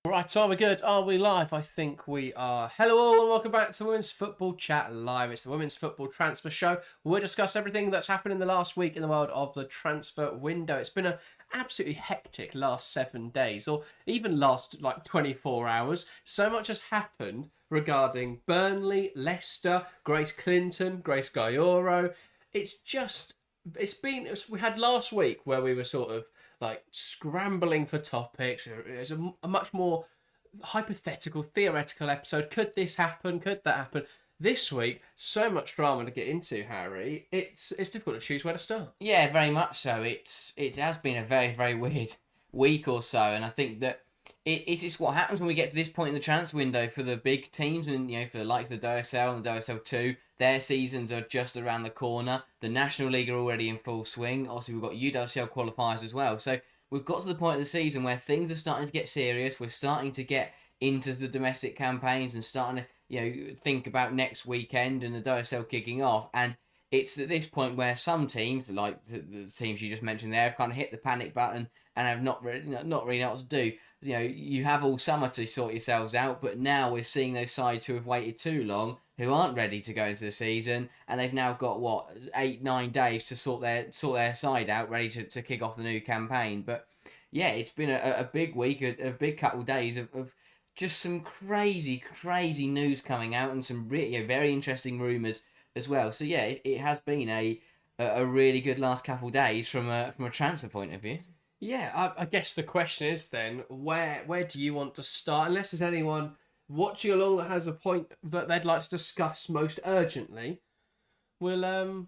Right, are we good? Are we live? I think we are. Hello all and welcome back to Women's Football Chat Live. It's the Women's Football Transfer Show. We'll discuss everything that's happened in the last week in the world of the transfer window. It's been an absolutely hectic last 7 days, or even last 24 hours. So much has happened regarding Burnley, Leicester, Grace Clinton, Grace Geyoro. We had last week where we were sort of scrambling for topics. It was a much more hypothetical, theoretical episode. Could this happen? Could that happen? This week, so much drama to get into, Harry. It's difficult to choose where to start. Yeah, very much so. It has been a very, very weird week or so, and I think that it's just what happens when we get to this point in the transfer window for the big teams, and for the likes of the WSL and the WSL 2, their seasons are just around the corner. The National League are already in full swing. Obviously, we've got UWSL qualifiers as well. So we've got to the point of the season where things are starting to get serious. We're starting to get into the domestic campaigns and starting to think about next weekend and the WSL kicking off. And it's at this point where some teams, like the teams you just mentioned there, have kind of hit the panic button and have not really know what to do. You have all summer to sort yourselves out, but now we're seeing those sides who have waited too long, who aren't ready to go into the season, and they've now got 8-9 days to sort their side out, ready to kick off the new campaign. But yeah, it's been a big week, a big couple of days of just some crazy news coming out and some very interesting rumours as well. So yeah, it has been a really good last couple of days from a transfer point of view. Yeah, I guess the question is then, where do you want to start? Unless there's anyone watching along that has a point that they'd like to discuss most urgently, we'll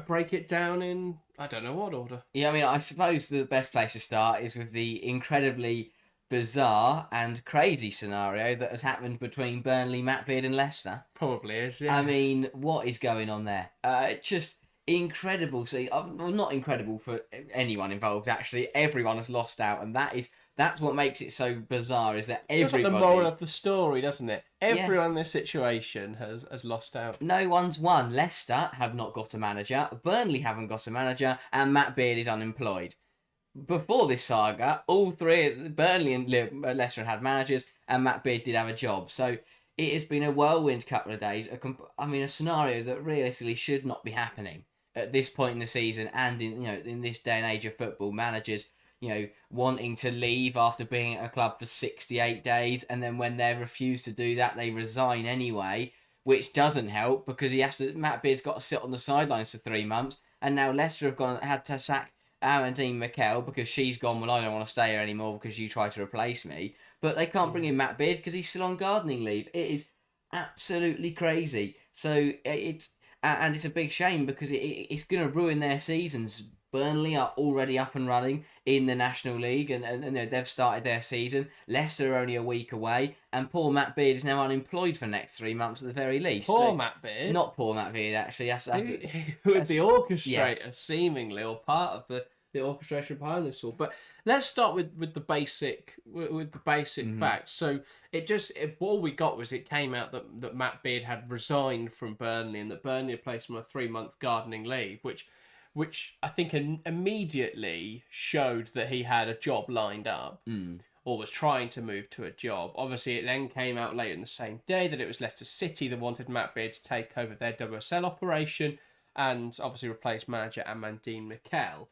break it down in I don't know what order. Yeah, I mean, I suppose the best place to start is with the incredibly bizarre and crazy scenario that has happened between Burnley, Matt Beard and Leicester. Probably is, yeah. I mean, what is going on there? Just incredible. See, well, not incredible for anyone involved, actually. Everyone has lost out, and that's what makes it so bizarre, is that everybody... It's like the moral of the story, doesn't it? Everyone in this situation has lost out. No one's won. Leicester have not got a manager, Burnley haven't got a manager, and Matt Beard is unemployed. Before this saga, all three, Burnley and Leicester had managers, and Matt Beard did have a job. So it has been a whirlwind couple of days. A scenario that realistically should not be happening at this point in the season, and in this day and age of football, managers wanting to leave after being at a club for 68 days, and then when they refuse to do that, they resign anyway, which doesn't help because Matt Beard's got to sit on the sidelines for 3 months, and now Leicester have had to sack Amandine Miquel because she's gone, well, I don't want to stay here anymore because you tried to replace me. But they can't bring in Matt Beard because he's still on gardening leave. It is absolutely crazy. So it's a big shame because it's going to ruin their seasons. Burnley are already up and running in the National League and they've started their season. Leicester are only a week away, and poor Matt Beard is now unemployed for the next 3 months at the very least. Matt Beard? Not poor Matt Beard, actually. Who is the orchestrator, yes. Seemingly, or part of the orchestration behind this all. But let's start with the basic facts. So all we got was it came out that Matt Beard had resigned from Burnley and that Burnley had placed him on a 3-month gardening leave, which I think immediately showed that he had a job lined up or was trying to move to a job. Obviously, it then came out later in the same day that it was Leicester City that wanted Matt Beard to take over their WSL operation and obviously replace manager Amandine Miquel.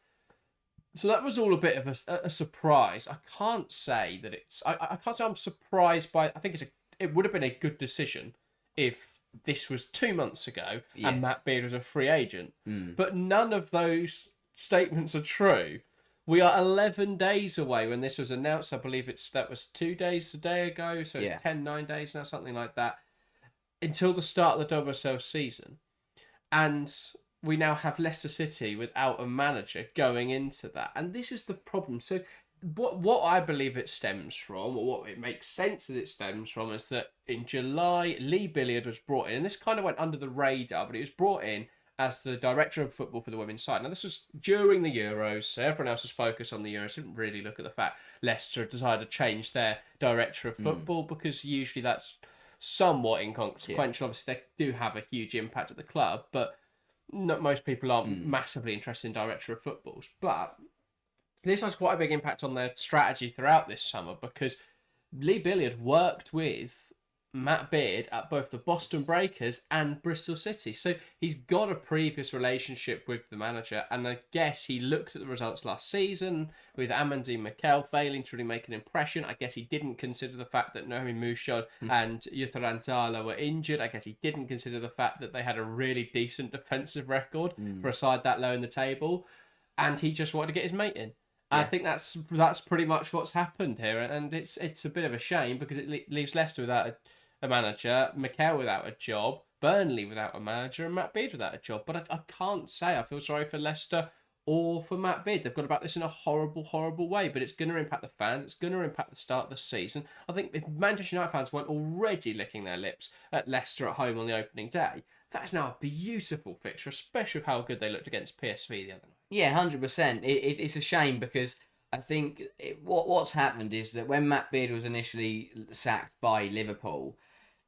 So that was all a bit of a surprise. I can't say that I can't say I'm surprised by... I think it would have been a good decision if this was 2 months ago and Matt Beard was a free agent. But none of those statements are true. We are 11 days away when this was announced. I believe that was 2 days a day ago, so it's 9 days now, something like that, until the start of the WSL season. And we now have Leicester City without a manager going into that. And this is the problem. So what I believe it stems from, or what it makes sense that it stems from, is that in July, Lee Billiard was brought in, and this kind of went under the radar, but he was brought in as the director of football for the women's side. Now, this was during the Euros, so everyone else was focused on the Euros. Didn't really look at the fact Leicester decided to change their director of football because usually that's somewhat inconsequential. Obviously, they do have a huge impact at the club, but not most people aren't massively interested in director of footballs. But this has quite a big impact on their strategy throughout this summer because Lee Billiard worked with Matt Beard at both the Boston Breakers and Bristol City. So he's got a previous relationship with the manager, and I guess he looked at the results last season with Amandine Miquel failing to really make an impression. I guess he didn't consider the fact that Naomi Mouchon and Jutta Rantala were injured. I guess he didn't consider the fact that they had a really decent defensive record for a side that low in the table, and he just wanted to get his mate in. I think that's pretty much what's happened here, and it's a bit of a shame because it leaves Leicester without a manager, Mikel without a job, Burnley without a manager, and Matt Beard without a job. But I can't say I feel sorry for Leicester or for Matt Beard. They've got about this in a horrible, horrible way, but it's going to impact the fans. It's going to impact the start of the season. I think if Manchester United fans weren't already licking their lips at Leicester at home on the opening day, that's now a beautiful fixture, especially with how good they looked against PSV the other night. Yeah, 100%. It's a shame because I think what's happened is that when Matt Beard was initially sacked by Liverpool,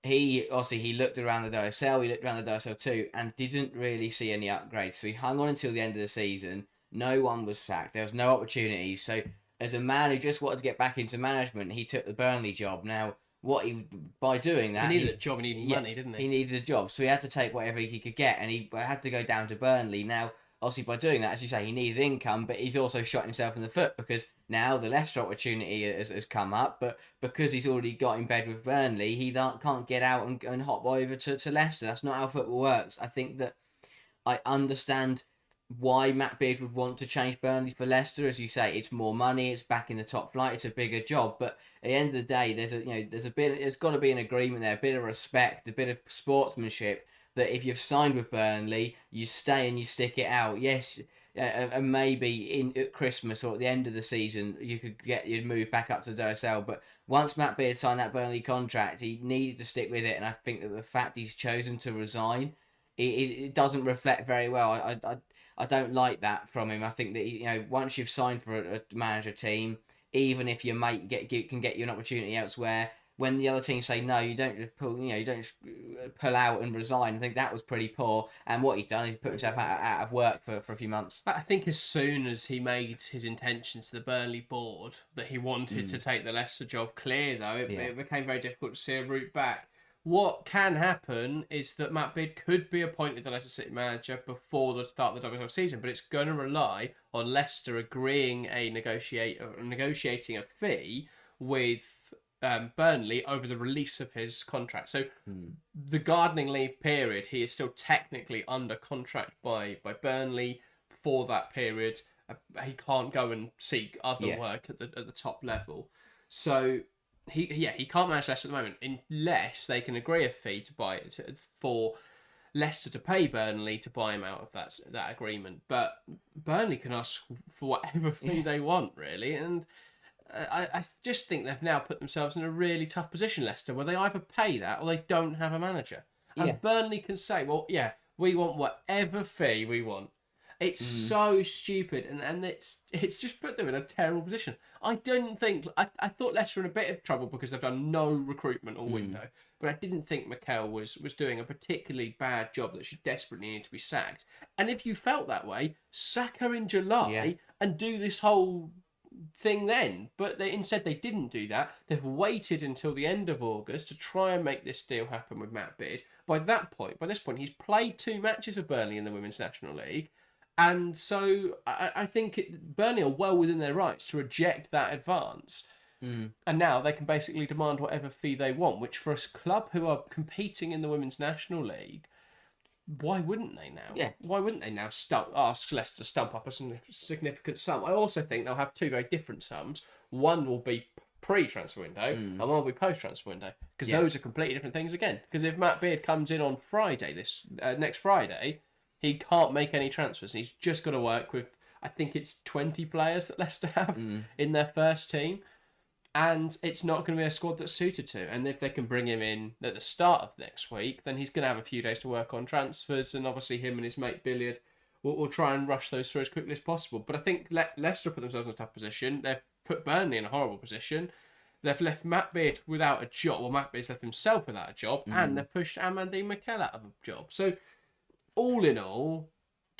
he looked around the WSL, he looked around the WSL 2 and didn't really see any upgrades. So he hung on until the end of the season. No one was sacked. There was no opportunities. So as a man who just wanted to get back into management, he took the Burnley job. Now, by doing that, he needed a job and needed money, didn't he? He needed a job, so he had to take whatever he could get, and he had to go down to Burnley. Now, obviously, by doing that, as you say, he needed income, but he's also shot himself in the foot because now the Leicester opportunity has come up, but because he's already got in bed with Burnley, he can't get out and hop over to Leicester. That's not how football works. I think that I understand why Matt Beard would want to change Burnley for Leicester. As you say, it's more money, it's back in the top flight, it's a bigger job. But at the end of the day, there's got to be an agreement there, a bit of respect, a bit of sportsmanship. That if you've signed with Burnley, you stay and you stick it out. Yes, and maybe at Christmas or at the end of the season, you'd move back up to WSL. But once Matt Beard signed that Burnley contract, he needed to stick with it. And I think that the fact he's chosen to resign, it doesn't reflect very well. I don't like that from him. I think that once you've signed for a manager team, even if your mate can get you an opportunity elsewhere, when the other team say no, you don't just pull out and resign. I think that was pretty poor. And what he's done is put himself out of work for a few months. I think as soon as he made his intentions to the Burnley board that he wanted to take the Leicester job clear, though, it became very difficult to see a route back. What can happen is that Matt Beard could be appointed the Leicester City manager before the start of the WSL season, but it's going to rely on Leicester agreeing negotiating a fee with Burnley over the release of his contract. So the gardening leave period, he is still technically under contract by Burnley for that period. He can't go and seek other work at the top level. So he can't manage Leicester at the moment unless they can agree a fee for Leicester to pay Burnley to buy him out of that agreement. But Burnley can ask for whatever fee they want, really, and I just think they've now put themselves in a really tough position, Leicester, where they either pay that or they don't have a manager. And Burnley can say, well, yeah, we want whatever fee we want. It's so stupid, and it's just put them in a terrible position. I thought Leicester were in a bit of trouble because they've done no recruitment all window, but I didn't think Mikel was doing a particularly bad job that she desperately needed to be sacked. And if you felt that way, sack her in July and do this whole thing then. But instead they didn't do that. They've waited until the end of August to try and make this deal happen with Matt Beard. By this point, he's played 2 matches of Burnley in the Women's National League. And so I think Burnley are well within their rights to reject that advance. And now they can basically demand whatever fee they want, which for a club who are competing in the Women's National League, why wouldn't they now? Yeah. Why wouldn't they now ask Leicester to stump up a significant sum? I also think they'll have 2 very different sums. One will be pre-transfer window and one will be post-transfer window. Because those are completely different things again. Because if Matt Beard comes in on Friday, next Friday, he can't make any transfers. He's just got to work with, I think it's 20 players that Leicester have in their first team. And it's not going to be a squad that's suited to. And if they can bring him in at the start of next week, then he's going to have a few days to work on transfers. And obviously him and his mate Billiard will try and rush those through as quickly as possible. But I think Leicester put themselves in a tough position. They've put Burnley in a horrible position. They've left Matt Beard without a job. Well, Matt Beard's left himself without a job. And they've pushed Amandine Miquel out of a job. So all in all,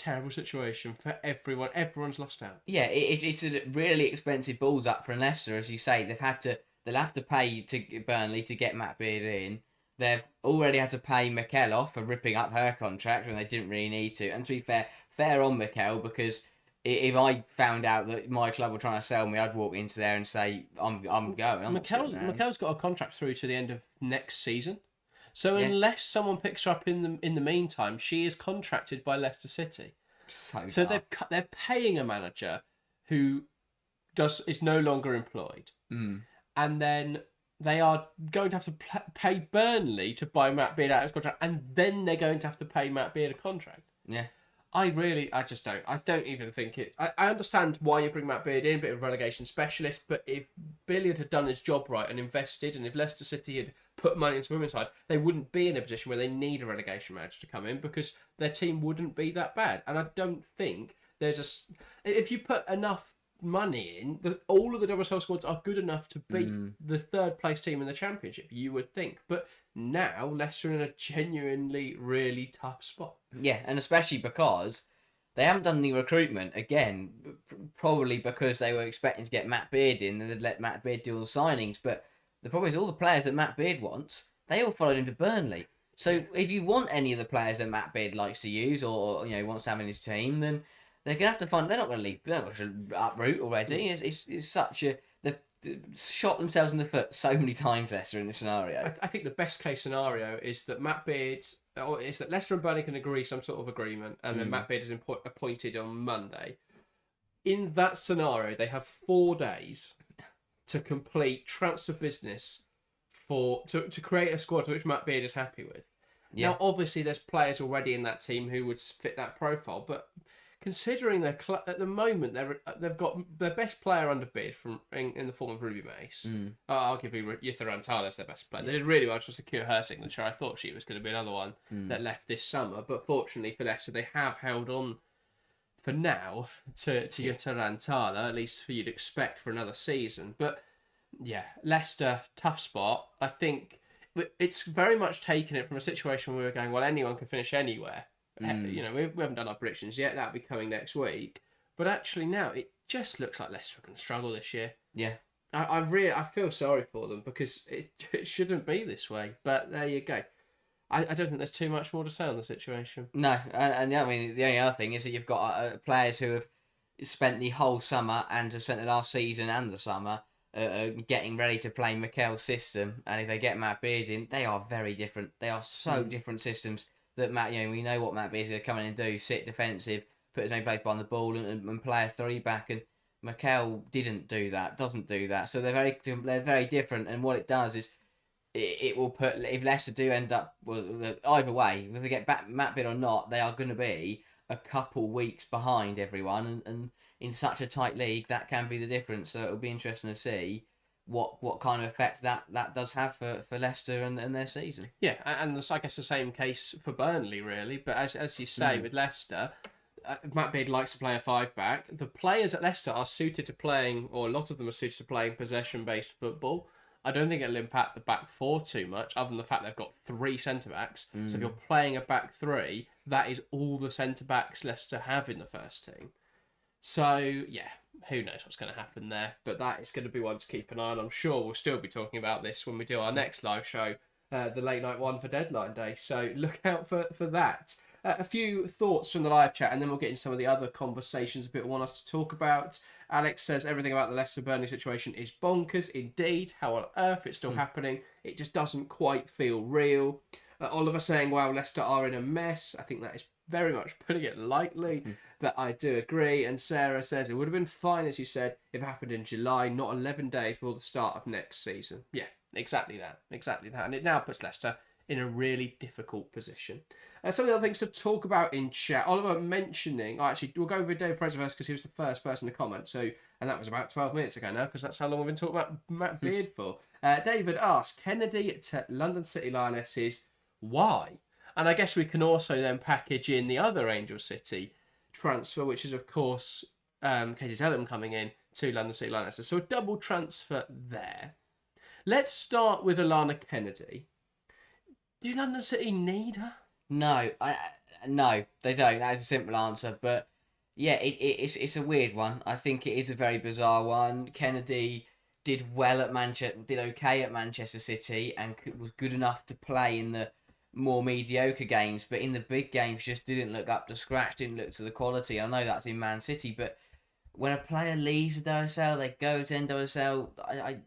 terrible situation for everyone. Everyone's lost out. Yeah, it's a really expensive balls up for Leicester, as you say. They'll have to pay to Burnley to get Matt Beard in. They've already had to pay Miquel off for ripping up her contract when they didn't really need to. And to be fair on Miquel, because if I found out that my club were trying to sell me, I'd walk into there and say, I'm going. Miquel's got a contract through to the end of next season. So unless someone picks her up in the meantime, she is contracted by Leicester City. So they're paying a manager who is no longer employed, and then they are going to have to pay Burnley to buy Matt Beard out of his contract, and then they're going to have to pay Matt Beard a contract. Yeah. I just don't. I don't even think it. I understand why you bring Matt Beard in, a bit of a relegation specialist, but if Billiard had done his job right and invested, and if Leicester City had put money into the women's side, they wouldn't be in a position where they need a relegation manager to come in, because their team wouldn't be that bad. And I don't think if you put enough money in, all of the WSL squads are good enough to beat the third place team in the Championship, you would think. But now Leicester are in a genuinely really tough spot. Yeah, and especially because they haven't done any recruitment, again, probably because they were expecting to get Matt Beard in and they'd let Matt Beard do all the signings. But the problem is all the players that Matt Beard wants, they all followed him to Burnley. So if you want any of the players that Matt Beard likes to use or wants to have in his team, then they're going to have to find... They're not going to leave. They're not going to uproot already. It's such a... They've shot themselves in the foot so many times, Leicester, in this scenario. I think the best case scenario is that Matt Beard... Or is that Leicester and Burnley can agree some sort of agreement, and then Matt Beard is appointed on Monday. In that scenario, they have 4 days to complete transfer business to create a squad which Matt Beard is happy with. Yeah. Now, obviously, there's players already in that team who would fit that profile, but considering at the moment they've got their best player under bid in the form of Ruby Mace. Arguably Jutta Rantala is their best player. They did really well to secure her signature. I thought she was going to be another one that left this summer, but fortunately for Leicester, they have held on for now to Jutta Rantala, at least for you'd expect for another season. But yeah, Leicester, tough spot. I think it's very much taken it from a situation where we were going, well, anyone can finish anywhere. We haven't done our predictions yet. That'll be coming next week. But actually now, it just looks like Leicester are going to struggle this year. Yeah. I feel sorry for them because it shouldn't be this way. But there you go. I don't think there's too much more to say on the situation. No, and I mean, the only other thing is that you've got players who have spent the whole summer and have spent the last season and the summer getting ready to play Miquel's system. And if they get Matt Beard in, they are very different. They are so different systems. That Matt, we know what Matt Beard's going to come in and do: sit defensive, put as many players behind the ball, and play a 3-back. And Miquel doesn't do that. So they're very different. And what it does is, it will put, if Leicester do end up, either way, whether they get back Matt Beard or not, they are going to be a couple weeks behind everyone. And in such a tight league, that can be the difference. So it'll be interesting to see what kind of effect that does have for Leicester and their season. Yeah, and I guess the same case for Burnley, really. But as you say, with Leicester, Matt Beard likes to play a 5-back. The players at Leicester are suited to playing, or a lot of them are suited to playing possession-based football. I don't think it'll impact the back 4 too much, other than the fact they've got 3 centre-backs. So if you're playing a back 3, that is all the centre-backs Leicester have in the first team. So, yeah, who knows what's going to happen there. But that is going to be one to keep an eye on. I'm sure we'll still be talking about this when we do our next live show, the late night one for deadline day. So look out for that. A few thoughts from the live chat, and then we'll get into some of the other conversations a bit we want us to talk about. Alex says everything about the Leicester-Burnley situation is bonkers. Indeed, how on earth it's still happening? It just doesn't quite feel real. Oliver saying, wow, Leicester are in a mess. I think that is very much putting it lightly. That I do agree. And Sarah says it would have been fine, as you said, if it happened in July, not 11 days before the start of next season. Yeah, exactly that. And it now puts Leicester in a really difficult position. Some of the other things to talk about in chat. Oliver mentioning... actually, we'll go with Dave Fraser first because he was the first person to comment. And that was about 12 minutes ago now, because that's how long we've been talking about Matt Beard for. David asked, Kennedy to London City Lionesses, why? And I guess we can also then package in the other Angel City transfer, which is, of course, Katie Zellum coming in to London City Lionesses. So a double transfer there. Let's start with Alana Kennedy. Do London City need her? No, No, they don't. That's a simple answer. But yeah, it's a weird one. I think it is a very bizarre one. Kennedy did well at Manchester, did okay at Manchester City, and was good enough to play in the more mediocre games. But in the big games, just didn't look up to scratch. Didn't look to the quality. I know that's in Man City, but when a player leaves a WSL, they go to NWSL. I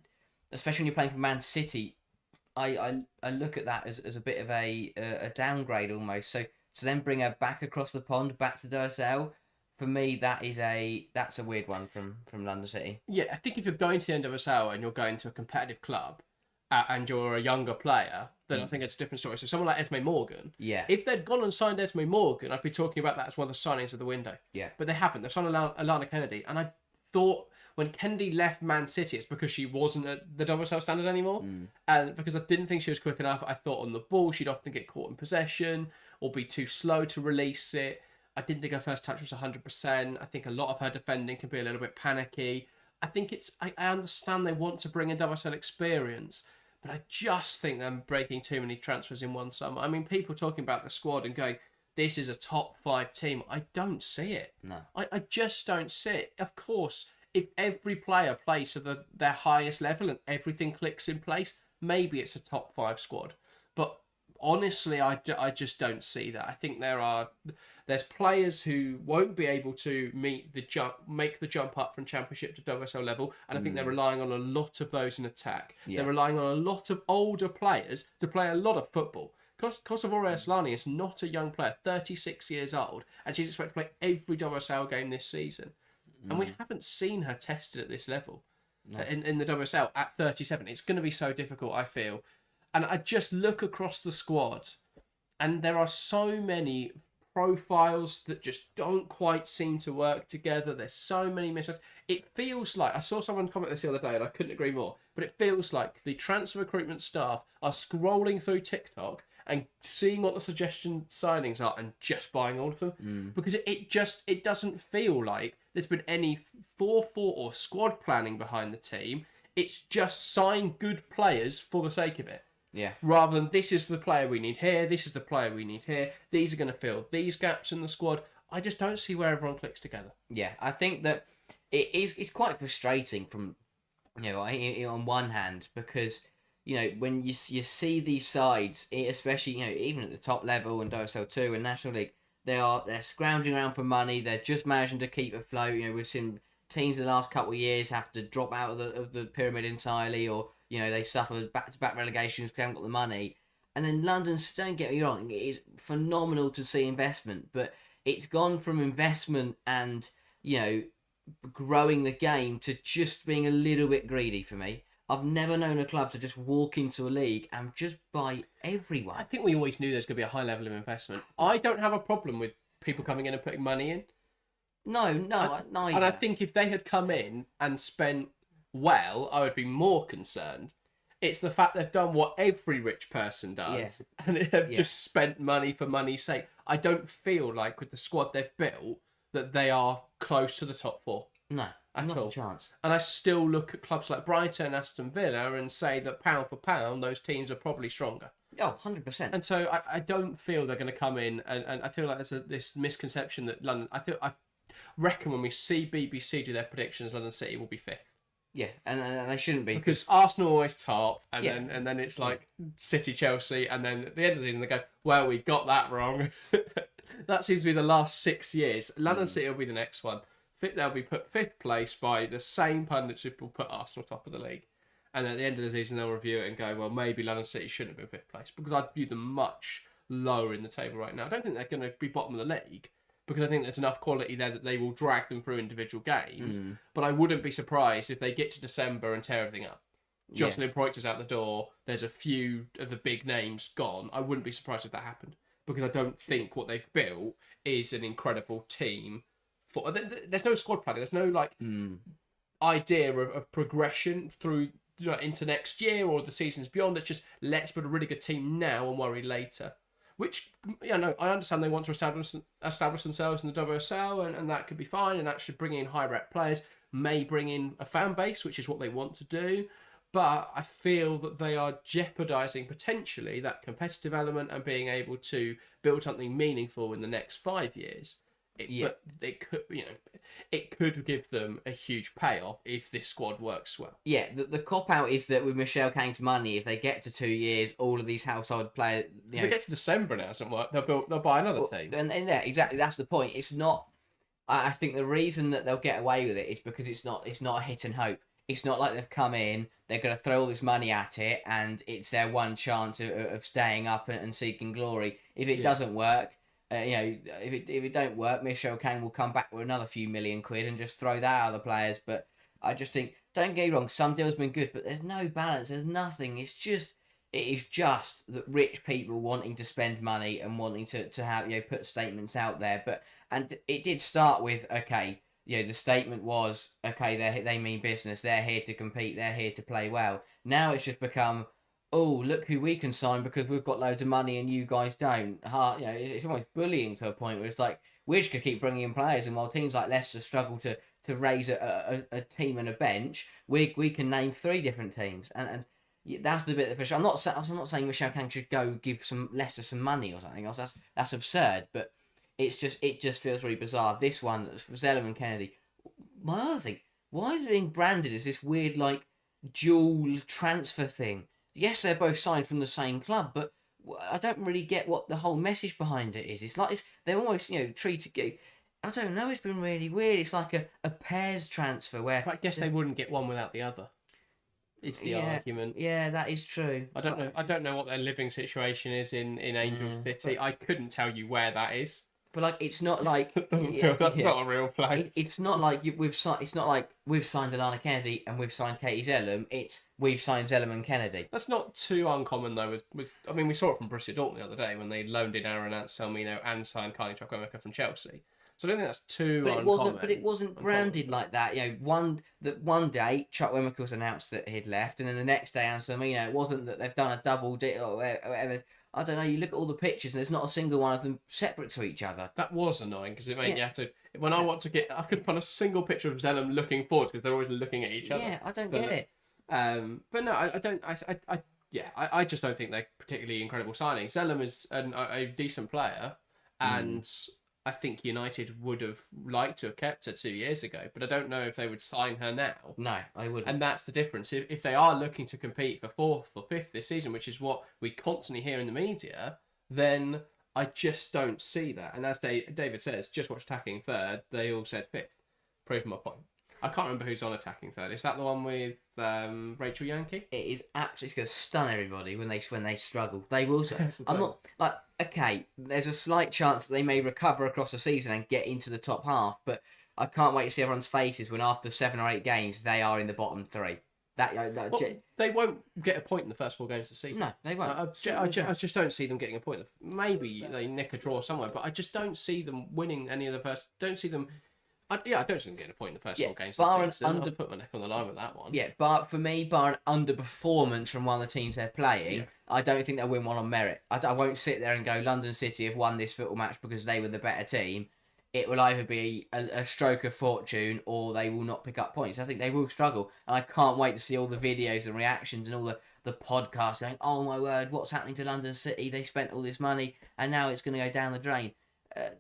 especially when you're playing for Man City, I look at that as a bit of a downgrade almost. So then bring her back across the pond, back to WSL. For me, that's a weird one from London City. Yeah, I think if you're going to the NWSL and you're going to a competitive club, and you're a younger player, then I think it's a different story. So someone like Esme Morgan, Yeah. if they'd gone and signed Esme Morgan, I'd be talking about that as one of the signings of the window. Yeah. But they haven't. They've signed Alana Kennedy, and I thought when Kennedy left Man City, it's because she wasn't at the WSL standard anymore, and because I didn't think she was quick enough. I thought on the ball she'd often get caught in possession or be too slow to release it. I didn't think her first touch was 100%. I think a lot of her defending can be a little bit panicky. I think I understand they want to bring in WSL experience, but I just think they're breaking too many transfers in one summer. I mean, people talking about the squad and going, this is a top 5 team. I don't see it. No. I just don't see it. Of course, if every player plays to their highest level and everything clicks in place, maybe it's a top 5 squad. But honestly, I just don't see that. I think there's players who won't be able to make the jump up from Championship to WSL level, and I think they're relying on a lot of those in attack. Yeah. They're relying on a lot of older players to play a lot of football. Kosovore Asllani is not a young player, 36 years old, and she's expected to play every WSL game this season. And we haven't seen her tested at this level in the WSL at 37. It's going to be so difficult, I feel. And I just look across the squad, and there are so many profiles that just don't quite seem to work together. There's so many mistakes. It feels like, I saw someone comment this the other day, and I couldn't agree more, but it feels like the transfer recruitment staff are scrolling through TikTok and seeing what the suggestion signings are and just buying all of them. Because it doesn't feel like there's been any forethought or squad planning behind the team. It's just sign good players for the sake of it. Yeah. Rather than this is the player we need here, this is the player we need here, these are going to fill these gaps in the squad. I just don't see where everyone clicks together. Yeah, I think that it's quite frustrating from, on one hand, because, when you see these sides, especially, even at the top level in WSL 2 and National League, they're scrounging around for money, they're just managing to keep afloat. We've seen teams in the last couple of years have to drop out of the pyramid entirely, or they suffer back-to-back relegations because they haven't got the money. And then London's, don't get me wrong, it is phenomenal to see investment, but it's gone from investment and, growing the game to just being a little bit greedy for me. I've never known a club to just walk into a league and just buy everyone. I think we always knew there's going to be a high level of investment. I don't have a problem with people coming in and putting money in. No. And I think if they had come in and spent well, I would be more concerned. It's the fact they've done what every rich person does, and they've just spent money for money's sake. I don't feel like with the squad they've built that they are close to the top 4. No, at not all. A chance. And I still look at clubs like Brighton and Aston Villa and say that pound for pound, those teams are probably stronger. Oh, 100%. And so I don't feel they're going to come in, and I feel like there's this misconception that London. I reckon when we see BBC do their predictions, London City will be 5th. Yeah, and they shouldn't be. Because Arsenal always top, and then it's like City, Chelsea, and then at the end of the season they go, well, we got that wrong. That seems to be the last 6 years. London City will be the next one. They'll be put 5th place by the same pundits who will put Arsenal top of the league. And at the end of the season they'll review it and go, well, maybe London City shouldn't have been 5th place, because I'd view them much lower in the table right now. I don't think they're going to be bottom of the league, because I think there's enough quality there that they will drag them through individual games. But I wouldn't be surprised if they get to December and tear everything up. Jocelyn Preuchter's out the door. There's a few of the big names gone. I wouldn't be surprised if that happened, because I don't think what they've built is an incredible team. There's no squad planning. There's no idea of progression through into next year or the seasons beyond. It's just, let's build a really good team now and worry later. Which, I understand they want to establish themselves in the WSL, and that could be fine, and actually bringing in high rep players may bring in a fan base, which is what they want to do. but I feel that they are jeopardising potentially that competitive element and being able to build something meaningful in the next 5 years. But it could, it could give them a huge payoff if this squad works well. Yeah, the cop out is that with Michelle Kang's money, if they get to 2 years, all of these household players. If they get to December and it hasn't worked, they'll buy another team. And yeah, exactly. That's the point. It's not. I think the reason that they'll get away with it is because it's not a hit and hope. It's not like they've come in, they're going to throw all this money at it, and it's their one chance of staying up and seeking glory. If it doesn't work. If it don't work, Michelle Kang will come back with another few million quid and just throw that at other players. But I just think, don't get me wrong, some deals have been good, but there's no balance. There's nothing. It is just that rich people wanting to spend money and wanting to have put statements out there. And it did start with the statement was they mean business. They're here to compete. They're here to play well. Now it's just become, oh, look who we can sign because we've got loads of money and you guys don't. It's almost bullying to a point where it's like, we're just going to keep bringing in players, and while teams like Leicester struggle to raise a team and a bench, we can name 3 different teams. And that's the bit of fish. I'm not saying Michelle Kang should go give Leicester some money or something else. That's absurd, but it just feels really bizarre. This one, for Zellum and Kennedy, my other thing, why is it being branded as this weird, dual transfer thing? Yes, they're both signed from the same club, but I don't really get what the whole message behind it is. It's like they're almost, treated. I don't know. It's been really weird. It's like a pairs transfer where. But I guess they wouldn't get one without the other. It's the argument. Yeah, that is true. I don't know what their living situation is in Angel City. I couldn't tell you where that is. But it's not like that's not a real place. It's not like we've signed. It's not like we've signed Alana Kennedy and we've signed Katie Zellum. It's we've signed Zellum and Kennedy. That's not too uncommon though. With I mean, we saw it from Borussia Dortmund the other day when they loaned in Aaron Anselmino and signed Kylie Chukwuemeka from Chelsea. So I don't think that's too uncommon. But it wasn't branded like that. One day Chukwuemeka was announced that he'd left, and then the next day Anselmino. It wasn't that they've done a double deal or whatever. I don't know, you look at all the pictures and there's not a single one of them separate to each other. That was annoying because it made you have to... When I could find a single picture of Zellum looking forward because they're always looking at each other. Yeah, I don't get it. But no, I don't... I just don't think they're particularly incredible signing. Zellum is a decent player and I think United would have liked to have kept her 2 years ago, but I don't know if they would sign her now. No, I wouldn't. And that's the difference. If they are looking to compete for 4th or 5th this season, which is what we constantly hear in the media, then I just don't see that. And as David says, just watch attacking third, they all said 5th. Proving my point. I can't remember who's on attacking third. Is that the one with Rachel Yankee? It is absolutely going to stun everybody when they struggle. They will. I'm not there's a slight chance that they may recover across the season and get into the top half, but I can't wait to see everyone's faces when after 7 or 8 games they are in the bottom 3. They won't get a point in the first 4 games of the season. No, they won't. I just don't see them getting a point. Maybe they nick a draw somewhere, but I just don't see them winning any of the first. Don't see them. I don't see them getting a point in the first 4 games. I'll put my neck on the line with that one. Yeah, but for me, bar an underperformance from one of the teams they're playing, I don't think they'll win one on merit. I won't sit there and go, London City have won this football match because they were the better team. It will either be a stroke of fortune or they will not pick up points. I think they will struggle. And I can't wait to see all the videos and reactions and all the podcasts going, oh my word, what's happening to London City? They spent all this money and now it's going to go down the drain.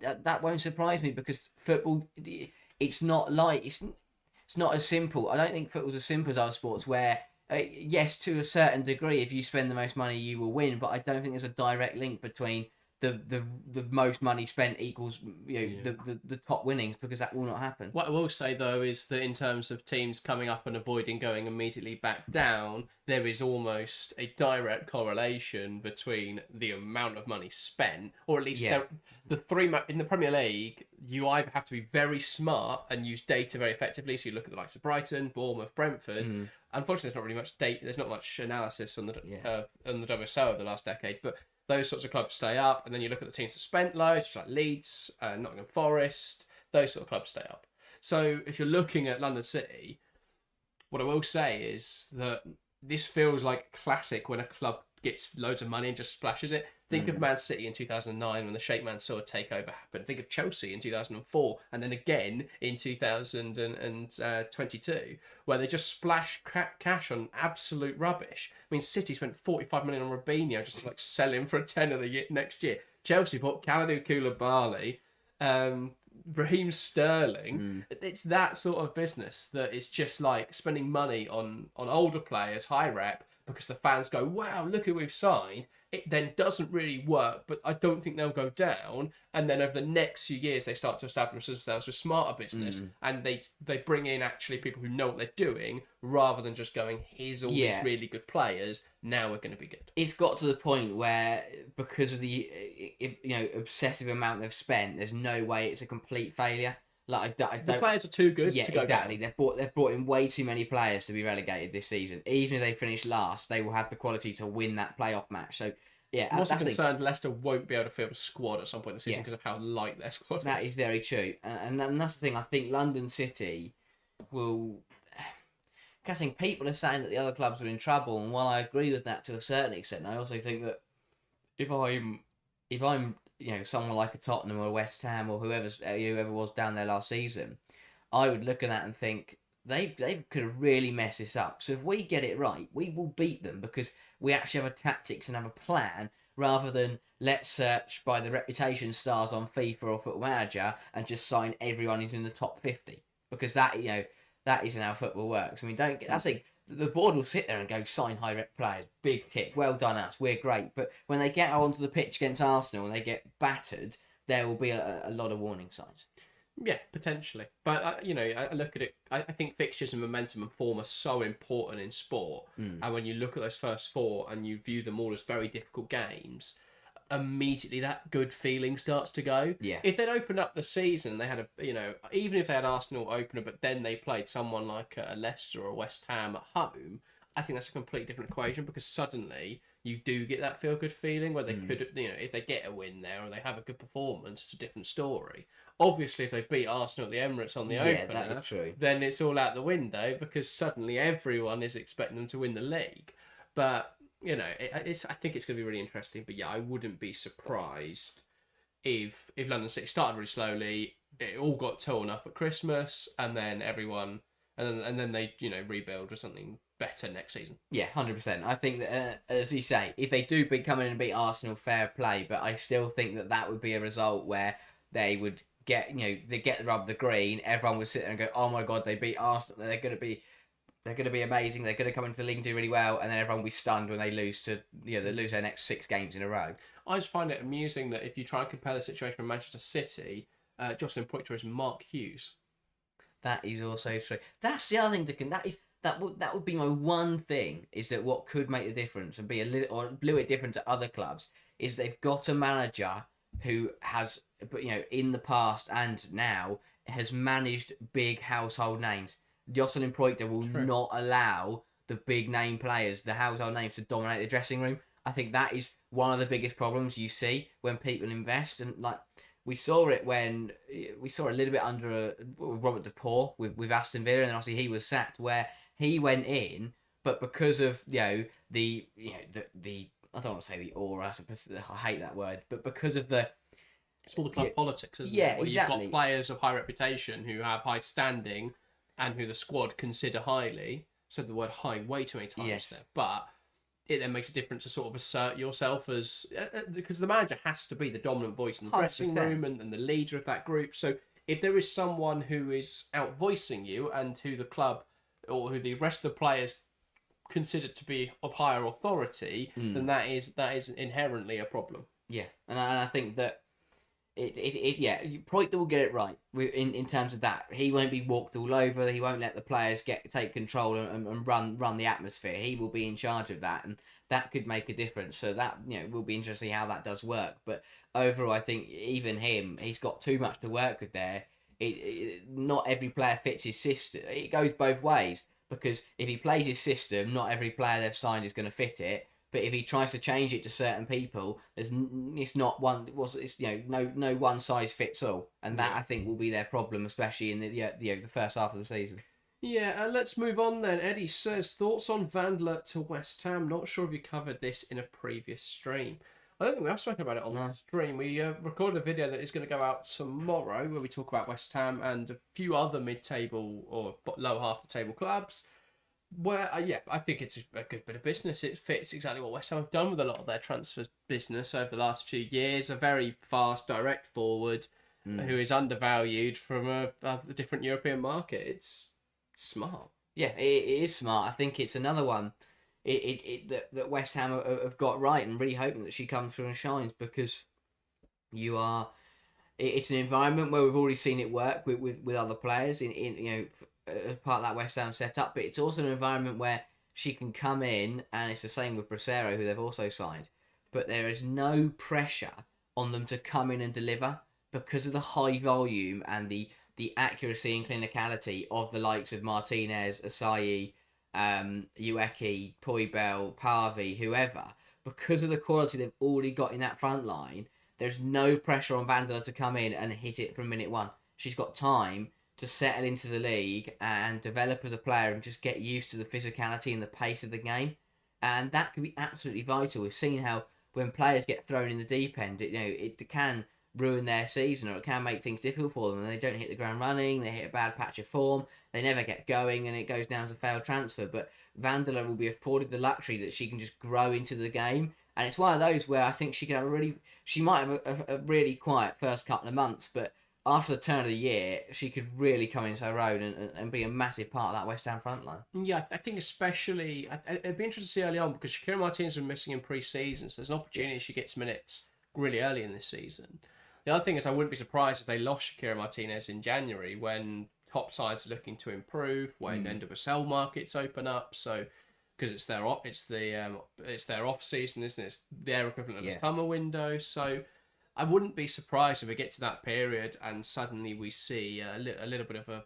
That won't surprise me because football... It's not as simple. I don't think football's as simple as other sports where, yes, to a certain degree, if you spend the most money, you will win. But I don't think there's a direct link between the most money spent equals the top winnings, because that will not happen. What I will say though is that in terms of teams coming up and avoiding going immediately back down, there is almost a direct correlation between the amount of money spent, or at least the 3 in the Premier League. You either have to be very smart and use data very effectively. So you look at the likes of Brighton, Bournemouth, Brentford. Unfortunately, there's not really much data. There's not much analysis on the WSL of the last decade, but those sorts of clubs stay up. And then you look at the teams that spent loads, like Leeds, Nottingham Forest. Those sort of clubs stay up. So if you're looking at London City, what I will say is that this feels like classic when a club gets loads of money and just splashes it. Think of Man City in 2009 when the Sheikh Mansour takeover happened. Think of Chelsea in 2004, and then again in 2022, where they just splashed cash on absolute rubbish. I mean, City spent 45 million on Robinho just to like sell him for a tenner next year. Chelsea bought Kalidou Koulibaly, Raheem Sterling. It's that sort of business that it's just like spending money on older players, high rep, because the fans go, wow, look who we've signed. It then doesn't really work, but I don't think they'll go down. And then over the next few years, they start to establish themselves with smarter business, and they bring in actually people who know what they're doing, rather than just going, here's all these really good players, now we're going to be good. It's got to the point where, because of the obsessive amount they've spent, there's no way it's a complete failure. Like I don't. The players are too good to go exactly. down. They've brought in way too many players to be relegated this season. Even if they finish last, they will have the quality to win that playoff match. So yeah, I'm also concerned Leicester won't be able to field a squad at some point this season because of how light their squad is. That is very true, and that's the thing. I think London City will. I think people are saying that the other clubs are in trouble, and while I agree with that to a certain extent, I also think that if I'm someone like a Tottenham or a West Ham or whoever was down there last season, I would look at that and think they could have really messed this up. So if we get it right, we will beat them because we actually have a tactics and have a plan, rather than let's search by the reputation stars on FIFA or Football Manager and just sign everyone who's in the top 50, because that isn't how football works. I mean, I think the board will sit there and go, sign high rep players, big tick, well done us, we're great. But when they get onto the pitch against Arsenal and they get battered, there will be a lot of warning signs. Yeah, potentially. But, I look at it, I think fixtures and momentum and form are so important in sport. And when you look at those first four and you view them all as very difficult games, immediately that good feeling starts to go. Yeah. If they'd opened up the season, they had even if they had Arsenal opener, but then they played someone like a Leicester or West Ham at home, I think that's a completely different equation, because suddenly you do get that feel good feeling where they could, if they get a win there or they have a good performance, it's a different story. Obviously, if they beat Arsenal at the Emirates on the opener, that is true. then it's all out the window, because suddenly everyone is expecting them to win the league. But I think it's going to be really interesting. But yeah, I wouldn't be surprised if London City started really slowly, it all got torn up at Christmas, and then they rebuild with something better next season. Yeah, 100%. I think that, as you say, if they do come in and beat Arsenal, fair play. But I still think that would be a result where they would get the rub of the green. Everyone would sit there and go, "Oh my god, they beat Arsenal. They're going to be amazing. They're going to come into the league and do really well." And then everyone will be stunned when they lose they lose their next 6 games in a row. I just find it amusing that if you try and compare the situation with Manchester City, Jocelyn Poiter is Mark Hughes. That is also true. That's the other thing that would be my one thing, is that what could make the difference and be a little bit different to other clubs is they've got a manager who has, in the past and now, has managed big household names. Jocelyn Poiter will not allow the big name players, the household names, to dominate the dressing room. I think that is one of the biggest problems you see when people invest, and we saw it when we saw a little bit under Robert De Paul with Aston Villa, and then obviously he was sacked, where he went in, but because of the I don't want to say the aura, I hate that word, but because of it's all the club politics, isn't it? Yeah, Where exactly. You've got players of high reputation who have high standing and who the squad consider highly. Said the word high way too many times there, but it then makes a difference to sort of assert yourself as because the manager has to be the dominant voice in the dressing room and the leader of that group. So if there is someone who is out voicing you and who the club or who the rest of the players consider to be of higher authority, then that is inherently a problem. Yeah, and I think that Poiter will get it right in terms of that. He won't be walked all over. He won't let the players take control and run the atmosphere. He will be in charge of that, and that could make a difference. So that will be interesting how that does work. But overall, I think even he's got too much to work with there. Not every player fits his system. It goes both ways, because if he plays his system, not every player they've signed is going to fit it. But if he tries to change it to certain people, it's not one. No one size fits all, and that I think will be their problem, especially in the first half of the season. Yeah, let's move on then. Eddie says, thoughts on Vandler to West Ham. Not sure if you covered this in a previous stream. I don't think we have spoken about it on No. the stream. We recorded a video that is going to go out tomorrow where we talk about West Ham and a few other mid-table or low half-the-table clubs. Where, I think it's a good bit of business. It fits exactly what West Ham have done with a lot of their transfer business over the last few years. A very fast, direct forward who is undervalued from a different European market. It's smart. Yeah, it is smart. I think it's another one that West Ham have got right, and really hoping that she comes through and shines, because it's an environment where we've already seen it work with other players in as part of that West Ham setup, but it's also an environment where she can come in, and it's the same with Bracero, who they've also signed, but there is no pressure on them to come in and deliver because of the high volume and the accuracy and clinicality of the likes of Martinez, Asayi, Ueki, Poibel, Parvi, whoever. Because of the quality they've already got in that front line, there's no pressure on Vandela to come in and hit it from minute one. She's got time to settle into the league and develop as a player and just get used to the physicality and the pace of the game. And that could be absolutely vital. We've seen how when players get thrown in the deep end, it can ruin their season, or it can make things difficult for them, and they don't hit the ground running, they hit a bad patch of form, they never get going, and it goes down as a failed transfer. But Vandela will be afforded the luxury that she can just grow into the game, and it's one of those where I think she might have a really quiet first couple of months, but after the turn of the year, she could really come into her own and be a massive part of that West Ham front line. Yeah, I think especially, it'd be interesting to see early on, because Shakira Martinez has been missing in pre-season, so there's an opportunity she gets minutes really early in this season. The other thing is, I wouldn't be surprised if they lost Shakira Martinez in January when top sides are looking to improve, when end of a sell markets open up. So, because it's their off season, isn't it? It's their equivalent of the summer window. So, I wouldn't be surprised if we get to that period and suddenly we see a little bit of a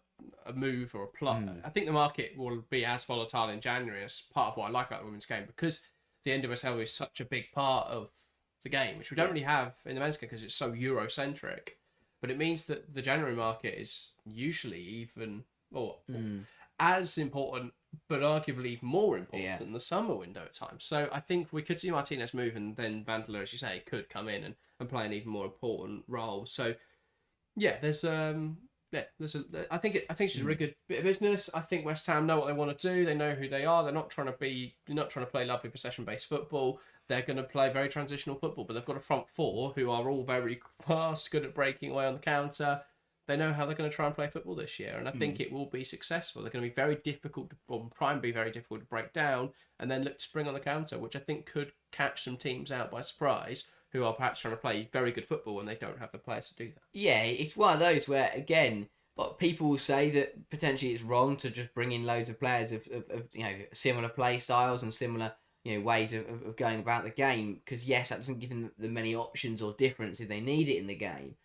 move or a plot. I think the market will be as volatile in January as part of what I like about the women's game, because the end of a sell is such a big part of the game, which we don't really have in the men's game because it's so Eurocentric. But it means that the January market is usually even or as important, but arguably more important than the summer window at times. So I think we could see Martinez move, and then Vandela, as you say, could come in and play an even more important role. So I think she's a really good bit of business. I think West Ham know what they want to do. They know who they are. They're not trying to play lovely possession-based football. They're going to play very transitional football, but they've got a front four who are all very fast, good at breaking away on the counter. They know how they're going to try and play football this year, and I think it will be successful. They're going to be very difficult, try and be very difficult to break down, and then look to spring on the counter, which I think could catch some teams out by surprise who are perhaps trying to play very good football and they don't have the players to do that. Yeah, it's one of those where, again, people will say that potentially it's wrong to just bring in loads of players of similar play styles and similar ways of going about the game, because yes, that doesn't give them the many options or difference if they need it in the game.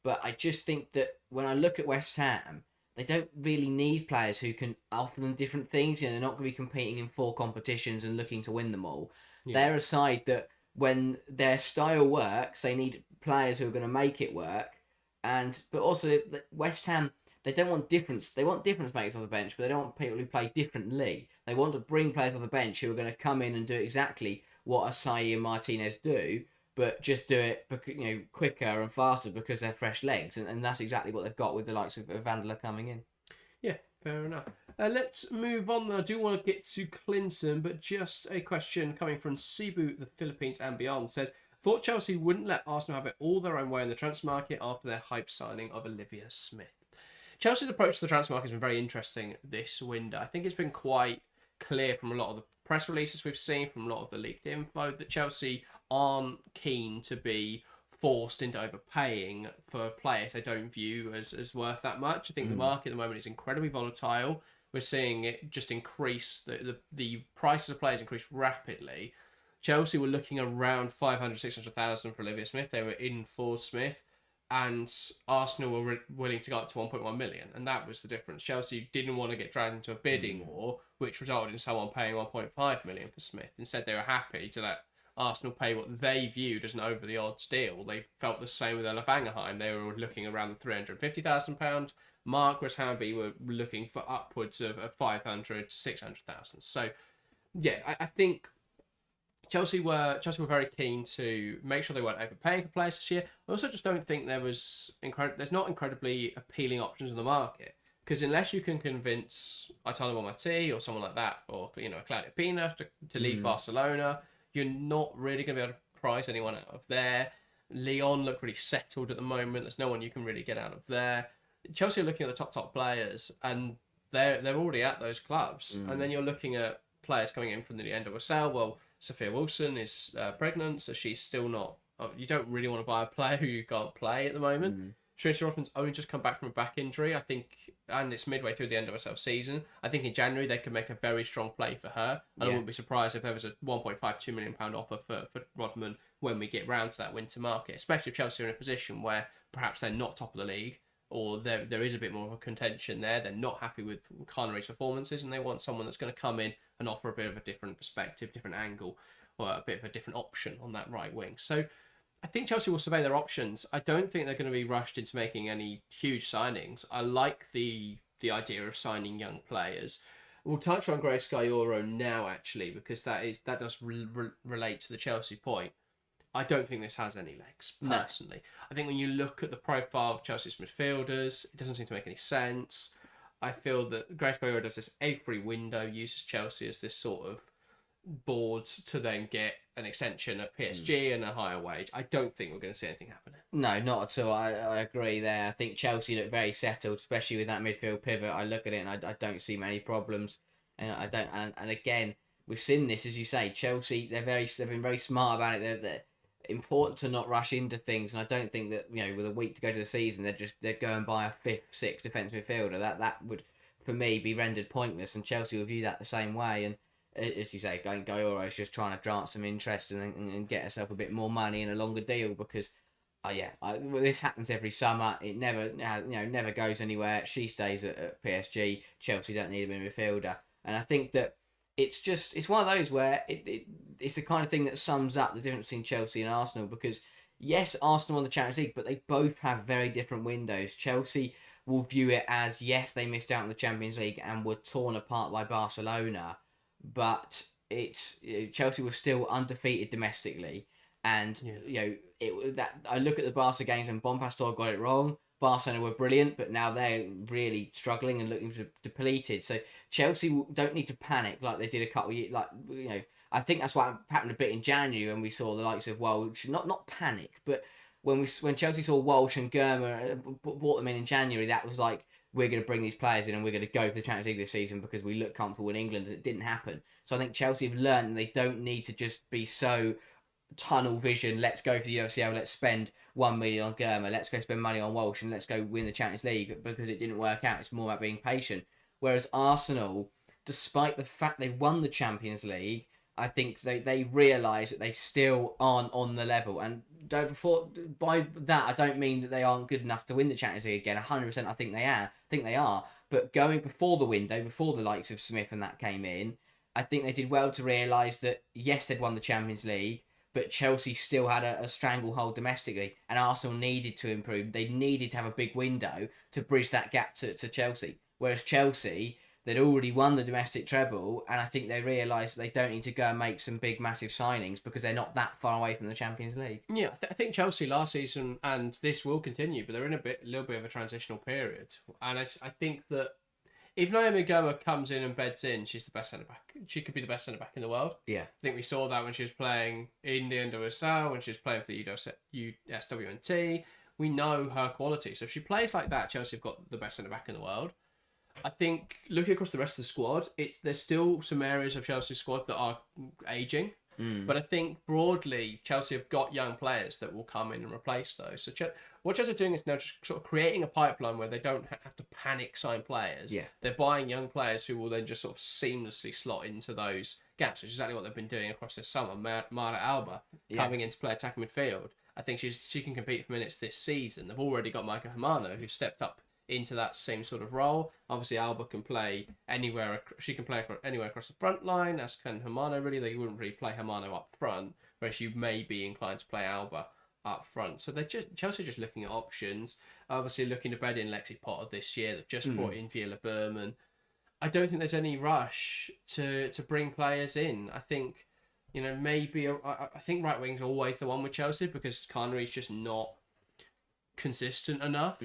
But I just think that when I look at West Ham, they don't really need players who can offer them different things. They're not going to be competing in 4 competitions and looking to win them all. Yeah. They're a side that when their style works, they need players who are going to make it work. But also West Ham, they don't want difference. They want difference makers off the bench, but they don't want people who play differently. They want to bring players off the bench who are going to come in and do exactly what Asayi and Martinez do, but just do it quicker and faster because they're fresh legs. And that's exactly what they've got with the likes of Vandela coming in. Yeah, fair enough. Let's move on. I do want to get to Clinton, but just a question coming from Cebu, the Philippines and beyond, says, thought Chelsea wouldn't let Arsenal have it all their own way in the transfer market after their hype signing of Olivia Smith. Chelsea's approach to the transfer market has been very interesting this window. I think it's been quite clear from a lot of the press releases we've seen, from a lot of the leaked info, that Chelsea aren't keen to be forced into overpaying for players they don't view as worth that much. I think the market at the moment is incredibly volatile. We're seeing it just increase, the prices of players increase rapidly. Chelsea were looking around 500, 600,000 for Olivia Smith. They were in for Smith. And Arsenal were willing to go up to 1.1 million. And that was the difference. Chelsea didn't want to get dragged into a bidding war, which resulted in someone paying 1.5 million for Smith. Instead, they were happy to let Arsenal pay what they viewed as an over-the-odds deal. They felt the same with Ella Vangerheim. They were looking around the £350,000 mark, whereas Hamby were looking for upwards of 500 to 600,000. So, yeah, I think Chelsea were very keen to make sure they weren't overpaying for players this year. I also just don't think there's not incredibly appealing options in the market. Because unless you can convince Aitana Bonmatí or someone like that, or Claudio Pina to leave Barcelona, you're not really going to be able to price anyone out of there. Lyon look really settled at the moment. There's no one you can really get out of there. Chelsea are looking at the top players, and they're already at those clubs. And then you're looking at players coming in from the NWSL. Well, Sophia Wilson is pregnant, so she's still not. You don't really want to buy a player who you can't play at the moment. Trinity Rodman's only just come back from a back injury, I think, and it's midway through the NWSL season. I think in January they could make a very strong play for her, and I wouldn't be surprised if there was a £1.52 million offer for Rodman when we get round to that winter market, especially if Chelsea are in a position where perhaps they're not top of the league, or there is a bit more of a contention there. They're not happy with Carnary's performances, and they want someone that's going to come in and offer a bit of a different perspective, different angle, or a bit of a different option on that right wing. So I think Chelsea will survey their options. I don't think they're going to be rushed into making any huge signings. I like the idea of signing young players. We'll touch on Grace Geyoro now, actually, because that does relate to the Chelsea point. I don't think this has any legs, personally. No. I think when you look at the profile of Chelsea's midfielders, it doesn't seem to make any sense. I feel that Grace Geyoro does this every window, uses Chelsea as this sort of board to then get an extension at PSG and a higher wage. I don't think we're going to see anything happening. No, not at all. I agree there. I think Chelsea look very settled, especially with that midfield pivot. I look at it and I don't see many problems. And I don't. And again, we've seen this, as you say. Chelsea, they've been very smart about it. They're important to not rush into things, and I don't think that with a week to go to the season, they'd go and buy a fifth, sixth defensive midfielder. That would, for me, be rendered pointless, and Chelsea will view that the same way. And as you say, Geyoro is just trying to grant some interest and get herself a bit more money in a longer deal because, this happens every summer. It never goes anywhere. She stays at PSG. Chelsea don't need a midfielder, and I think that it's one of those where it's the kind of thing that sums up the difference between Chelsea and Arsenal because yes, Arsenal won the Champions League, but they both have very different windows. Chelsea will view it as yes, they missed out on the Champions League and were torn apart by Barcelona. But Chelsea was still undefeated domestically, and I look at the Barca games when Bonpastor got it wrong. Barcelona were brilliant, but now they're really struggling and looking depleted. So Chelsea don't need to panic like they did a couple of years. I think that's what happened a bit in January when we saw the likes of Walsh. Not panic, but when Chelsea saw Walsh and Germer brought them in January, that was like, we're going to bring these players in and we're going to go for the Champions League this season because we look comfortable in England, and it didn't happen. So I think Chelsea have learned they don't need to just be so tunnel vision. Let's go for the UCL. Let's spend 1 million on Germer. Let's go spend money on Walsh and let's go win the Champions League because it didn't work out. It's more about being patient. Whereas Arsenal, despite the fact they won the Champions League, I think they realise that they still aren't on the level. And by that, I don't mean that they aren't good enough to win the Champions League again. 100% I think they are. But going before the window, before the likes of Smith and that came in, I think they did well to realise that, yes, they'd won the Champions League, but Chelsea still had a stranglehold domestically, and Arsenal needed to improve. They needed to have a big window to bridge that gap to Chelsea. Whereas Chelsea, they'd already won the domestic treble, and I think they realised they don't need to go and make some big, massive signings because they're not that far away from the Champions League. Yeah, I think Chelsea last season, and this will continue, but they're in a little bit of a transitional period. And I think that if Naomi Goma comes in and beds in, she's the best centre-back. She could be the best centre-back in the world. Yeah. I think we saw that when she was playing in the NWSL, when she was playing for the USWNT. We know her quality. So if she plays like that, Chelsea have got the best centre-back in the world. I think looking across the rest of the squad, there's still some areas of Chelsea's squad that are ageing. But I think broadly, Chelsea have got young players that will come in and replace those. So what Chelsea are doing is now just sort of creating a pipeline where they don't have to panic sign players. Yeah. They're buying young players who will then just sort of seamlessly slot into those gaps, which is exactly what they've been doing across this summer. Mara Alba coming in to play attacking midfield. I think she can compete for minutes this season. They've already got Micah Hamano, who stepped up into that same sort of role. Obviously, Alba can play anywhere. She can play anywhere across the front line, as can Hamano. Really, they wouldn't really play Hamano up front, whereas you may be inclined to play Alba up front. So Chelsea are just looking at options. Obviously, looking to bed in Lexi Potter this year. They've just brought in Viola Berman. I don't think there's any rush to bring players in. I think You know, maybe I think right wing's always the one with Chelsea because Carnery's just not consistent enough.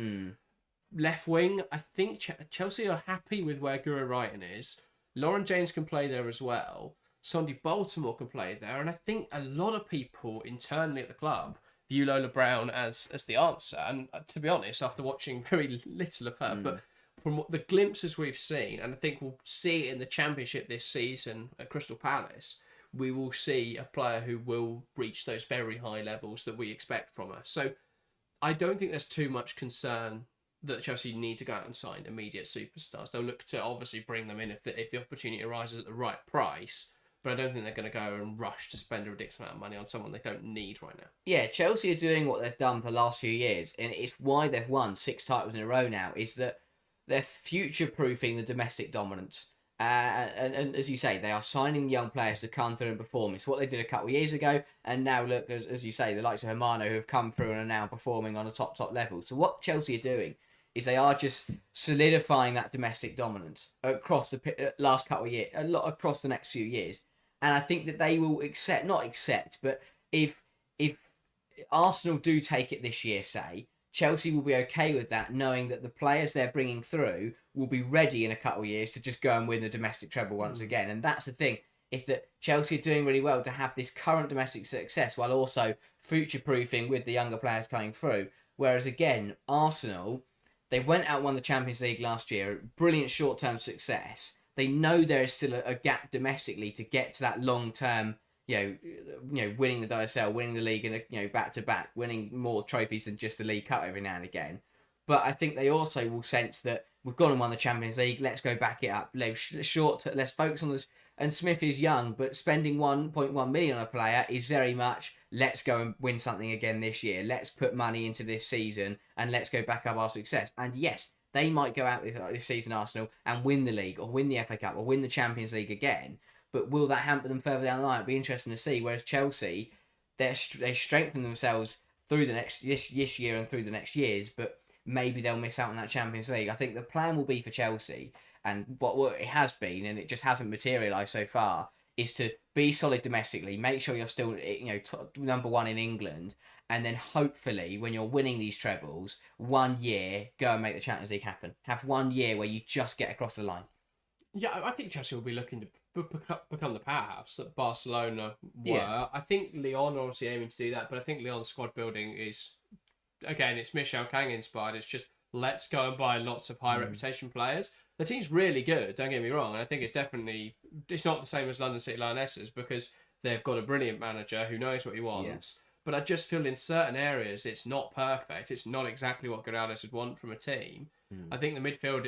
Left wing, I think Chelsea are happy with where Guro Wrighton is. Lauren James can play there as well. Sondy Baltimore can play there, and I think a lot of people internally at the club view Lola Brown as the answer. And to be honest, after watching very little of her, but from the glimpses we've seen, and I think we'll see it in the Championship this season at Crystal Palace, we will see a player who will reach those very high levels that we expect from her. So I don't think there's too much concern that Chelsea need to go out and sign immediate superstars. They'll look to obviously bring them in if the opportunity arises at the right price, but I don't think they're going to go and rush to spend a ridiculous amount of money on someone they don't need right now. Yeah, Chelsea are doing what they've done for the last few years, and it's why they've won 6 titles in a row now, is that they're future-proofing the domestic dominance. And as you say, they are signing young players to come through and perform. It's what they did a couple of years ago, and now look, as you say, the likes of Hermano who have come through and are now performing on a top level. So what Chelsea are doing is they are just solidifying that domestic dominance across the last couple of years, a lot across the next few years. And I think that they will but if Arsenal do take it this year, say, Chelsea will be okay with that, knowing that the players they're bringing through will be ready in a couple of years to just go and win the domestic treble once again. And that's the thing, is that Chelsea are doing really well to have this current domestic success while also future-proofing with the younger players coming through. Whereas again, Arsenal, they went out and won the Champions League last year, brilliant short-term success. They know there is still a gap domestically to get to that long-term, winning the WSL, winning the league, and back-to-back, winning more trophies than just the League Cup every now and again. But I think they also will sense that we've gone and won the Champions League. Let's go back it up. Let's focus on this. And Smith is young, but spending 1.1 million on a player is very much, let's go and win something again this year. Let's put money into this season and let's go back up our success. And yes, they might go out this season, Arsenal, and win the league or win the FA Cup or win the Champions League again. But will that hamper them further down the line? It'll be interesting to see. Whereas Chelsea, they strengthen themselves through this year and through the next years, but maybe they'll miss out on that Champions League. I think the plan will be for Chelsea, and what it has been, and it just hasn't materialised so far, is to be solid domestically, make sure you're still number one in England, and then hopefully when you're winning these trebles, 1 year go and make the Champions League happen. Have 1 year where you just get across the line. Yeah, I think Chelsea will be looking to become the powerhouse that Barcelona were. Yeah. I think Lyon are obviously aiming to do that, but I think Lyon's squad building is, again, it's Michel Kang inspired. It's just, let's go and buy lots of high reputation players. The team's really good, don't get me wrong, and I think it's not the same as London City Lionesses because they've got a brilliant manager who knows what he wants. But I just feel in certain areas it's not perfect. It's not exactly what Gurades would want from a team. I think the midfield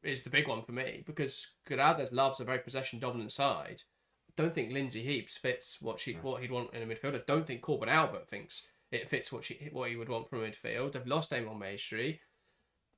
is the big one for me because Gurades loves a very possession-dominant side. I don't think Lindsay Heaps fits what he'd want in a midfield. I don't think Corbin Albert thinks it fits what he would want from a midfield. They've lost Emil Maestri.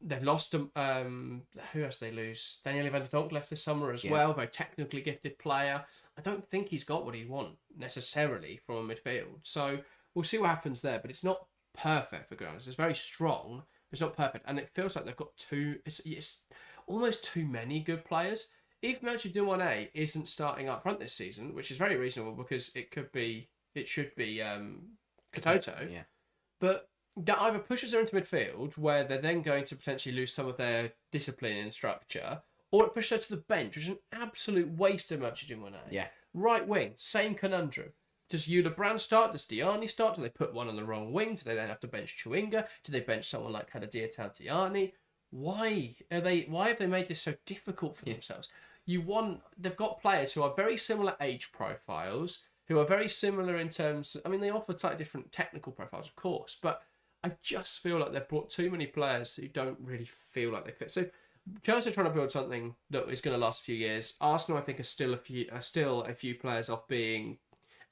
They've lost who else they lose? Daniel van der Donk left this summer as well. Very technically gifted player. I don't think he's got what he'd want necessarily from a midfield. So we'll see what happens there. But it's not perfect for Gurades. It's very strong. But it's not perfect, and it feels like they've got it's almost too many good players. If Melchi Dumone isn't starting up front this season, which is very reasonable because it should be Katoto. Yeah. But that either pushes her into midfield, where they're then going to potentially lose some of their discipline and structure, or it pushes her to the bench, which is an absolute waste of Melchi Dumone. Yeah. Right wing, same conundrum. Does Eula Brand start? Does Diani start? Do they put one on the wrong wing? Do they then have to bench Chewinga? Do they bench someone like Hadadia Diani? Why have they made this so difficult for themselves? They've got players who are very similar age profiles, who are very similar in terms, they offer slightly different technical profiles, of course, but I just feel like they've brought too many players who don't really feel like they fit. So Chelsea are trying to build something that is going to last a few years. Arsenal, I think, are still a few players off being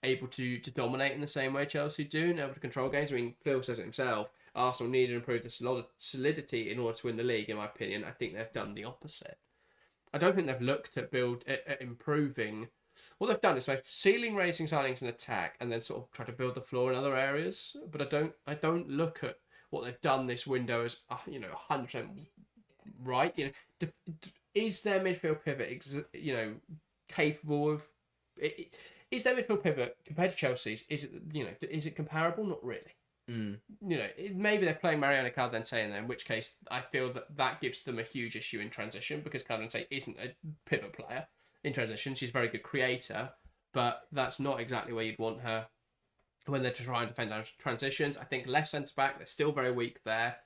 able to dominate in the same way Chelsea do, and able to control games. Phil says it himself. Arsenal need to improve the solidity in order to win the league, in my opinion. I think they've done the opposite. I don't think they've looked at improving. What they've done is like ceiling raising signings and attack, and then sort of try to build the floor in other areas. But I don't look at what they've done this window as 100% right. Is their midfield pivot capable of? is their midfield pivot compared to Chelsea's? Is it comparable? Not really. Maybe they're playing Mariana Caldente in there, in which case I feel that gives them a huge issue in transition because Caldente isn't a pivot player in transition. She's a very good creator, but that's not exactly where you'd want her when they're trying to defend transitions. I think left centre back, they're still very weak there.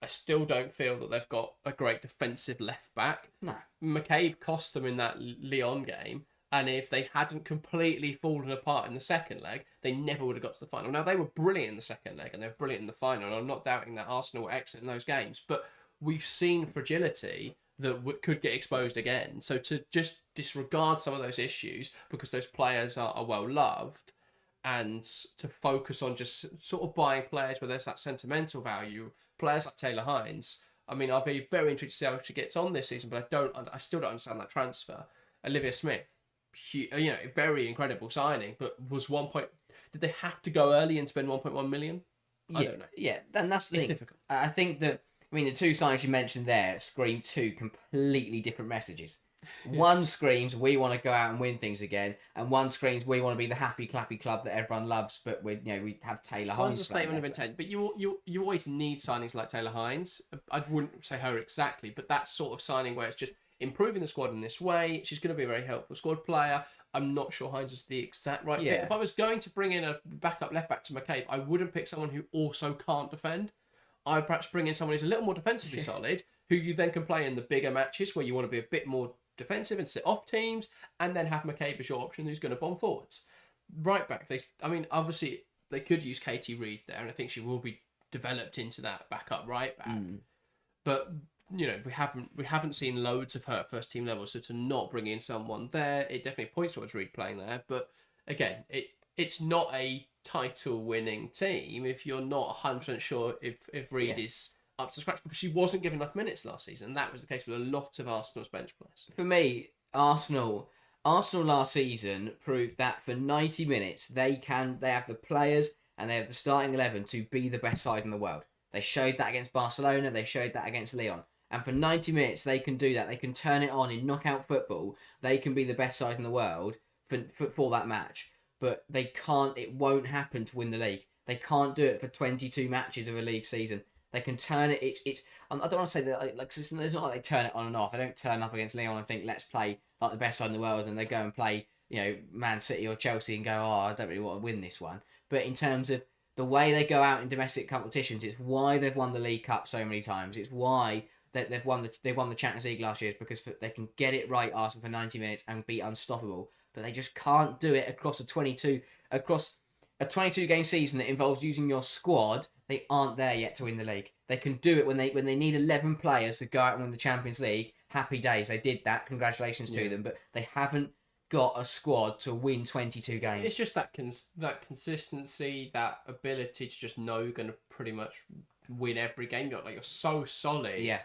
I still don't feel that they've got a great defensive left back. No. McCabe cost them in that Lyon game. And if they hadn't completely fallen apart in the second leg, they never would have got to the final. Now, they were brilliant in the second leg and they were brilliant in the final. And I'm not doubting that Arsenal were excellent in those games. But we've seen fragility that could get exposed again. So to just disregard some of those issues because those players are well loved and to focus on just sort of buying players where there's that sentimental value, players like Taylor Hines. I mean, I'll be very intrigued to see how she gets on this season, but I still don't understand that transfer. Olivia Smith. Very incredible signing, but was 1 point. Did they have to go early and spend 1.1 million? I don't know. Yeah, and that's the thing. Difficult. I think that the two signings you mentioned there scream two completely different messages. One screams we want to go out and win things again, and one screams we want to be the happy clappy club that everyone loves. But we have Taylor Hines. One's a statement of intent, but you always need signings like Taylor Hines. I wouldn't say her exactly, but that sort of signing where it's just improving the squad in this way. She's going to be a very helpful squad player. I'm not sure Hines is the exact right fit. If I was going to bring in a backup left back to McCabe, I wouldn't pick someone who also can't defend. I'd perhaps bring in someone who's a little more defensively solid, who you then can play in the bigger matches where you want to be a bit more defensive and sit off teams, and then have McCabe as your option who's going to bomb forwards. Right back, obviously they could use Katie Reid there, and I think she will be developed into that backup right back. But we haven't seen loads of her at first team level, so to not bring in someone there, it definitely points towards Reid playing there. But again, it's not a title winning team if you're not 100% sure if Reid is up to scratch, because she wasn't given enough minutes last season, and that was the case with a lot of Arsenal's bench players. For me, Arsenal last season proved that for 90 minutes they have the players and they have the starting 11 to be the best side in the world. They showed that against Barcelona, they showed that against Lyon. And for 90 minutes, they can do that. They can turn it on in knockout football. They can be the best side in the world for that match. But they can't. It won't happen to win the league. They can't do it for 22 matches of a league season. They can turn it. I don't want to say that it's not like they turn it on and off. They don't turn up against Lyon and think let's play like the best side in the world, and they go and play Man City or Chelsea and go, I don't really want to win this one. But in terms of the way they go out in domestic competitions, it's why they've won the League Cup so many times. It's why they've won the Champions League last year, because they can get it right, Arsenal, for 90 minutes and be unstoppable. But they just can't do it across a 22 game season that involves using your squad. They aren't there yet to win the league. They can do it when they need 11 players to go out and win the Champions League. Happy days, they did that. Congratulations to them. But they haven't got a squad to win 22 games. It's just that consistency, that ability to just know you're going to pretty much win every game. You're so solid. Yeah.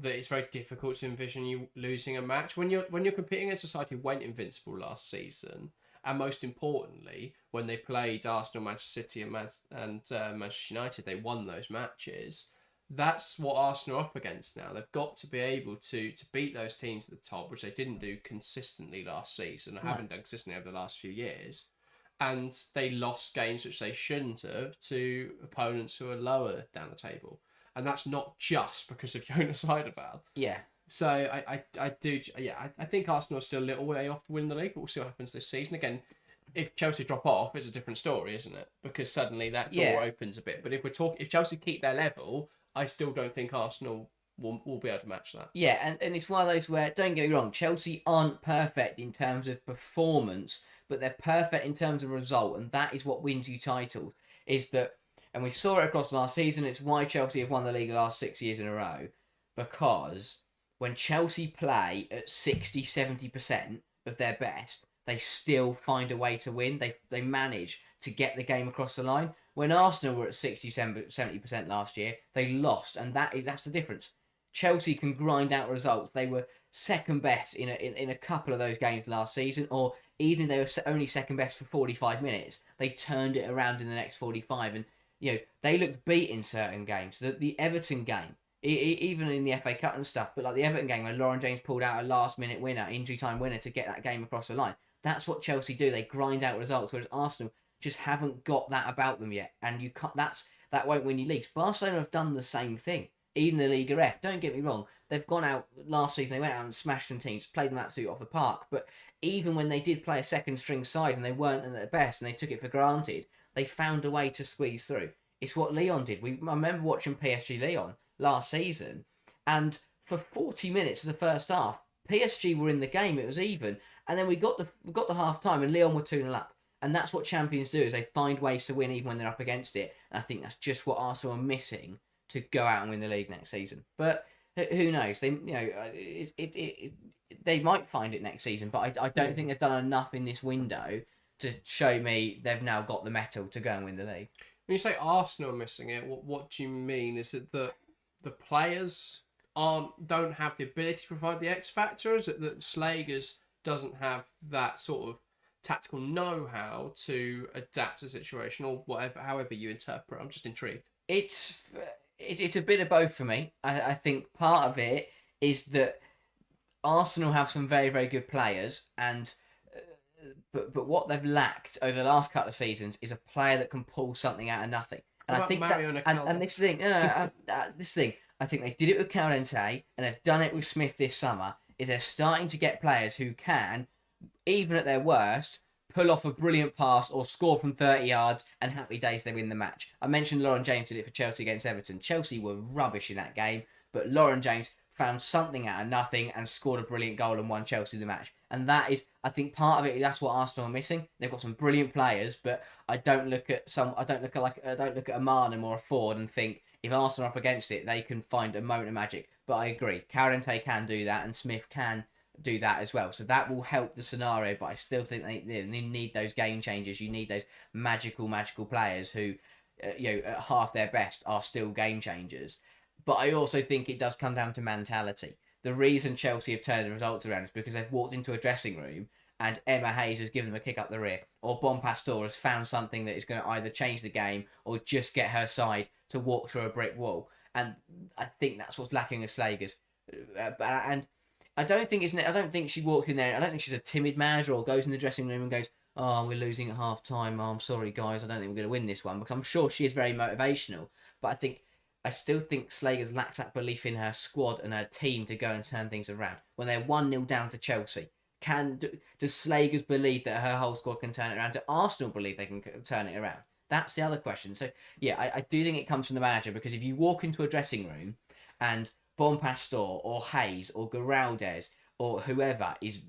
That it's very difficult to envision you losing a match when you're competing against a side who went invincible last season, and most importantly, when they played Arsenal, Manchester City, and Manchester United, they won those matches. That's what Arsenal are up against now. They've got to be able to beat those teams at the top, which they didn't do consistently last season, or haven't done consistently over the last few years. And they lost games which they shouldn't have to opponents who are lower down the table. And that's not just because of Jonas Eidevall. Yeah. So I think Arsenal are still a little way off to win the league, but we'll see what happens this season. Again, if Chelsea drop off, it's a different story, isn't it? Because suddenly that door opens a bit. But if Chelsea keep their level, I still don't think Arsenal will be able to match that. Yeah, and it's one of those where, don't get me wrong, Chelsea aren't perfect in terms of performance, but they're perfect in terms of result, and that is what wins you titles. Is that, and we saw it across last season, it's why Chelsea have won the league the last 6 years in a row, because when Chelsea play at 60-70% of their best, they still find a way to win. They manage to get the game across the line. When Arsenal were at 60-70% last year, they lost, and that's the difference. Chelsea can grind out results. They were second best in a couple of those games last season, or even if they were only second best for 45 minutes, they turned it around in the next 45. And they looked beat in certain games. The Everton game, Even in the FA Cup and stuff. But like the Everton game where Lauren James pulled out a last-minute winner, injury time winner to get that game across the line. That's what Chelsea do. They grind out results, whereas Arsenal just haven't got that about them yet. And you can't. That won't win you leagues. Barcelona have done the same thing. Even the Liga F. Don't get me wrong. They've gone out last season. They went out and smashed some teams, played them absolutely off the park. But even when they did play a second-string side and they weren't at their best and they took it for granted, they found a way to squeeze through. It's what Lyon did. I remember watching PSG Lyon last season, and for 40 minutes of the first half, PSG were in the game. It was even, and then we got the half time, and Lyon were 2-0 up. And that's what champions do: is they find ways to win even when they're up against it. And I think that's just what Arsenal are missing to go out and win the league next season. But who knows? They might find it next season, but I don't think they've done enough in this window to show me they've now got the mettle to go and win the league. When you say Arsenal are missing it, what do you mean? Is it that the players don't have the ability to provide the X factor? Is it that Slagers doesn't have that sort of tactical know-how to adapt to the situation, or whatever, however you interpret? I'm just intrigued. It's a bit of both for me. I think part of it is that Arsenal have some very, very good players, and but what they've lacked over the last couple of seasons is a player that can pull something out of nothing. And I think this thing, this thing, I think they did it with Caldente, and they've done it with Smith this summer. Is they're starting to get players who can, even at their worst, pull off a brilliant pass or score from 30 yards, and happy days they win the match. I mentioned Lauren James did it for Chelsea against Everton. Chelsea were rubbish in that game, but Lauren James found something out of nothing and scored a brilliant goal and won Chelsea the match. And that is, I think, part of it. That's what Arsenal are missing. They've got some brilliant players, but I don't look at Amanum or a Ford and think if Arsenal are up against it, they can find a moment of magic. But I agree, Caldente can do that, and Smith can do that as well. So that will help the scenario. But I still think they need those game changers. You need those magical players who, at half their best, are still game changers. But I also think it does come down to mentality. The reason Chelsea have turned the results around is because they've walked into a dressing room and Emma Hayes has given them a kick up the rear, or Bon Pastor has found something that is going to either change the game or just get her side to walk through a brick wall. And I think that's what's lacking with Slagers. And I don't think she walks in there. I don't think she's a timid manager or goes in the dressing room and goes, "Oh, we're losing at half time. Oh, I'm sorry, guys. I don't think we're going to win this one," because I'm sure she is very motivational. But I still think Slagers lacks that belief in her squad and her team to go and turn things around. When they're 1-0 down to Chelsea, does Slagers believe that her whole squad can turn it around? Do Arsenal believe they can turn it around? That's the other question. So, yeah, I do think it comes from the manager, because if you walk into a dressing room and Bon Pastor or Hayes or Geraldes or whoever is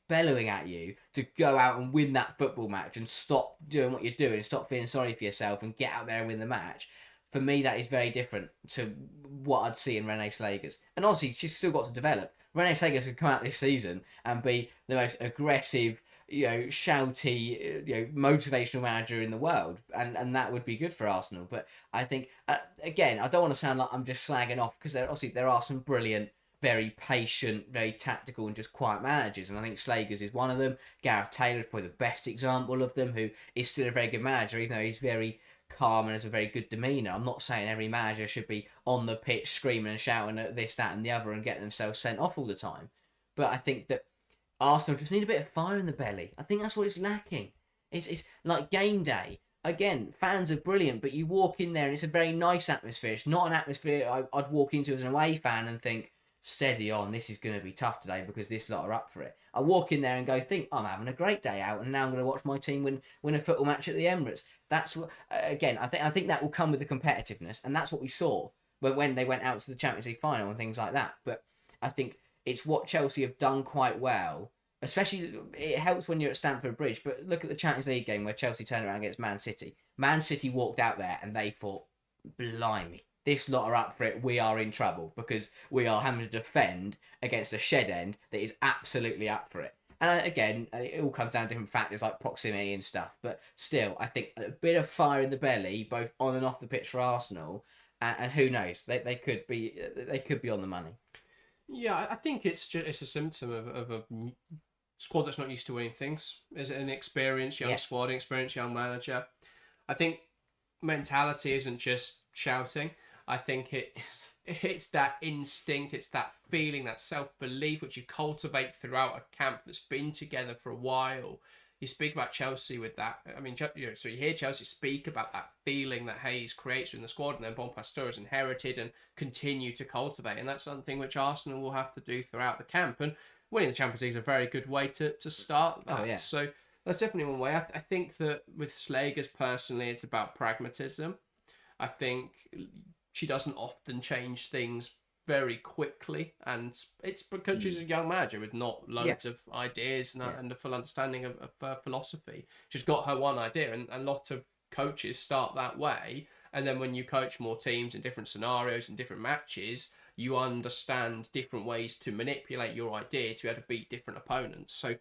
bellowing at you to go out and win that football match and stop doing what you're doing, stop feeling sorry for yourself and get out there and win the match, for me, that is very different to what I'd see in Renee Slagers. And obviously, she's still got to develop. Renee Slagers could come out this season and be the most aggressive, shouty, motivational manager in the world. And that would be good for Arsenal. But I think, again, I don't want to sound like I'm just slagging off, because there are some brilliant, very patient, very tactical and just quiet managers. And I think Slagers is one of them. Gareth Taylor is probably the best example of them, who is still a very good manager, even though he's very calm and has a very good demeanour. I'm not saying every manager should be on the pitch screaming and shouting at this, that and the other and getting themselves sent off all the time. But I think that Arsenal just need a bit of fire in the belly. I think that's what it's lacking. It's like game day. Again, fans are brilliant, but you walk in there and it's a very nice atmosphere. It's not an atmosphere I'd walk into as an away fan and think, steady on, this is going to be tough today because this lot are up for it. I walk in there and go, I'm having a great day out, and now I'm going to watch my team win a football match at the Emirates. That's what, again, I think that will come with the competitiveness, and that's what we saw when they went out to the Champions League final and things like that. But I think it's what Chelsea have done quite well. Especially, it helps when you're at Stamford Bridge, but look at the Champions League game where Chelsea turned around against Man City. Man City walked out there and they thought, blimey, this lot are up for it, we are in trouble, because we are having to defend against a shed end that is absolutely up for it. And again, it all comes down to different factors like proximity and stuff, but still, I think a bit of fire in the belly, both on and off the pitch for Arsenal, and who knows, they could be on the money. Yeah, I think it's a symptom of a squad that's not used to winning things. Is an experienced young squad, an experienced young manager. I think mentality isn't just shouting. I think it's that instinct, it's that feeling, that self-belief which you cultivate throughout a camp that's been together for a while. You speak about Chelsea with that. I mean, so you hear Chelsea speak about that feeling that Hayes creates in the squad, and then Bonpastor has inherited and continue to cultivate, and that's something which Arsenal will have to do throughout the camp. And winning the Champions League is a very good way to start that. Oh, yeah. So that's definitely one way. I think that with Slagers personally, it's about pragmatism. I think she doesn't often change things very quickly, and it's because she's a young manager with not loads of ideas and a full understanding of philosophy. She's got her one idea, and a lot of coaches start that way, and then when you coach more teams in different scenarios and different matches, you understand different ways to manipulate your idea to be able to beat different opponents. So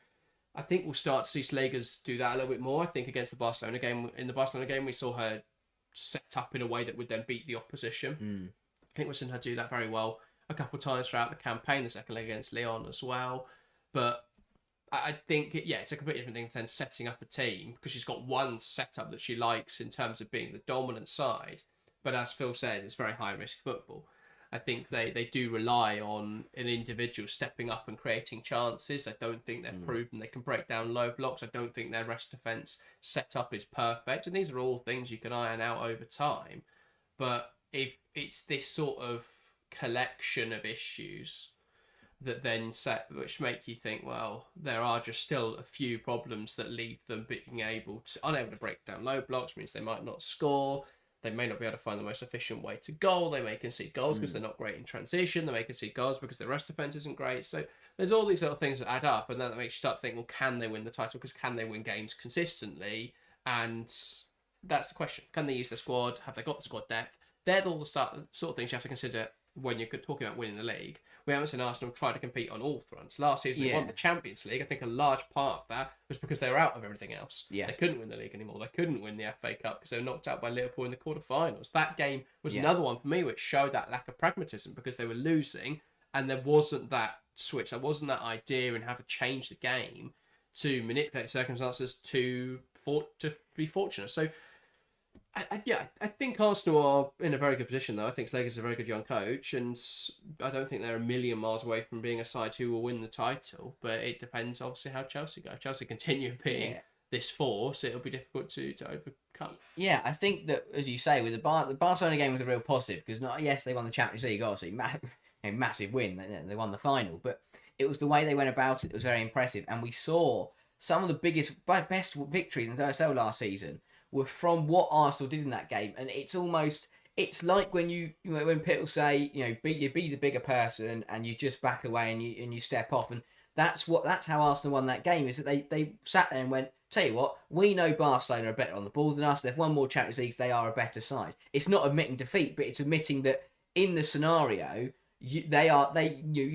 I think we'll start to see Slagers do that a little bit more. I think against the Barcelona game, in the Barcelona game, we saw her set up in a way that would then beat the opposition. I think we've seen her do that very well a couple of times throughout the campaign, the second leg against Lyon as well. But I think, it's a completely different thing than setting up a team, because she's got one setup that she likes in terms of being the dominant side. But as Phil says, it's very high-risk football. I think they do rely on an individual stepping up and creating chances. I don't think they're proven they can break down low blocks. I don't think their rest defence setup is perfect. And these are all things you can iron out over time. But if it's this sort of collection of issues that then which make you think, well, there are just still a few problems that leave them being unable to break down low blocks, means they might not score. They may not be able to find the most efficient way to goal. They may concede goals because they're not great in transition. They may concede goals because the rest defence isn't great. So there's all these little things that add up, and then that makes you start thinking, well, can they win the title? Because can they win games consistently? And that's the question. Can they use the squad? Have they got the squad depth? They're all the sort of things you have to consider when you're talking about winning the league. We haven't seen Arsenal try to compete on all fronts. Last season, they won the Champions League. I think a large part of that was because they were out of everything else. Yeah. They couldn't win the league anymore. They couldn't win the FA Cup because they were knocked out by Liverpool in the quarterfinals. That game was another one for me which showed that lack of pragmatism, because they were losing and there wasn't that switch. There wasn't that idea in how to change the game to manipulate circumstances to be fortunate. So I think Arsenal are in a very good position, though. I think Slager's a very good young coach, and I don't think they're a million miles away from being a side who will win the title. But it depends, obviously, how Chelsea go. If Chelsea continue being this force, it'll be difficult to overcome. Yeah, I think that, as you say, with the Barcelona game was a real positive, because they won the Champions League, obviously, massive win. They won the final, but it was the way they went about it that was very impressive, and we saw some of the best victories in the OSL last season were from what Arsenal did in that game. And it's like when when people say, be the bigger person and you just back away and you step off. And that's how Arsenal won that game, is that they sat there and went, tell you what, we know Barcelona are better on the ball than us. They've won more Champions Leagues. They are a better side. It's not admitting defeat, but it's admitting that in the scenario, you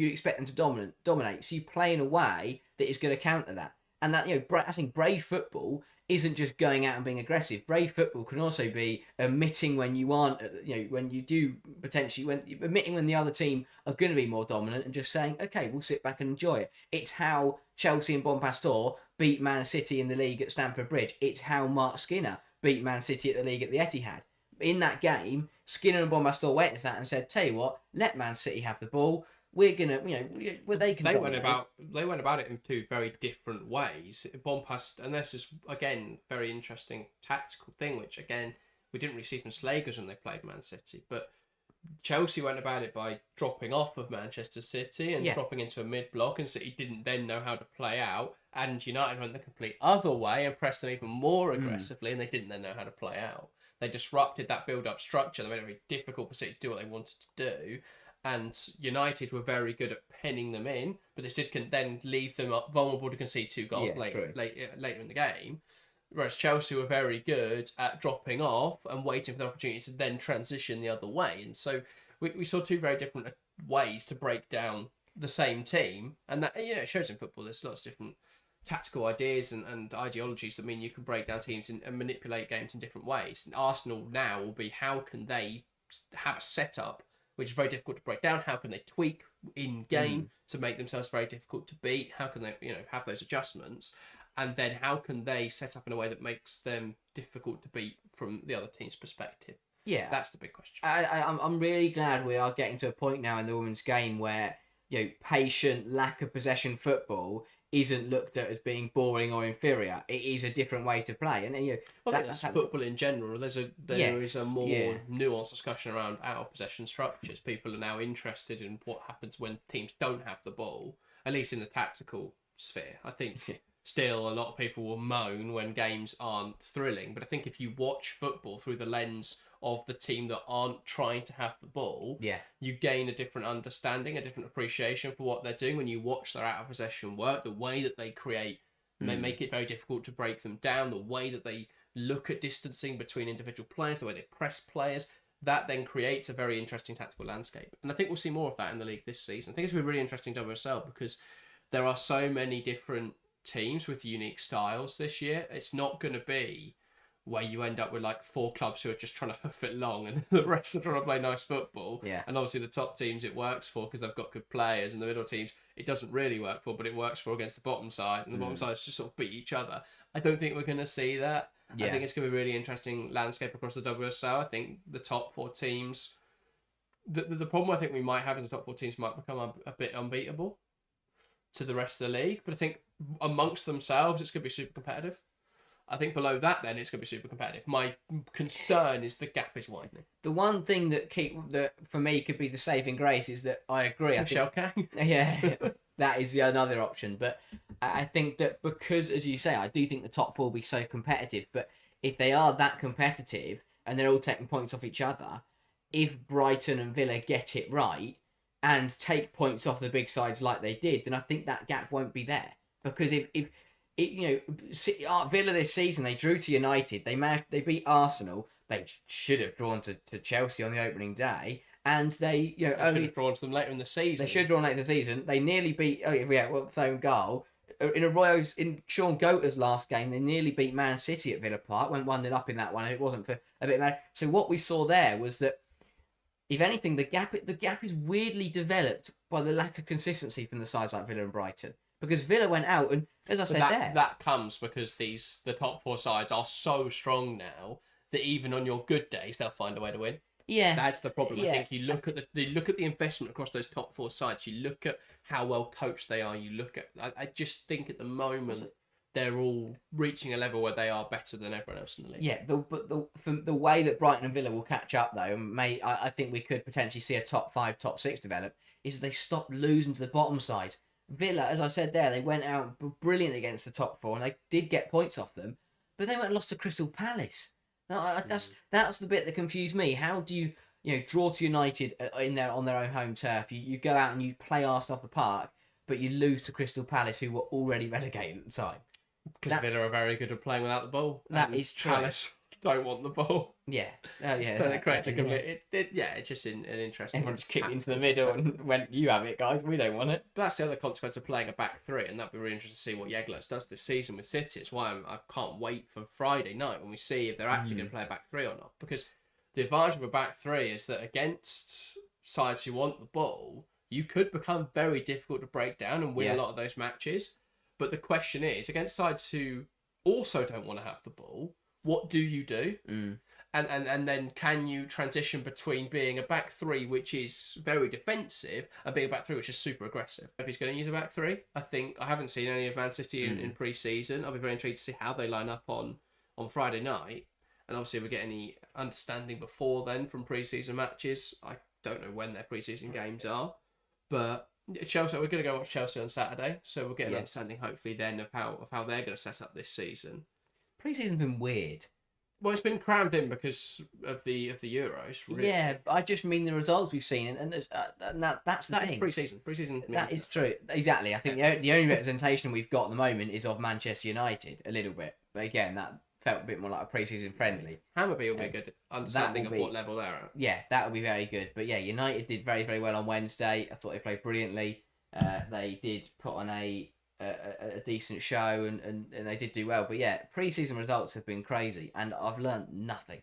expect them to dominate. So you play in a way that is going to counter that. And that, I think brave football isn't just going out and being aggressive. Brave football can also be admitting when you aren't, when you do potentially, admitting when the other team are going to be more dominant and just saying, okay, we'll sit back and enjoy it. It's how Chelsea and Bonpastor beat Man City in the league at Stamford Bridge. It's how Mark Skinner beat Man City at the league at the Etihad. In that game, Skinner and Bonpastor went to that and said, tell you what, let Man City have the ball. We're gonna, they went about it in two very different ways. Bonpastor, and this is again very interesting tactical thing, which again we didn't really see from Slagers when they played Man City. But Chelsea went about it by dropping off of Manchester City and dropping into a mid block, and City didn't then know how to play out. And United went the complete other way and pressed them even more aggressively, and they didn't then know how to play out. They disrupted that build-up structure. They made it very difficult for City to do what they wanted to do. And United were very good at penning them in, but this can then leave them up vulnerable to concede 2 goals later in the game. Whereas Chelsea were very good at dropping off and waiting for the opportunity to then transition the other way. And so we saw two very different ways to break down the same team. And that, it shows in football there's lots of different tactical ideas and ideologies that mean you can break down teams and manipulate games in different ways. And Arsenal now will be, how can they have a setup which is very difficult to break down? How can they tweak in game to make themselves very difficult to beat? How can they, have those adjustments? And then how can they set up in a way that makes them difficult to beat from the other team's perspective? Yeah. That's the big question. I'm really glad we are getting to a point now in the women's game where, patient, lack of possession football isn't looked at as being boring or inferior. It is a different way to play, and that's football in general. There is a more nuanced discussion around out of possession structures. People are now interested in what happens when teams don't have the ball, at least in the tactical sphere. I think still a lot of people will moan when games aren't thrilling, but I think if you watch football through the lens of the team that aren't trying to have the ball, you gain a different understanding, a different appreciation for what they're doing when you watch their out of possession work, the way that they create, they make it very difficult to break them down, the way that they look at distancing between individual players, the way they press players. That then creates a very interesting tactical landscape. And I think we'll see more of that in the league this season. I think it's going to be really interesting WSL because there are so many different teams with unique styles this year. It's not going to be where you end up with like 4 clubs who are just trying to hoof it long and the rest are trying to play nice football. Yeah. And obviously the top teams it works for because they've got good players, and the middle teams it doesn't really work for, but it works for against the bottom side, and the bottom sides just sort of beat each other. I don't think we're going to see that. Yeah. I think it's going to be a really interesting landscape across the WSL. I think the top 4 teams, the problem I think we might have is the top 4 teams might become a bit unbeatable to the rest of the league, but I think amongst themselves it's going to be super competitive. I think below that then it's going to be super competitive. My concern is the gap is widening. The one thing that for me could be the saving grace is that I agree. Michelle Kang. Yeah, that is another option. But I think that because, as you say, I do think the top 4 will be so competitive. But if they are that competitive and they're all taking points off each other, if Brighton and Villa get it right and take points off the big sides like they did, then I think that gap won't be there. Because if Villa this season, they drew to United, they beat Arsenal, they should have drawn to Chelsea on the opening day, and they should have drawn to them later in the season. They should have drawn later in the season. They nearly beat same goal in Sean Goater's last game. They nearly beat Man City at Villa Park, went 1-0 up in that one, and it wasn't for a bit mad. So what we saw there was that, if anything, the gap is weirdly developed by the lack of consistency from the sides like Villa and Brighton. Because Villa went out, and as I said, that comes because the top 4 sides are so strong now that even on your good days they'll find a way to win. Yeah, that's the problem. Yeah. I think you look at the investment across those top 4 sides. You look at how well coached they are. You look at. I just think at the moment they're all reaching a level where they are better than everyone else in the league. Yeah, the way that Brighton and Villa will catch up though, I think we could potentially see a top 5, top 6 develop is if they stop losing to the bottom side. Villa, as I said there, they went out brilliant against the top 4 and they did get points off them, but they went and lost to Crystal Palace. That's the bit that confused me. How do you draw to United on their own home turf? You go out and you play Arsenal off the park, but you lose to Crystal Palace, who were already relegated at the time. Because Villa are very good at playing without the ball. That is true. Palace don't want the ball. Yeah. Oh, yeah. So it creates a complete... it's just an interesting... Everyone just kicked into the middle and went, you have it, guys. We don't want it. But that's the other consequence of playing a back 3, and that'd be really interesting to see what Jeglas does this season with City. It's why I can't wait for Friday night when we see if they're actually going to play a back 3 or not. Because the advantage of a back 3 is that against sides who want the ball, you could become very difficult to break down and win a lot of those matches. But the question is, against sides who also don't want to have the ball, what do you do? And then can you transition between being a back 3 which is very defensive and being a back 3 which is super aggressive? If he's going to use a back 3, I haven't seen any of Man City in pre-season. I'll be very intrigued to see how they line up on Friday night. And obviously if we get any understanding before then from pre-season matches. I don't know when their pre-season games are, but Chelsea, we're going to go watch Chelsea on Saturday, so we'll get an understanding hopefully then of how they're going to set up this season. Pre-season's been weird. Well, it's been crammed in because of the Euros. Really. Yeah, I just mean the results we've seen, and that's the thing. Is pre-season. Pre-season. That is true. Exactly. I think the only representation we've got at the moment is of Manchester United a little bit, but again, that felt a bit more like a pre-season friendly. Hammerby will be a good understanding of what level they're at. Yeah, that will be very good. But yeah, United did very, very well on Wednesday. I thought they played brilliantly. They did put on a decent show and they did do well. But yeah, pre-season results have been crazy, and I've learned nothing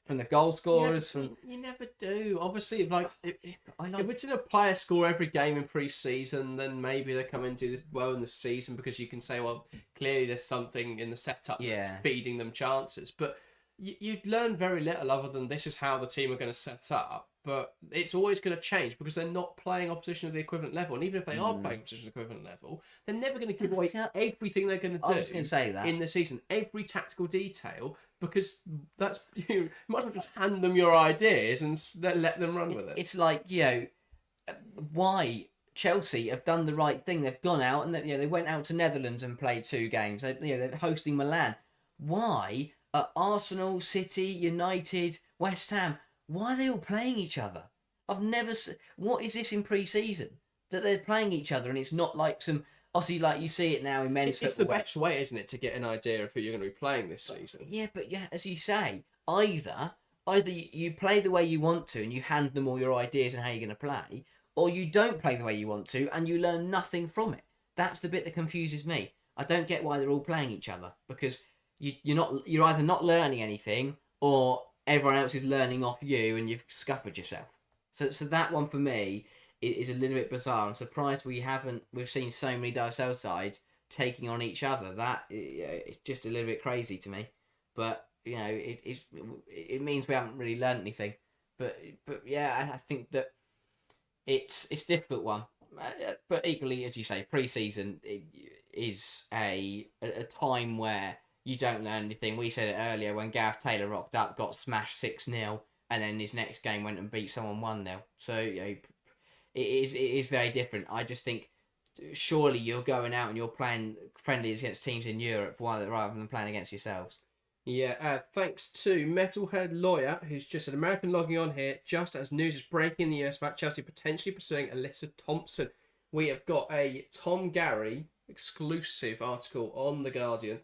from the goal scorers. You never do. Obviously, if it's in a player score every game in pre-season, then maybe they come into this well in the season because you can say, well, clearly there's something in the setup feeding them chances. But you'd learn very little other than this is how the team are going to set up. But it's always going to change because they're not playing opposition of the equivalent level. And even if they are playing opposition of the equivalent level, they're never going to give away everything they're going to do I was going to say that. in the season. Every tactical detail, because that's you might as well just hand them your ideas and let them run with it. It's like, why Chelsea have done the right thing. They've gone out and they went out to Netherlands and played 2 games. They're hosting Milan. Why are Arsenal, City, United, West Ham... Why are they all playing each other? I've never... What is this in pre-season? That they're playing each other and it's not like some... Obviously, like you see it now in men's football. It's the best way, isn't it, to get an idea of who you're going to be playing this season? Yeah, but as you say, either you play the way you want to and you hand them all your ideas and how you're going to play, or you don't play the way you want to and you learn nothing from it. That's the bit that confuses me. I don't get why they're all playing each other, because you're either not learning anything or everyone else is learning off you and you've scuppered yourself. So that one for me is a little bit bizarre. I'm surprised we've seen so many WSL sides taking on each other. That it's just a little bit crazy to me. But it means we haven't really learned anything. But I think that it's a difficult one. But equally, as you say, pre-season is a time where you don't learn anything. We said it earlier when Gareth Taylor rocked up, got smashed 6-0, and then his next game went and beat someone 1-0. So it is very different. I just think surely you're going out and you're playing friendlies against teams in Europe rather than playing against yourselves. Yeah, thanks to Metalhead Lawyer, who's just an American logging on here, just as news is breaking in the US about Chelsea potentially pursuing Alyssa Thompson. We have got a Tom Gary exclusive article on The Guardian,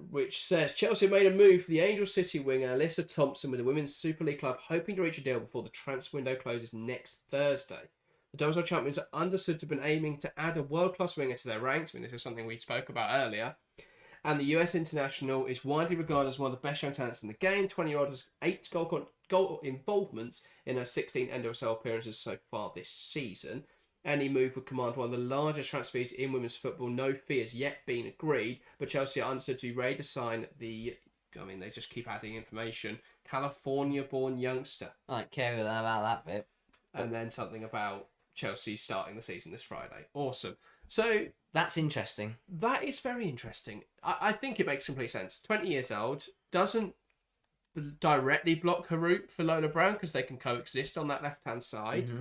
which says Chelsea made a move for the Angel City winger Alyssa Thompson with the Women's Super League club, hoping to reach a deal before the transfer window closes next Thursday. The WSL champions are understood to have been aiming to add a world-class winger to their ranks. I mean, this is something we spoke about earlier. And the US international is widely regarded as one of the best young talents in the game. 20-year-old has 8 goal involvements in her 16 NWSL appearances so far this season. Any move would command one of the largest transfer fees in women's football. No fee has yet been agreed, but Chelsea are understood to be ready to sign the... I mean, they just keep adding information. California-born youngster. I don't care about that bit. And then something about Chelsea starting the season this Friday. Awesome. So... That's interesting. That is very interesting. I think it makes complete sense. 20 years old, doesn't directly block her route for Lola Brown because they can coexist on that left-hand side. Mm-hmm.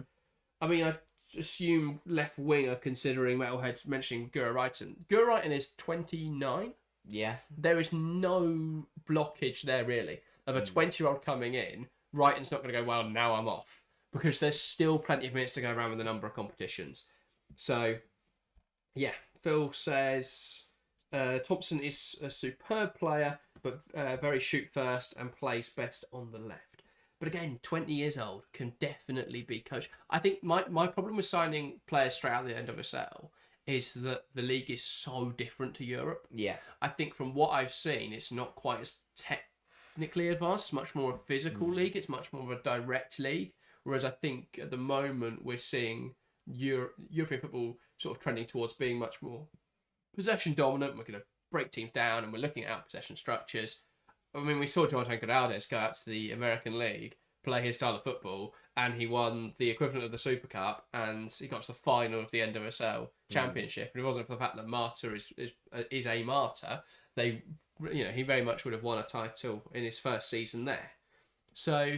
I mean, I assume left winger, considering Metalhead mentioning Geyoro Reiten. Geyoro Reiten is 29. Yeah. There is no blockage there, really, of a 20-year-old coming in. Reiten's not going to go, well, now I'm off. Because there's still plenty of minutes to go around with a number of competitions. So... yeah, Phil says Thompson is a superb player, but very shoot first and plays best on the left. But again, 20 years old, can definitely be coached. I think my problem with signing players straight out of the NWSL is that the league is so different to Europe. Yeah. I think from what I've seen, it's not quite as technically advanced. It's much more a physical league. It's much more of a direct league. Whereas I think at the moment we're seeing European football sort of trending towards being much more possession dominant. We're going to break teams down and we're looking at possession structures. I mean, we saw Jonathan Corrales go out to the American League, play his style of football, and he won the equivalent of the Super Cup, and he got to the final of the NWSL Championship. And it wasn't for the fact that Marta is a Marta. He very much would have won a title in his first season there. So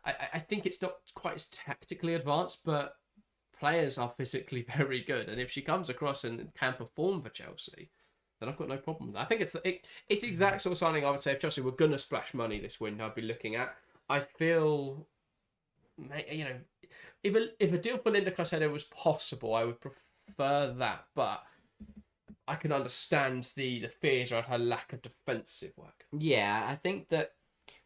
I think it's not quite as tactically advanced, but players are physically very good, and if she comes across and can perform for Chelsea, then I've got no problem with that. I think it's the exact sort of signing I would say if Chelsea were going to splash money this window, I'd be looking at. I feel, if a deal for Linda Caicedo was possible, I would prefer that, but I can understand the fears around her lack of defensive work. Yeah, I think that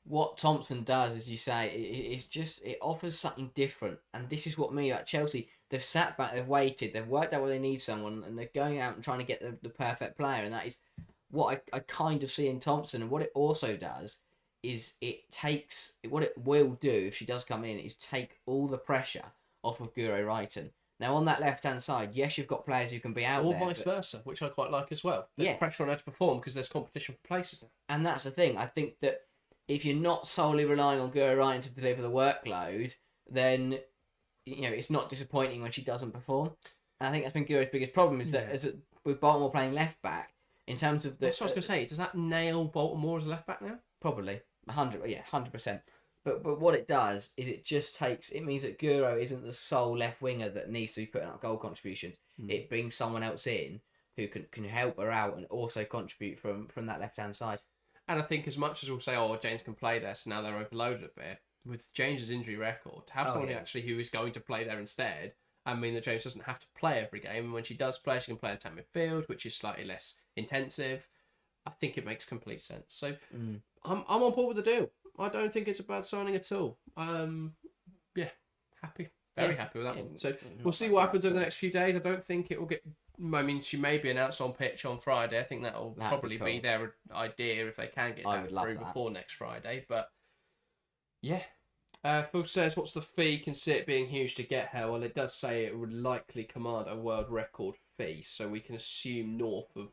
what Thompson does, as you say, it offers something different, and this is what me at Chelsea. They've sat back, they've waited, they've worked out where they need someone, and they're going out and trying to get the perfect player, and that is what I kind of see in Thompson. And what it also does is what it will do if she does come in is take all the pressure off of Geyoro Reiten. Now on that left-hand side, yes, you've got players who can be out or there, vice versa, which I quite like as well. There's pressure on her to perform because there's competition for places now. And that's the thing. I think that if you're not solely relying on Guro Ryan to deliver the workload, then it's not disappointing when she doesn't perform. And I think that's been Guro's biggest problem is that with Baltimore playing left back, in terms of the. That's what I was going to say. Does that nail Baltimore as a left back now? Probably 100%. But what it does is it means that Guro isn't the sole left winger that needs to be putting up goal contributions. It brings someone else in who can help her out and also contribute from that left hand side. And I think as much as we'll say, James can play there, so now they're overloaded a bit, with James's injury record, to have someone who is going to play there instead, and mean that James doesn't have to play every game, and when she does play, she can play in attack midfield, which is slightly less intensive. I think it makes complete sense. So I'm on board with the deal. I don't think it's a bad signing at all. Happy. Very happy with that one. So we'll see what happens over the next few days. I don't think it will get... I mean, she may be announced on pitch on Friday. I think that'll probably be their idea if they can get that through before next Friday. But yeah. Phil says, what's the fee? Can see it being huge to get her. Well, it does say it would likely command a world record fee. So we can assume north of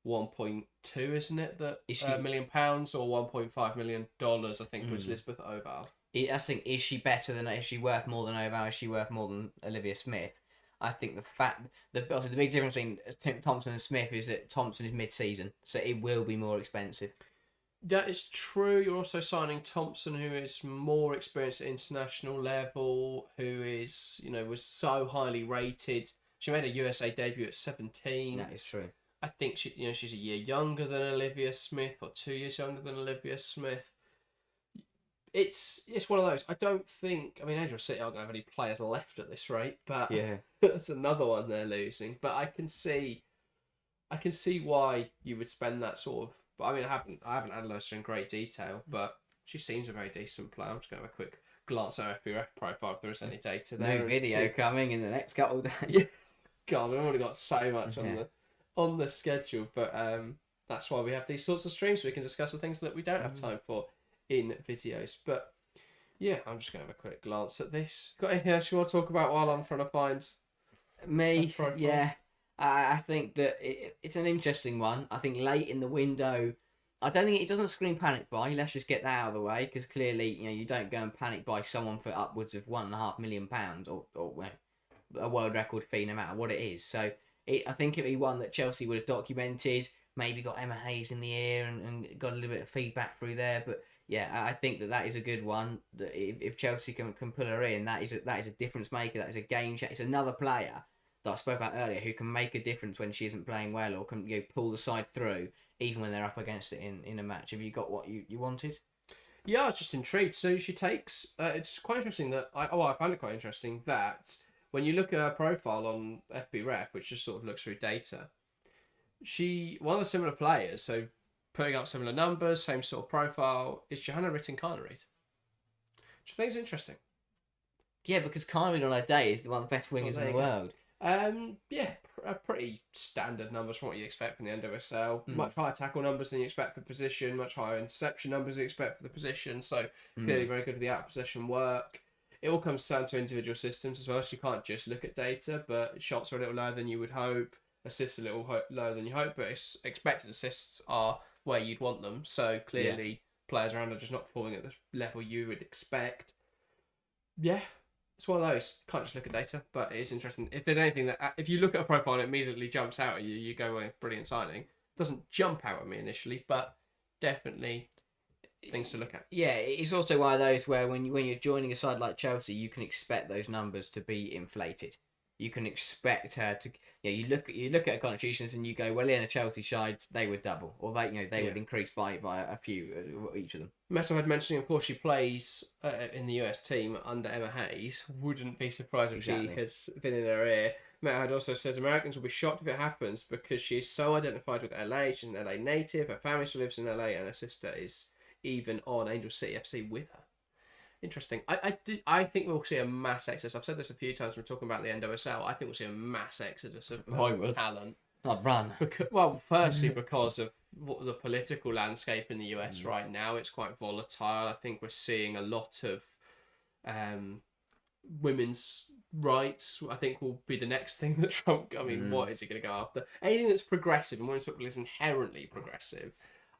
1.2, isn't it? That £1 million or $1.5 million, I think, was Lisbeth Oval. I think, is she worth more than Oval? Is she worth more than Olivia Smith? I think obviously the big difference between Thompson and Smith is that Thompson is mid-season, so it will be more expensive. That is true. You're also signing Thompson, who is more experienced at international level, who is, was so highly rated. She made a USA debut at 17. That is true. I think she's a year younger than Olivia Smith, or 2 years younger than Olivia Smith. It's one of those. I don't think... I mean, Angel City aren't going to have any players left at this rate, but that's another one they're losing. But I can see why you would spend that sort of... But I mean, I haven't analysed her in great detail, but she seems a very decent player. I'm just going to have a quick glance at her FBref profile if there is any data there. No video coming in the next couple of days. Yeah. God, we've already got so much on the schedule, but that's why we have these sorts of streams so we can discuss the things that we don't have time for in videos. But yeah, I'm just going to have a quick glance at this. Got anything else you want to talk about while I'm trying to find me? Yeah, I think that it's an interesting one. I think late in the window, I don't think it doesn't scream panic buy. Let's just get that out of the way, because clearly you don't go and panic buy someone for upwards of £1.5 million or a world record fee, no matter what it is. So I think it'd be one that Chelsea would have documented, maybe got Emma Hayes in the ear and got a little bit of feedback through there. But yeah, I think that is a good one. That if Chelsea can pull her in, that is a difference maker. That is a game changer. It's another player that I spoke about earlier who can make a difference when she isn't playing well, or can pull the side through even when they're up against it in a match. Have you got what you wanted? Yeah, I was just intrigued. So she takes. It's quite interesting that I found it quite interesting that when you look at her profile on FBref, which just sort of looks through data, one of the similar players, so putting up similar numbers, same sort of profile, is Johanna Rytting-Kaneryd. Which I think is interesting. Yeah, because Kaneryd on her day is one of the best wingers in the world. Pretty standard numbers from what you expect from the NWSL. Much higher tackle numbers than you expect for position, much higher interception numbers than you expect for the position. So clearly very good with the out of possession work. It all comes down to individual systems as well, so you can't just look at data, but shots are a little lower than you would hope, assists a little lower than you hope, but expected assists are where you'd want them. So clearly players around are just not performing at the level you would expect. Yeah, it's one of those. Can't just look at data, but it is interesting. If there's anything that, if you look at a profile and it immediately jumps out at you, you go, well, brilliant signing. Doesn't jump out at me initially, but definitely things to look at. Yeah, it's also one of those where when you're joining a side like Chelsea, you can expect those numbers to be inflated. You can expect her to. You look at her contributions and you go, well, in a Chelsea side, they would double, or they would increase by a few each of them. Metal had mentioning, of course, she plays in the US team under Emma Hayes. Wouldn't be surprised if she has been in her ear. Metal had also says Americans will be shocked if it happens because she is so identified with LA. She's an LA native. Her family still lives in LA, and her sister is even on Angel City FC with her. Interesting. I think we'll see a mass exodus. I've said this a few times when we're talking about the NWSL. I think we'll see a mass exodus of talent. I'd run. Firstly, because of the political landscape in the US right now, it's quite volatile. I think we're seeing a lot of women's rights, I think, will be the next thing that Trump. I mean, what is he going to go after? Anything that's progressive, and women's football is inherently progressive.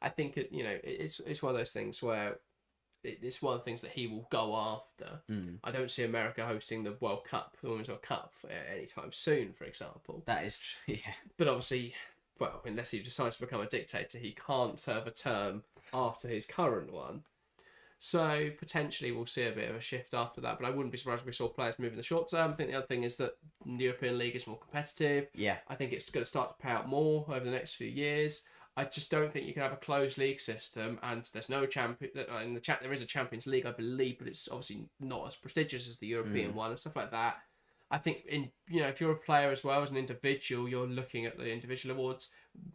I think it's one of those things where it's one of the things that he will go after. I don't see America hosting the World Cup, the Women's World Cup, anytime soon, for example. That is true, yeah. But obviously, well, unless he decides to become a dictator, he can't serve a term after his current one. So potentially we'll see a bit of a shift after that, but I wouldn't be surprised if we saw players move in the short term. I think the other thing is that the European League is more competitive. Yeah. I think it's going to start to pay out more over the next few years. I just don't think you can have a closed league system, and there's no champion. In the there is a Champions League, I believe, but it's obviously not as prestigious as the European one and stuff like that. I think if you're a player as well as an individual, you're looking at the individual awards.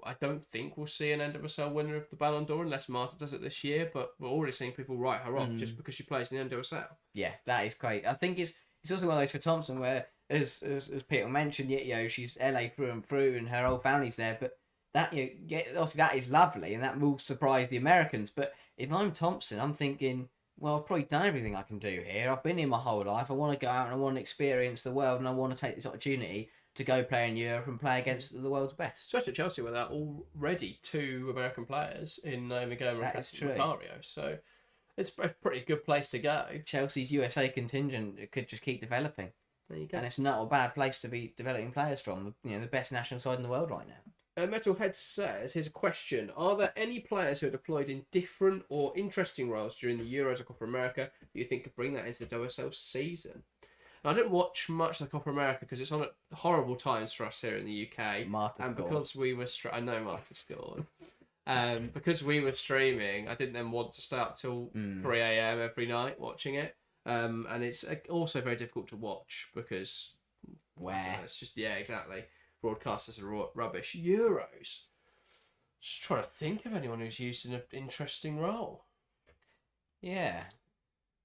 I don't think we'll see an NWSL winner of the Ballon d'Or unless Marta does it this year, but we're already seeing people write her off just because she plays in the NWSL. Yeah, that is great. I think it's also one of those for Thompson where, as Peter mentioned, she's LA through and through, and her whole family's there. But that obviously that is lovely, and that will surprise the Americans. But if I'm Thompson, I'm thinking, well, I've probably done everything I can do here. I've been here my whole life. I want to go out and I want to experience the world, and I want to take this opportunity to go play in Europe and play against the world's best. Especially at Chelsea, where there are already 2 American players in Geyoro and Macario. So it's a pretty good place to go. Chelsea's USA contingent could just keep developing. There you go. And it's not a bad place to be developing players from. The best national side in the world right now. Metalhead says, here's a question. Are there any players who are deployed in different or interesting roles during the Euros or Copa America that you think could bring that into the WSL season? Now, I don't watch much of the Copa America because it's on at horrible times for us here in the UK. Because we were... I know Marta scored. Because we were streaming, I didn't then want to stay up till 3 a.m. every night watching it. And it's also very difficult to watch because... It's just... Yeah, exactly. Broadcasters are rubbish. Euros. Just trying to think of anyone who's used in an interesting role. Yeah.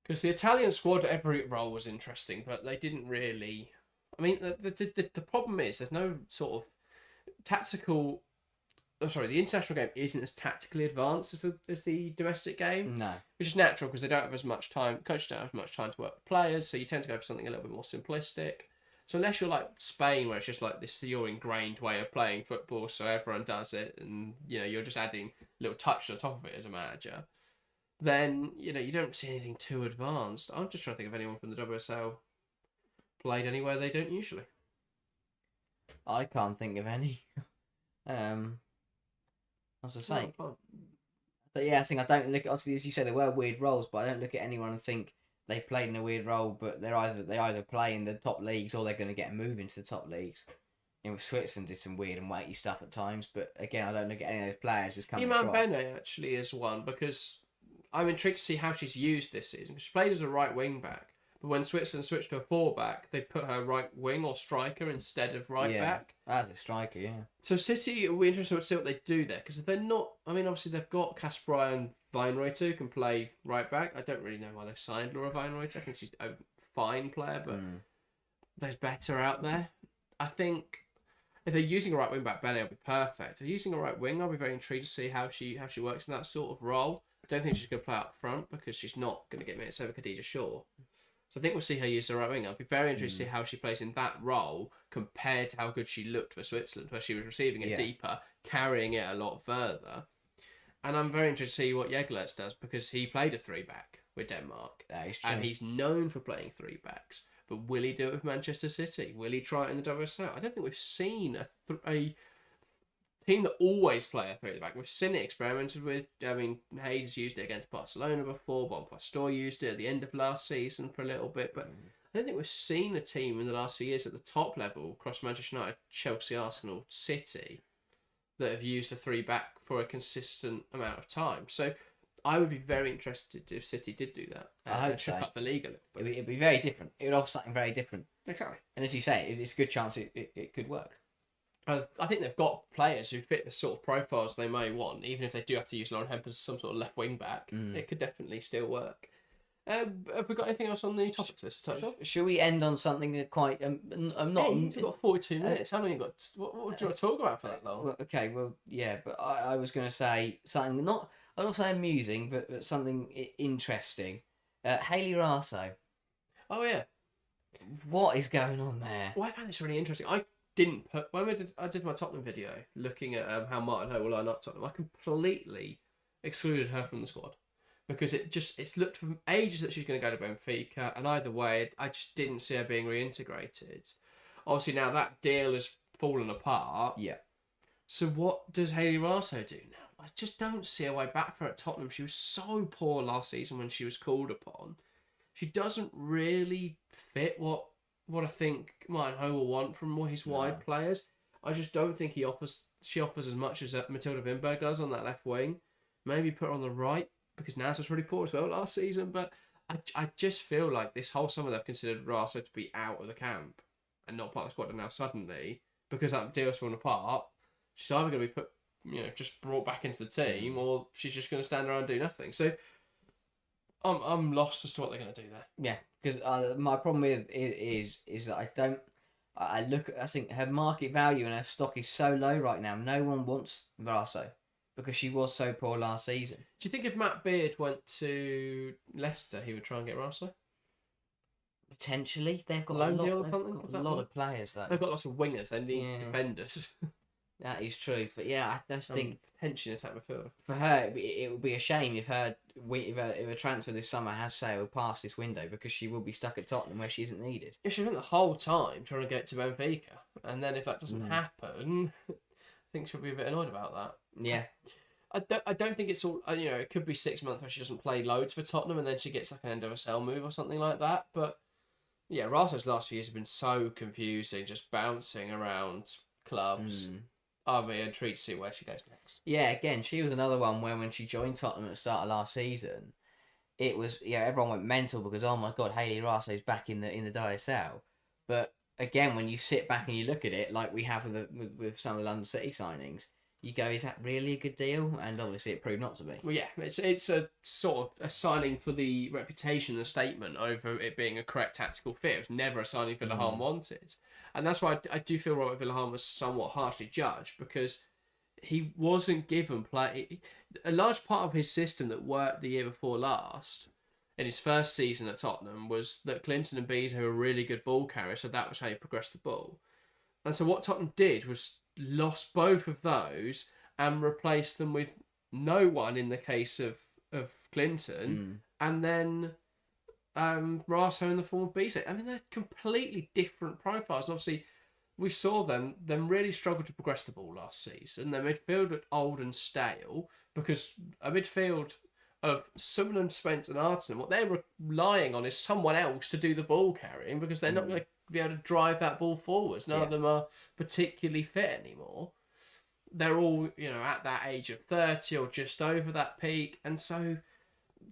Because the Italian squad, every role was interesting, but they didn't really... I mean, the problem is there's no sort of tactical... the international game isn't as tactically advanced as the domestic game. No. Which is natural because they don't have as much time... Coaches don't have as much time to work with players, so you tend to go for something a little bit more simplistic. So unless you're like Spain, where it's just like this is your ingrained way of playing football, so everyone does it, and you're just adding a little touch on top of it as a manager, then you don't see anything too advanced. I'm just trying to think of anyone from the WSL played anywhere they don't usually. I can't think of any. As I say, but yeah, I don't look. Obviously, as you say, there were weird roles, but I don't look at anyone and think they played in a weird role, but they either play in the top leagues or they're going to get a move into the top leagues. Switzerland did some weird and wacky stuff at times, but again, I don't look at any of those players as coming across. Iman Bene actually is one because I'm intrigued to see how she's used this season. She played as a right wing back, but when Switzerland switched to a 4-back, they put her right wing or striker instead of right back. As a striker, yeah. So City will be interested to see what they do there because if they're not, I mean, obviously they've got Kasper and Weinreuther who can play right back. I don't really know why they've signed Laura Weinreuther. I think she's a fine player, but there's better out there. I think if they're using a right wing back, Bene will be perfect. If they're using a right wing, I'll be very intrigued to see how she works in that sort of role. I don't think she's going to play up front because she's not going to get minutes over Khadija Shaw. So I think we'll see her use the right wing. I'll be very interested to see how she plays in that role compared to how good she looked for Switzerland, where she was receiving it deeper, carrying it a lot further. And I'm very interested to see what Jeglerts does because he played a 3-back with Denmark. That is true. And he's known for playing 3-backs. But will he do it with Manchester City? Will he try it in the WSL? I don't think we've seen a team that always play a 3-back. We've seen it experimented with. I mean, Hayes has used it against Barcelona before. Bon Pastor used it at the end of last season for a little bit. But I don't think we've seen a team in the last few years at the top level across Manchester United, Chelsea, Arsenal, City that have used a 3-back for a consistent amount of time. So I would be very interested if City did do that. I hope so. Shook up the league a little bit. It'd be very different. It would offer something very different. Exactly. And as you say, it's a good chance it could work. I think they've got players who fit the sort of profiles they may want, even if they do have to use Lauren Hemp as some sort of left wing back. It could definitely still work. Have we got anything else on the topic list to touch on? Should we end on something that quite... I'm not... Hey, you've got 42 minutes. How long have you got? What do you want to talk about for that long? Well, okay, well, yeah, but I was going to say something not... I'm not saying amusing, but something interesting. Hayley Raso. Oh, yeah. What is going on there? Well, I found this really interesting. I didn't put when I did my Tottenham video looking at how Martin Ho will line up Tottenham. I completely excluded her from the squad because it's looked for ages that she's going to go to Benfica, and either way, I just didn't see her being reintegrated. Obviously, now that deal has fallen apart. Yeah. So what does Hayley Raso do now? I just don't see a way back for her at Tottenham. She was so poor last season when she was called upon. She doesn't really fit what I think Martin Ho will want from his wide players. I just don't think she offers as much as Matilda Vinberg does on that left wing. Maybe put her on the right because Naz was really poor as well last season. But I just feel like this whole summer they've considered Raso to be out of the camp and not part of the squad, and now suddenly, because that deal's fallen apart, she's either going to be put, just brought back into the team, or she's just going to stand around and do nothing. So I'm lost as to what they're going to do there. Yeah, because my problem with it is that I think her market value and her stock is so low right now. No one wants Raso because she was so poor last season. Do you think if Matt Beard went to Leicester, he would try and get Raso? Potentially, they've got Loan a lot, deal or they've something? got Is a that lot one? of players though. They've got lots of wingers. They need defenders. That is true, but yeah, I just think potentially attack midfielder. for her it would be a shame if a transfer this summer has sailed past this window because she will be stuck at Tottenham where she isn't needed. Yeah, she spent the whole time trying to get to Benfica, and then if that doesn't happen, I think she'll be a bit annoyed about that. Yeah. I don't think it's all. It could be 6 months where she doesn't play loads for Tottenham, and then she gets like an end of a sell move or something like that. But yeah, Raso's last few years have been so confusing, just bouncing around clubs. I'll be intrigued to see where she goes next. Yeah, again, she was another one where when she joined Tottenham at the start of last season, it was everyone went mental because oh my god, Hayley Raso's back in the WSL. But again, when you sit back and you look at it, like we have with some of the London City signings, you go, is that really a good deal? And obviously, it proved not to be. Well, yeah, it's a sort of a signing for the reputation and statement over it being a correct tactical fit. It was never a signing Villaharm wanted. And that's why I do feel Robert Villaharm was somewhat harshly judged because he wasn't given play. A large part of his system that worked the year before last, in his first season at Tottenham, was that Clinton and Bees were really good ball carriers, so that was how you progressed the ball. And so what Tottenham did was lost both of those and replaced them with no one in the case of Clinton, and then Raso in the form of Bees. I mean, they're completely different profiles. And obviously, we saw them really struggle to progress the ball last season. Their midfield looked old and stale because a midfield of Sunderland, Spence and Arsenal, what they're relying on is someone else to do the ball carrying because they're not going to be able to drive that ball forwards. None of them are particularly fit anymore. They're all, at that age of 30 or just over that peak. And so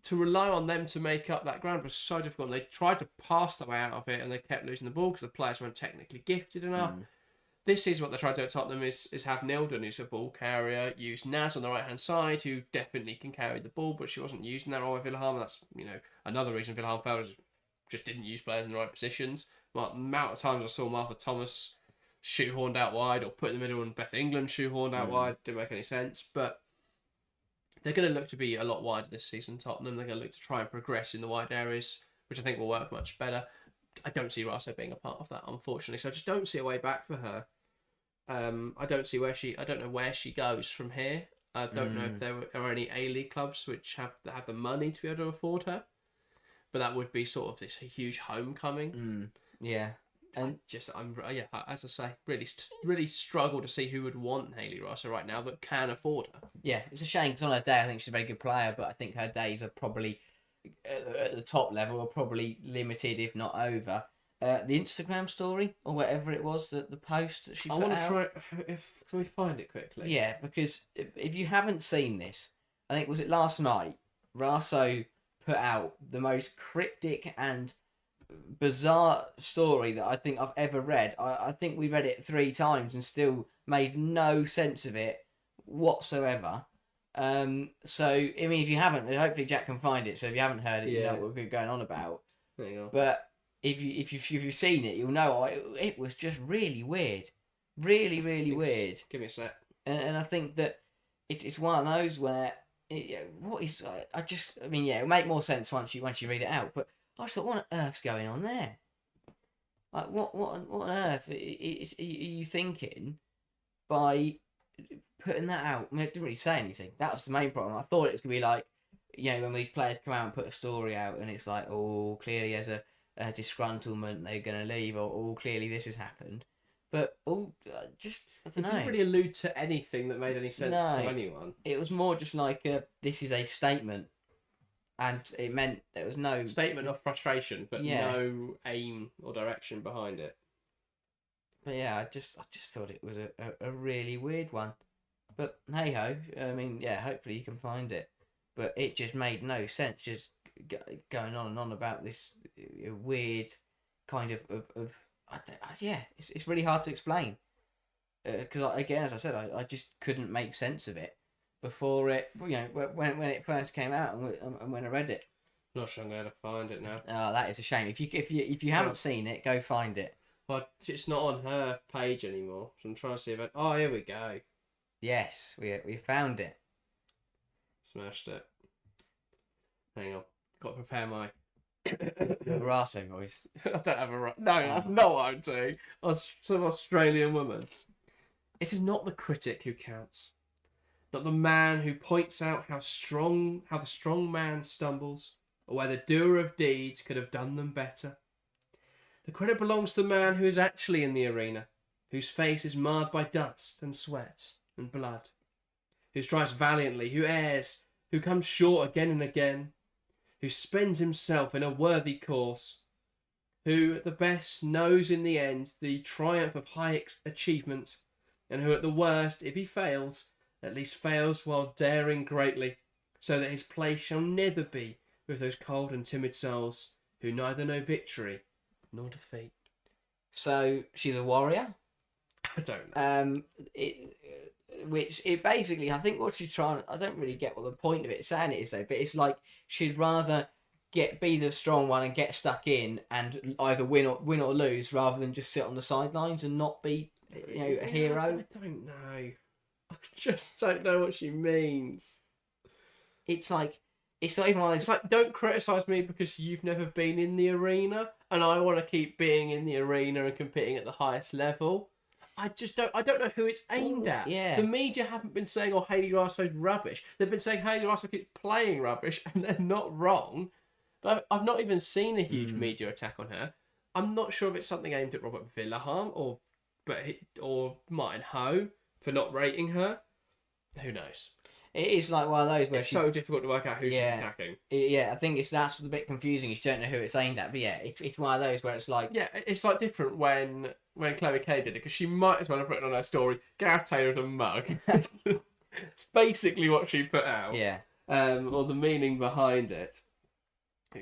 to rely on them to make up that ground was so difficult. They tried to pass their way out of it and they kept losing the ball because the players weren't technically gifted enough. This is what they tried to do at Tottenham is have Nilden, who's a ball carrier, use Naz on the right-hand side, who definitely can carry the ball, but she wasn't using that role with Villaharm. And that's, another reason Villaharm failed is just didn't use players in the right positions. Well, the amount of times I saw Martha Thomas shoehorned out wide or put in the middle and Beth England shoehorned out wide didn't make any sense. But they're going to look to be a lot wider this season, Tottenham. They're going to look to try and progress in the wide areas, which I think will work much better. I don't see Raso being a part of that, unfortunately. So I just don't see a way back for her. I don't know where she goes from here. I don't know if there are any A-League clubs which have the money to be able to afford her. But that would be sort of this huge homecoming. Yeah. And as I say, really struggle to see who would want Hayley Raso right now that can afford her. Yeah, it's a shame because on her day, I think she's a very good player, but I think her days are probably at the top level are probably limited, if not over. The Instagram story or whatever it was, the post that she put out. I want to try. Can we find it quickly? Yeah, because if you haven't seen this, I think was it last night, Raso put out the most cryptic and bizarre story that I think I've ever read. I think we read it 3 times and still made no sense of it whatsoever. So I mean, if you haven't, hopefully Jack can find it. So if you haven't heard it, you know what we're going on about. There you go. But if you've seen it, you'll know it was just really weird, really weird. Give me a sec. And I think that it's one of those where it'll make more sense once you read it out. But I just thought, what on earth's going on there? Like, what on earth are you thinking by putting that out? I mean, it didn't really say anything. That was the main problem. I thought it was going to be like, when these players come out and put a story out and it's like, oh, clearly there's a disgruntlement, they're going to leave, or oh, clearly this has happened. But, I don't know. It didn't really allude to anything that made any sense to anyone. It was more just like, this is a statement. And it meant there was no... Statement of frustration, but no aim or direction behind it. But yeah, I just thought it was a really weird one. But hey-ho, I mean, hopefully you can find it. But it just made no sense, just going on and on about this weird kind of it's really hard to explain. Because again, as I said, I just couldn't make sense of it before it, when it first came out and when I read it. Not sure I'm going to find it now. Oh, that is a shame. If you haven't seen it, go find it. Well, it's not on her page anymore. So I'm trying to see if oh, here we go. Yes, we found it. Smashed it. Hang on. Got to prepare my Raso voice. I don't have a no, that's not what I'm doing. Some Australian woman. It is not the critic who counts, not the man who points out how the strong man stumbles, or where the doer of deeds could have done them better. The credit belongs to the man who is actually in the arena, whose face is marred by dust and sweat and blood, who strives valiantly, who errs, who comes short again and again, who spends himself in a worthy course, who at the best knows in the end the triumph of high achievement, and who at the worst, if he fails, at least fails while daring greatly, so that his place shall never be with those cold and timid souls who neither know victory nor defeat. So she's a warrior? I don't know. Which basically, I think what she's trying, I don't really get what the point of it saying it is though, but it's like she'd rather be the strong one and get stuck in and either win or lose rather than just sit on the sidelines and not be a hero. I don't know. I just don't know what she means. It's like, it's not even one of those... It's like, don't criticise me because you've never been in the arena and I want to keep being in the arena and competing at the highest level. I don't know who it's aimed at. Yeah. The media haven't been saying, oh, Hayley Raso's rubbish. They've been saying Hayley Raso keeps playing rubbish, and they're not wrong. But I've not even seen a huge media attack on her. I'm not sure if it's something aimed at Robert Villaharm or Martin Ho for not rating her. Who knows? It is like one of those where it's so difficult to work out who she's attacking. Yeah, I think that's a bit confusing. You don't know who it's aimed at. But yeah, it's one of those where it's like... Yeah, it's like different when Chloe Kay did it, because she might as well have written on her story, Gareth Taylor's a mug. It's basically what she put out. Yeah. Or the meaning behind it.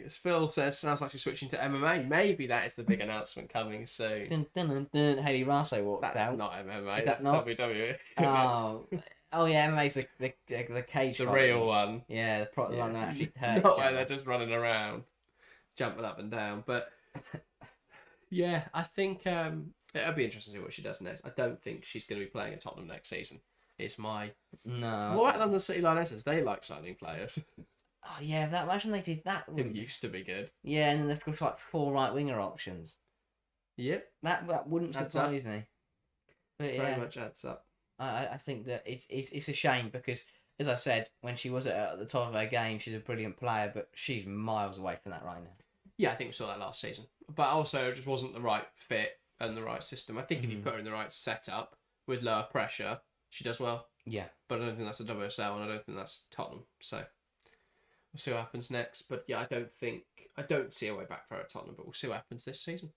As Phil says, sounds like she's switching to MMA. Maybe that is the big announcement coming soon. Dun, dun, dun, dun. Hayley Raso walked out. That's not MMA, Is that's not? WWE. Oh yeah, MMA's the cage The fight. real one. Yeah, the one that actually hurt. Not where they're just running around, jumping up and down. But yeah, I think it'll be interesting to see what she does next. I don't think she's going to be playing at Tottenham next season. It's my... No. What about London City Lionesses? They like signing players. Oh yeah, imagine they did that. It used to be good. Yeah, and then they've got like 4 right winger options. Yep. That wouldn't surprise me. But yeah, very much adds up. I think that it's a shame because, as I said, when she was at the top of her game, she's a brilliant player, but she's miles away from that right now. Yeah, I think we saw that last season. But also, it just wasn't the right fit and the right system. I think if you put her in the right setup with lower pressure, she does well. Yeah. But I don't think that's a WSL, and I don't think that's Tottenham. So we'll see what happens next. But yeah, I don't see a way back for her at Tottenham, but we'll see what happens this season.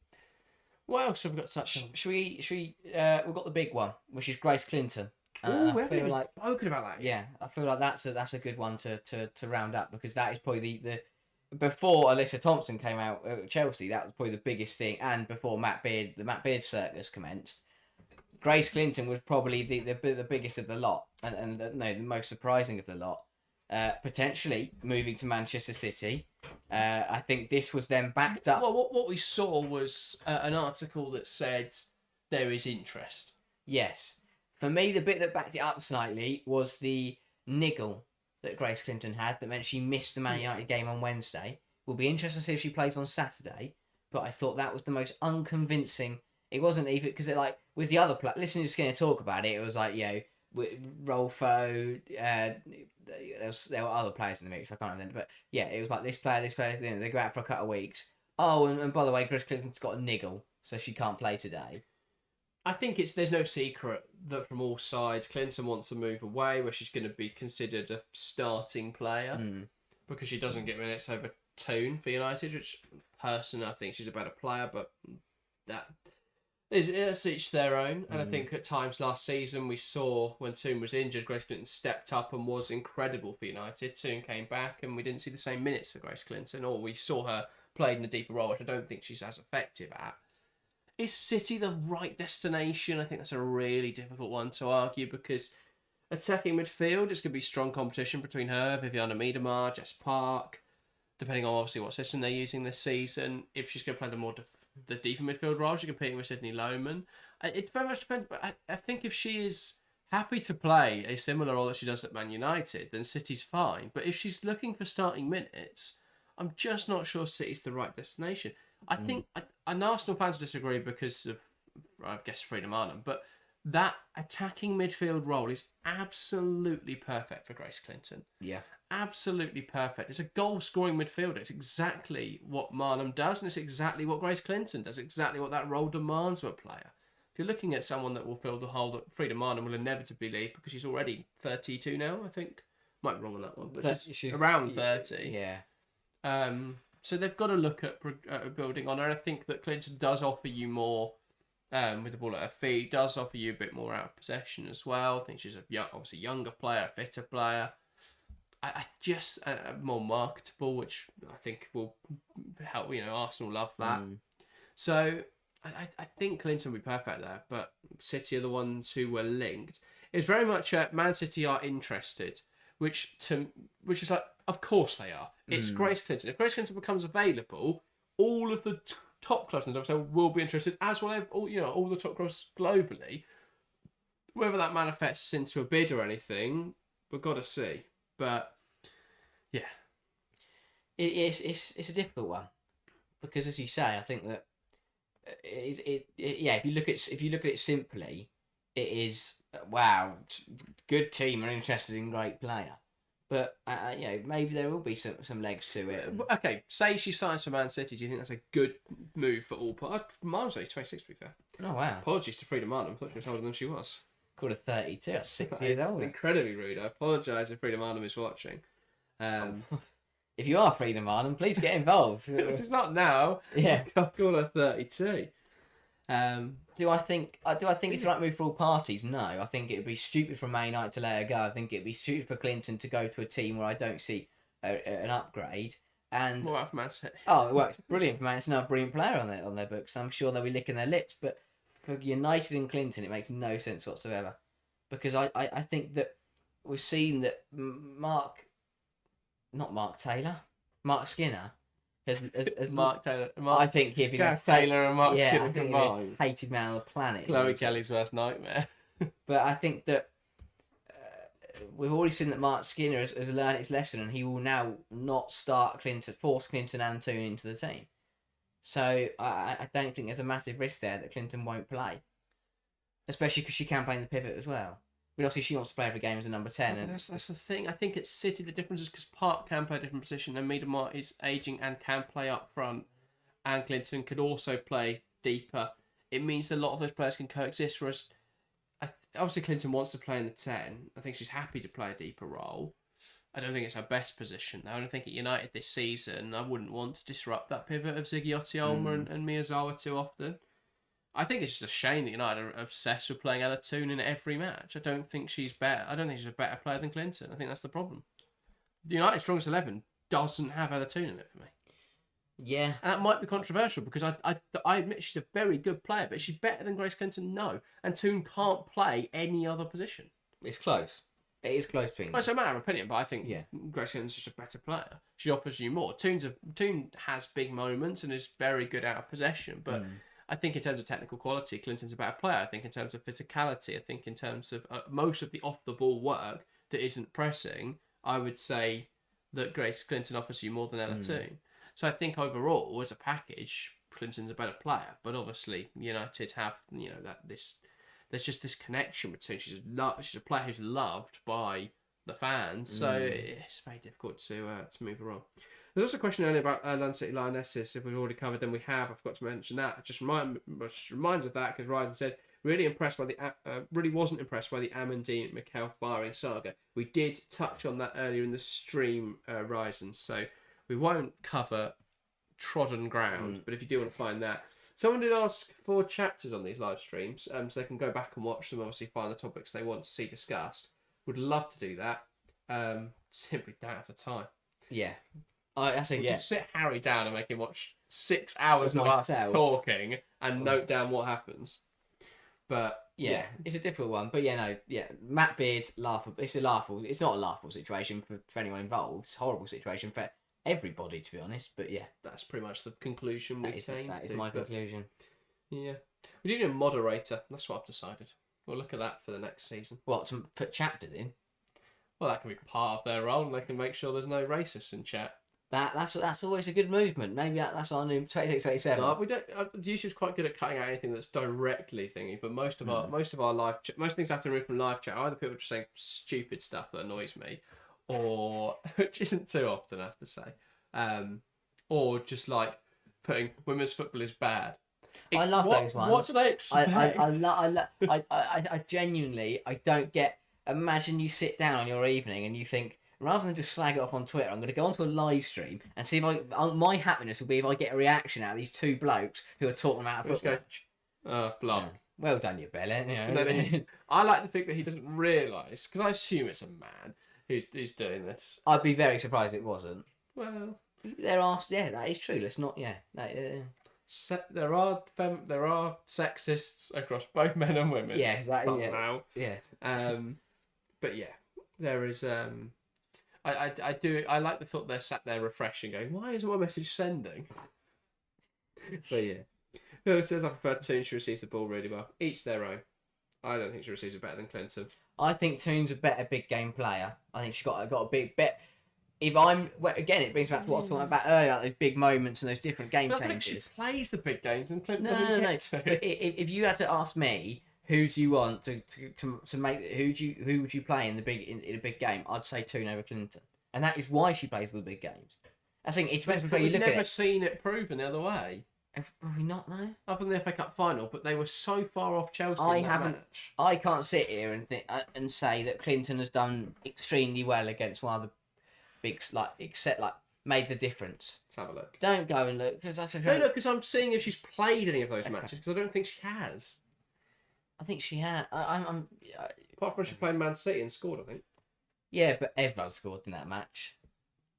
What else have we got to touch on? Should we we've got the big one, which is Grace Clinton. Oh, we haven't even spoken about that yet. Yeah, I feel like that's a good one to round up, because that is probably the before Alyssa Thompson came out at Chelsea, that was probably the biggest thing, and before the Matt Beard circus commenced. Grace Clinton was probably the biggest of the lot, and no, the most surprising of the lot. Potentially moving to Manchester City. I think this was then backed up. Well, what we saw was an article that said there is interest. Yes. For me, the bit that backed it up slightly was the niggle that Grace Clinton had that meant she missed the Man United game on Wednesday. We'll be interested to see if she plays on Saturday. but I thought that was the most unconvincing. It wasn't even because like with the other listening to Skinner talk about it, it was like Rolfo. There were other players in the mix. I can't remember, but yeah, it was like this player. They go out for a couple of weeks. Oh, and by the way, Grace Clinton's got a niggle, so she can't play today. I think there's no secret that from all sides, Clinton wants to move away where she's going to be considered a starting player because she doesn't get minutes over Toon for United, which personally I think she's a better player, but it's each their own. And I think at times last season we saw when Toon was injured, Grace Clinton stepped up and was incredible for United. Toon came back and we didn't see the same minutes for Grace Clinton, or we saw her played in a deeper role, which I don't think she's as effective at. Is City the right destination? I think that's a really difficult one to argue because attacking midfield, it's going to be strong competition between her, Viviana Miedemar, Jess Park, depending on obviously what system they're using this season. If she's going to play the deeper midfield role, she's competing with Sydney Lohman. It very much depends, but I think if she is happy to play a similar role that she does at Man United, then City's fine. But if she's looking for starting minutes, I'm just not sure City's the right destination. I think, and Arsenal fans disagree because of, I guess, Freedom Arnhem, but that attacking midfield role is absolutely perfect for Grace Clinton. Yeah. Absolutely perfect. It's a goal-scoring midfielder. It's exactly what Marnham does, and it's exactly what Grace Clinton does, exactly what that role demands of a player. If you're looking at someone that will fill the hole that Freedom Arnhem will inevitably leave, because she's already 32 now, I think. Might be wrong on that one, but she's around 30. Yeah. So they've got to look at building on her. I think that Clinton does offer you more with the ball at her feet, does offer you a bit more out of possession as well. I think she's obviously younger player, a fitter player. I just more marketable, which I think will help. Arsenal love that. So I think Clinton will be perfect there, but City are the ones who were linked. It's very much Man City are interested, which is like, of course they are. It's Grace Clinton. If Grace Clinton becomes available, all of the top clubs in the WSL will be interested, as will all the top clubs globally. Whether that manifests into a bid or anything, we've got to see. But yeah, it's a difficult one because, as you say, I think that if you look at it simply, it is wow, good team are interested in great player. But maybe there will be some legs to it. Okay, say she signs for Man City. Do you think that's a good move for all parties? Marnham's only 26, to be fair. Oh wow! Apologies to Freedom Marnham. I thought she was older than she was. Called her 32. That's 6 years older. Incredibly rude. I apologise if Freedom Marnham is watching. If you are Freedom Marnham, please get involved. She's not now. Yeah, I've called her 32. Do I think it's the right move for all parties? No, I think it would be stupid for Man United to let her go. I think it would be stupid for Clinton to go to a team where I don't see an upgrade. And what about for Man City? Oh, it works brilliant for Man City. Now, a brilliant player on their books. I'm sure they'll be licking their lips. But for United and Clinton, it makes no sense whatsoever. Because I think that we've seen that Mark Skinner. As Mark Taylor. I think he'd be Taylor and Mark Skinner combined. Hated man on the planet. Chloe Kelly's worst nightmare. But I think that we've already seen that Mark Skinner has learned his lesson, and he will now not force Clinton and Toon into the team. So I don't think there's a massive risk there that Clinton won't play, especially because she can play in the pivot as well. But obviously she wants to play every game as a number 10. And that's the thing. I think at City the difference is because Park can play a different position and Miedemar is ageing and can play up front, and Clinton could also play deeper. It means that a lot of those players can coexist, whereas obviously Clinton wants to play in the 10. I think she's happy to play a deeper role. I don't think it's her best position though. I don't think at United this season I wouldn't want to disrupt that pivot of Ziggy Otioma and Miyazawa too often. I think it's just a shame that United are obsessed with playing Ella Toon in every match. I don't think she's better. I don't think she's a better player than Clinton. I think that's the problem. The United Strongest 11 doesn't have Ella Toon in it for me. Yeah. And that might be controversial because I admit she's a very good player, but is she better than Grace Clinton? No. And Toon can't play any other position. It's close. It is close between them. Well, it's a matter of opinion, but I think Grace Clinton's just a better player. She offers you more. Toon has big moments and is very good out of possession, but I think in terms of technical quality, Clinton's a better player. I think in terms of physicality, I think in terms of most of the off-the-ball work that isn't pressing, I would say that Grace Clinton offers you more than Ella Toon. So I think overall, as a package, Clinton's a better player, but obviously United have there's just this connection between she's a player who's loved by the fans, so it's very difficult to move her on. There's also a question earlier about London City Lionesses. If we've already covered them, we have. I forgot to mention that. Just reminded of that because Ryzen said really wasn't impressed by the Amandine Miquel firing saga. We did touch on that earlier in the stream, Ryzen, so we won't cover trodden ground. But if you do want to find that, someone did ask for chapters on these live streams, so they can go back and watch them. Obviously, find the topics they want to see discussed. Would love to do that. Simply don't have the time. Yeah. I think, Just sit Harry down and make him watch 6 hours of us talking and note down what happens. But yeah, it's a difficult one. But Matt Beard, laughable. It's laughable. It's not a laughable situation for anyone involved. It's a horrible situation for everybody, to be honest. But yeah, that's pretty much the conclusion we came to. That is my conclusion. Yeah, we do need a moderator. That's what I've decided. We'll look at that for the next season. What, to put chapters in? Well, that can be part of their role, and they can make sure there's no racists in chat. That's always a good movement. Maybe that's our new 26-27. No, we don't. YouTube's quite good at cutting out anything that's directly thingy. But most of our most things I have to remove from live chat. Either people just saying stupid stuff that annoys me, or which isn't too often, I have to say, or just like putting women's football is bad. I love those ones. What do they expect? I genuinely don't get. Imagine you sit down on your evening and you think, rather than just slag it off on Twitter, I'm going to go onto a live stream and see if my happiness will be if I get a reaction out of these two blokes who are talking about a football match. Block. Yeah. Well done, you Bella. I like to think that he doesn't realise, because I assume it's a man who's doing this. I'd be very surprised if it wasn't. Well, that is true. Let's not. There are sexists across both men and women. Yeah, exactly. Somehow. Yes. But yeah, there is. I like the thought they're sat there refreshing, going, "Why isn't my message sending?" But yeah, who says I prefer Toon? She receives the ball really well. Each their own. I don't think she receives it better than Clinton. I think Toon's a better big game player. I think she's got a big bet. If I'm again, it brings back to what I was talking about earlier, like those big moments and those different game changes. I think she plays the big games and Clinton doesn't. But if you had to ask me, who do you want to make? Who would you play in a big game? I'd say Toon over Clinton, and that is why she plays the big games. I think it depends on how you look at it. We've never seen it proven the other way. Probably not though. Other than the FA Cup final, but they were so far off Chelsea. Match. I can't sit here and say that Clinton has done extremely well against one of the big made the difference. Let's have a look. Don't go and look because that's a no, because I'm seeing if she's played any of those matches because I don't think she has. I think she had. Apart from when she played Man City and scored, I think. Yeah, but everyone scored in that match.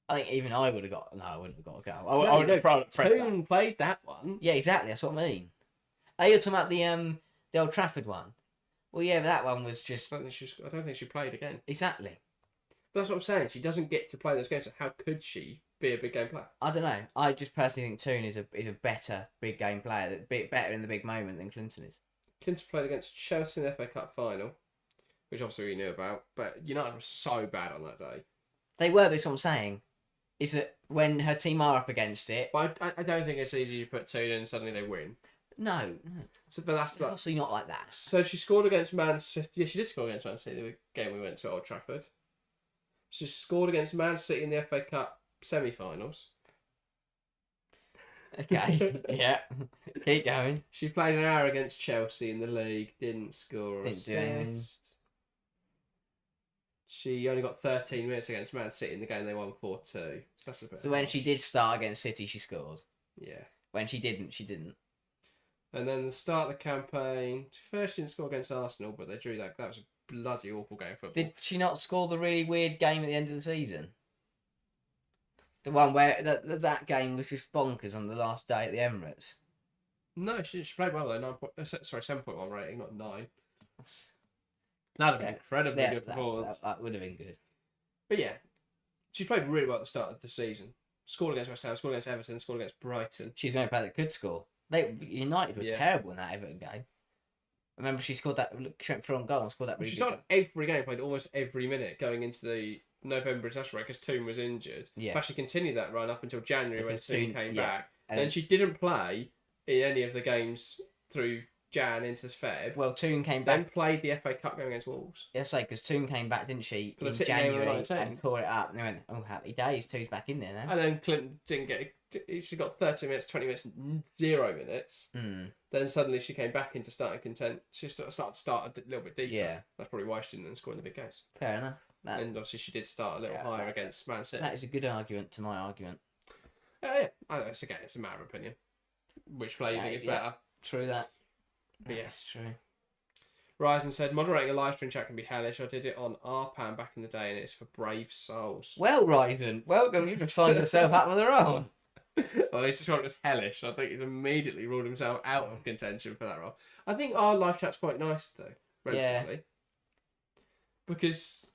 I think even I would have got. No, I wouldn't have got a goal. I would have Toon played that one. Yeah, exactly. That's what I mean. Are you talking about the Old Trafford one? Well, yeah, but that one was just. I don't think she played again. Exactly. But that's what I'm saying. She doesn't get to play those games. So how could she be a big game player? I don't know. I just personally think Toon is a better big game player, better in the big moment than Clinton is. Clinton played against Chelsea in the FA Cup final, which obviously we knew about, but United was so bad on that day. They were, but that's what I'm saying. Is that when her team are up against it? But I don't think it's easy to put Toon in and suddenly they win. No. So, but that's obviously not like that. So she scored against Man City. Yeah, she did score against Man City the game we went to at Old Trafford. She scored against Man City in the FA Cup semi-finals. Okay, yeah. Keep going. She played an hour against Chelsea in the league, didn't score or assist. She only got 13 minutes against Man City in the game they won 4-2. So that's a bit. So when she did start against City, she scored. Yeah. When she didn't, she didn't. And then the start of the campaign, first she didn't score against Arsenal, but they drew that. That was a bloody awful game of football. Did she not score the really weird game at the end of the season? The one where that game was just bonkers on the last day at the Emirates. No, she played well though. 7.1 rating, not 9. That'd have been incredibly good performance. That would have been good. But yeah, she played really well at the start of the season. Scored against West Ham, scored against Everton, scored against Brighton. She's the only player that could score. United were terrible in that Everton game. Remember, she scored that, she went through on goal and scored that really good. She started every game, played almost every minute going into the November international break because Toon was injured. Yeah. But she continued that run up until January when Toon came back. And then she didn't play in any of the games through Jan into Feb. Well, Toon came Then back. played the FA Cup game against Wolves. Yes, because Toon came back, didn't she, For the in City game of the January 19. and tore it up. And they went, oh, happy days, Toon's back in there now. And then Clinton didn't get. She got 30 minutes, 20 minutes, 0 minutes. Then suddenly she came back into starting content. She started to start a little bit deeper. Yeah. That's probably why she didn't score in the big games. Fair enough. And obviously she did start a little higher against Man City. That is a good argument to my argument. Yeah. It's a matter of opinion. Which player you think is better? True that. But yeah. That's true. Ryzen said, moderating a live stream chat can be hellish. I did it on RPAN back in the day and it's for brave souls. Well, Ryzen, welcome. You've just signed yourself up with a role. Well, he's just thought it was hellish. I think he's immediately ruled himself out of contention for that role. I think our live chat's quite nice though, relatively. Yeah. Because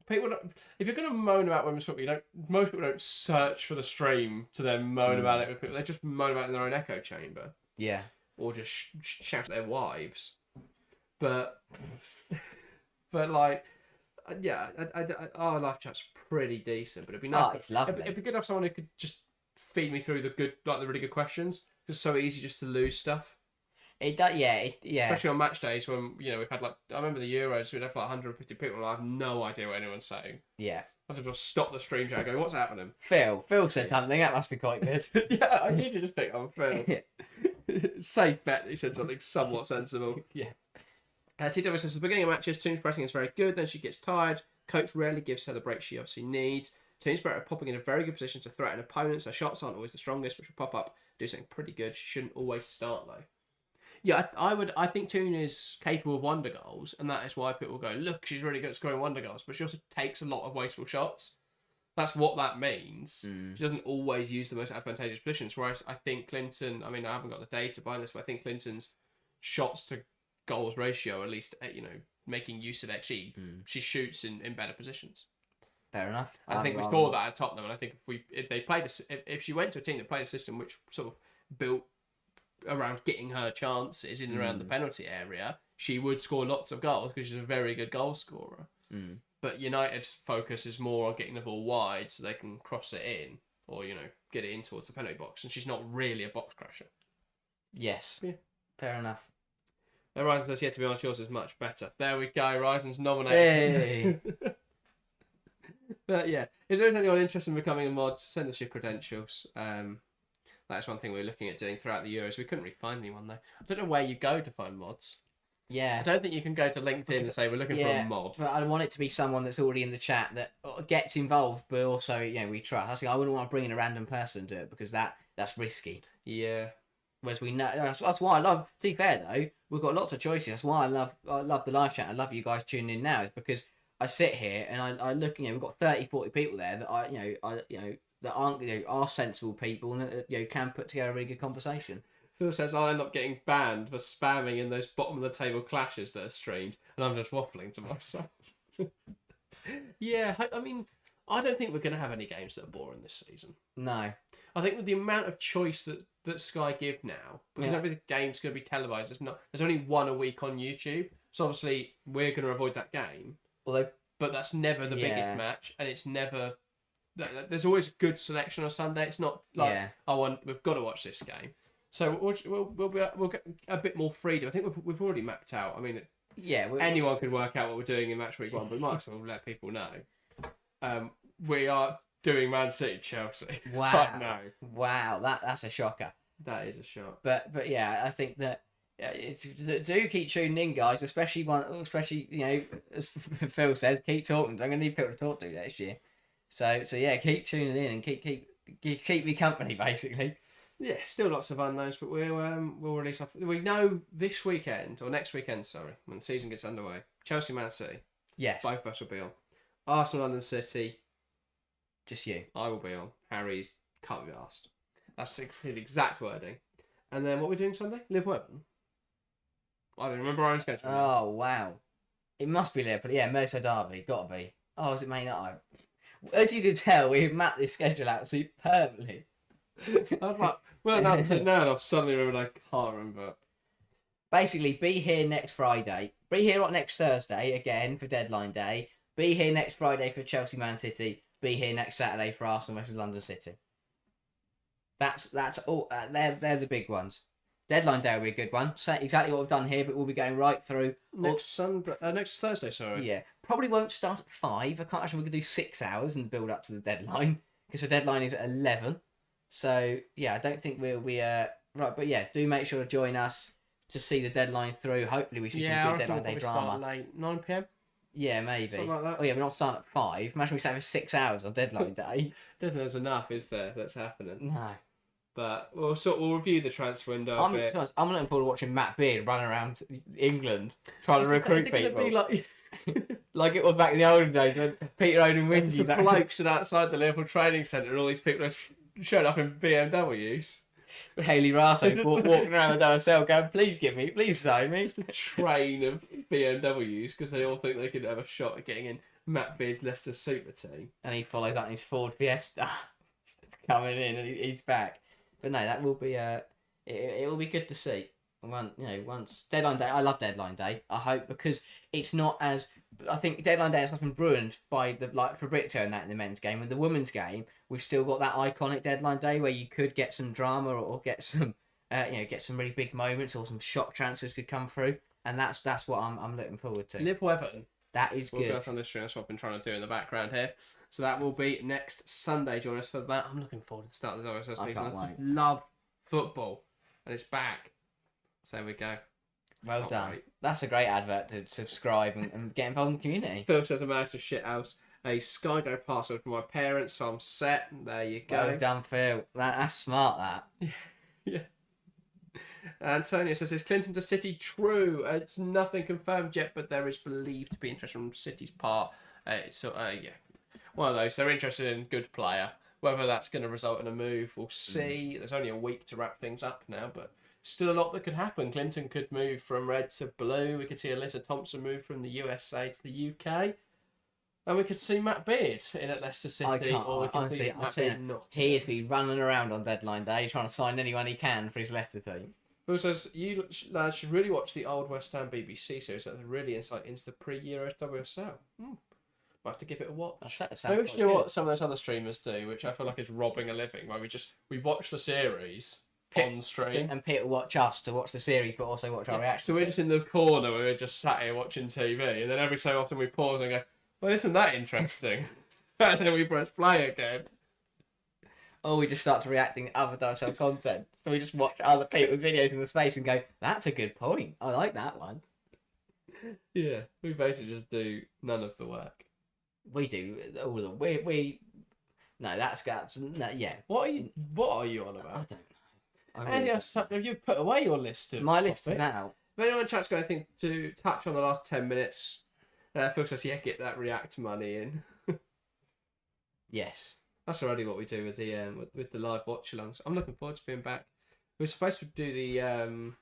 people don't, if you're going to moan about women's football, most people don't search for the stream to then moan about it with people. They just moan about it in their own echo chamber. Yeah. Or just shout at their wives. But like, yeah, our live chat's pretty decent. But it'd be nice. Oh, it's lovely. It'd be good to have someone who could just feed me through the really good questions. Because it's so easy just to lose stuff. It does, yeah. Especially on match days when we've had I remember the Euros, we'd have 150 people, and I have no idea what anyone's saying. Yeah. I have to just stop the stream chat and go, "What's happening?" Phil said something. That must be quite good. Yeah, I usually just pick on Phil. Safe bet that he said something somewhat sensible. Yeah. TW says, at the beginning of matches, Toon's pressing is very good, then she gets tired. Coach rarely gives her the break she obviously needs. Toon's better at popping in a very good position to threaten opponents. Her shots aren't always the strongest, which will pop up, do something pretty good. She shouldn't always start though. Yeah, I think Toon is capable of wonder goals, and that is why people go, look, she's really good at scoring wonder goals, but she also takes a lot of wasteful shots. That's what that means. She doesn't always use the most advantageous positions, whereas I think Clinton, I mean, I haven't got the data behind this, but I think Clinton's shots to goals ratio, at least, making use of XG, she shoots in better positions. Fair enough. And I think we saw that at Tottenham, and I think if she went to a team that played a system which sort of built around getting her chances in and around the penalty area, she would score lots of goals because she's a very good goal scorer. But United's focus is more on getting the ball wide so they can cross it in or, get it in towards the penalty box. And she's not really a box crasher. Yes. Yeah. Fair enough. Ryzen says, yeah, to be honest, yours is much better. There we go. Ryzen's nominated. Hey. But yeah, if there's anyone interested in becoming a mod, send us your credentials. That's one thing we're looking at doing throughout the Euros. We couldn't really find anyone though. I don't know where you go to find mods. Yeah. I don't think you can go to LinkedIn and say we're looking for a mod. But I want it to be someone that's already in the chat that gets involved, but also, we trust. I wouldn't want to bring in a random person to it because that's risky. Yeah. Whereas we know that's why I love. To be fair though, we've got lots of choices. That's why I love the live chat. I love you guys tuning in now. Is because I sit here and I look. We've got 30, 40 people there that that aren't are sensible people and can put together a really good conversation. Phil says I'll end up getting banned for spamming in those bottom of the table clashes that are streamed, and I'm just waffling to myself. Yeah, I mean, I don't think we're going to have any games that are boring this season. No. I think with the amount of choice that Sky give now, because every game's going to be televised, there's only one a week on YouTube, so obviously we're going to avoid that game. But that's never the biggest match, and it's never. There's always a good selection on Sunday. It's not like we've got to watch this game. So we'll get a bit more freedom. I think we've already mapped out. I mean, anyone could work out what we're doing in match week 1, but might as well let people know. We are doing Man City Chelsea. Wow. No. Wow, that's a shocker. That is a shock. But yeah, I think that do keep tuning in, guys. Especially as Phil says, keep talking. I'm gonna need people to talk to next year. So yeah, keep tuning in and keep me company, basically. Yeah, still lots of unknowns, but we'll release off. We know this weekend or next weekend, sorry, when the season gets underway. Chelsea, Man City. Yes. Both of us will be on. Arsenal, London City. Just you. I will be on. Harry's can't be asked. That's his exact wording. And then what are we doing Sunday? Liverpool. I don't remember our own schedule. Oh wow, it must be Liverpool. Yeah, Merseyside derby, gotta be. Oh, is it Man United? As you can tell, we've mapped this schedule out superbly. I was like, well, now and I've suddenly remembered I can't remember. Basically, be here next Friday. Be here next Thursday again for deadline day. Be here next Friday for Chelsea Man City. Be here next Saturday for Arsenal versus London City. That's all. They're the big ones. Deadline day will be a good one. Say exactly what we've done here, but we'll be going right through. Next Thursday, sorry. Yeah, probably won't start at 5. I can't actually. We could do 6 hours and build up to the deadline because the deadline is at 11. So yeah, I don't think we'll be right. But yeah, do make sure to join us to see the deadline through. Hopefully, we see some good deadline day drama. Start late, 9 p.m. Yeah, maybe. Something like that. Oh yeah, we're not starting at 5. Imagine we stay for 6 hours on deadline day. Don't think there's enough, is there? That's happening. No. But we'll review the transfer window a bit. I'm looking forward to watching Matt Beard run around England trying to recruit people. Be like it was back in the olden days when Peter Owen wins. There's a bloke stood outside the Liverpool training centre and all these people are showing up in BMWs. Haley Raso walking around the WSL going, please sign me. Just a train of BMWs because they all think they could have a shot at getting in Matt Beard's Leicester super team. And he follows up in his Ford Fiesta coming in and he's back. But no, that will be it will be good to see. Once deadline day, I love deadline day. I hope because it's not as I think deadline day has been ruined by the Fabrizio and that in the men's game. In the women's game, we've still got that iconic deadline day where you could get some drama or get some get some really big moments or some shock transfers could come through, and that's what I'm looking forward to. Liverpool Everton. That is good. We'll go on this stream. That's what I've been trying to do in the background here. So that will be next Sunday. Join us for that. I'm looking forward to the start of the WSL season. I can't wait. Love football, and it's back. So there we go. Well done. That's a great advert to subscribe and get involved in the community. Phil says I managed to shit house a SkyGo password for my parents, so I'm set. There you go. Well done, Phil. That's smart, that. Yeah. Antonio says, is Clinton to City true? It's nothing confirmed yet, but there is believed to be interest from City's part. Yeah. One of those. They're interested in good player. Whether that's going to result in a move, we'll see. There's only a week to wrap things up now, but still a lot that could happen. Clinton could move from red to blue. We could see Alyssa Thompson move from the USA to the UK. And we could see Matt Beard in at Leicester City. Or we could see Matt Beard not. He is be running around on deadline day trying to sign anyone he can for his Leicester team. Phil says, you lads should really watch the old West Ham BBC series. That's really insight into the pre-Euro WSL. Might have to give it a watch. Maybe we should do what some of those other streamers do, which I feel like is robbing a living, where we watch the series on stream. And Peter watch us to watch the series, but also watch our reaction. So we're just in the corner where we're just sat here watching TV, and then every so often we pause and go, well, isn't that interesting? And then we press play again. Or we just start to reacting to other WSL content. So we just watch other people's videos in the space and go, that's a good point. I like that one. Yeah, we basically just do none of the work. We do all of them. No, that's no, yeah. What are you on about? I don't know. Have you put away your list of my list is now? If anyone in chat's got anything to touch on the last 10 minutes, Phil says, yeah, get that React money in. Yes. That's already what we do with the live watch-alongs. I'm looking forward to being back. We were supposed to do the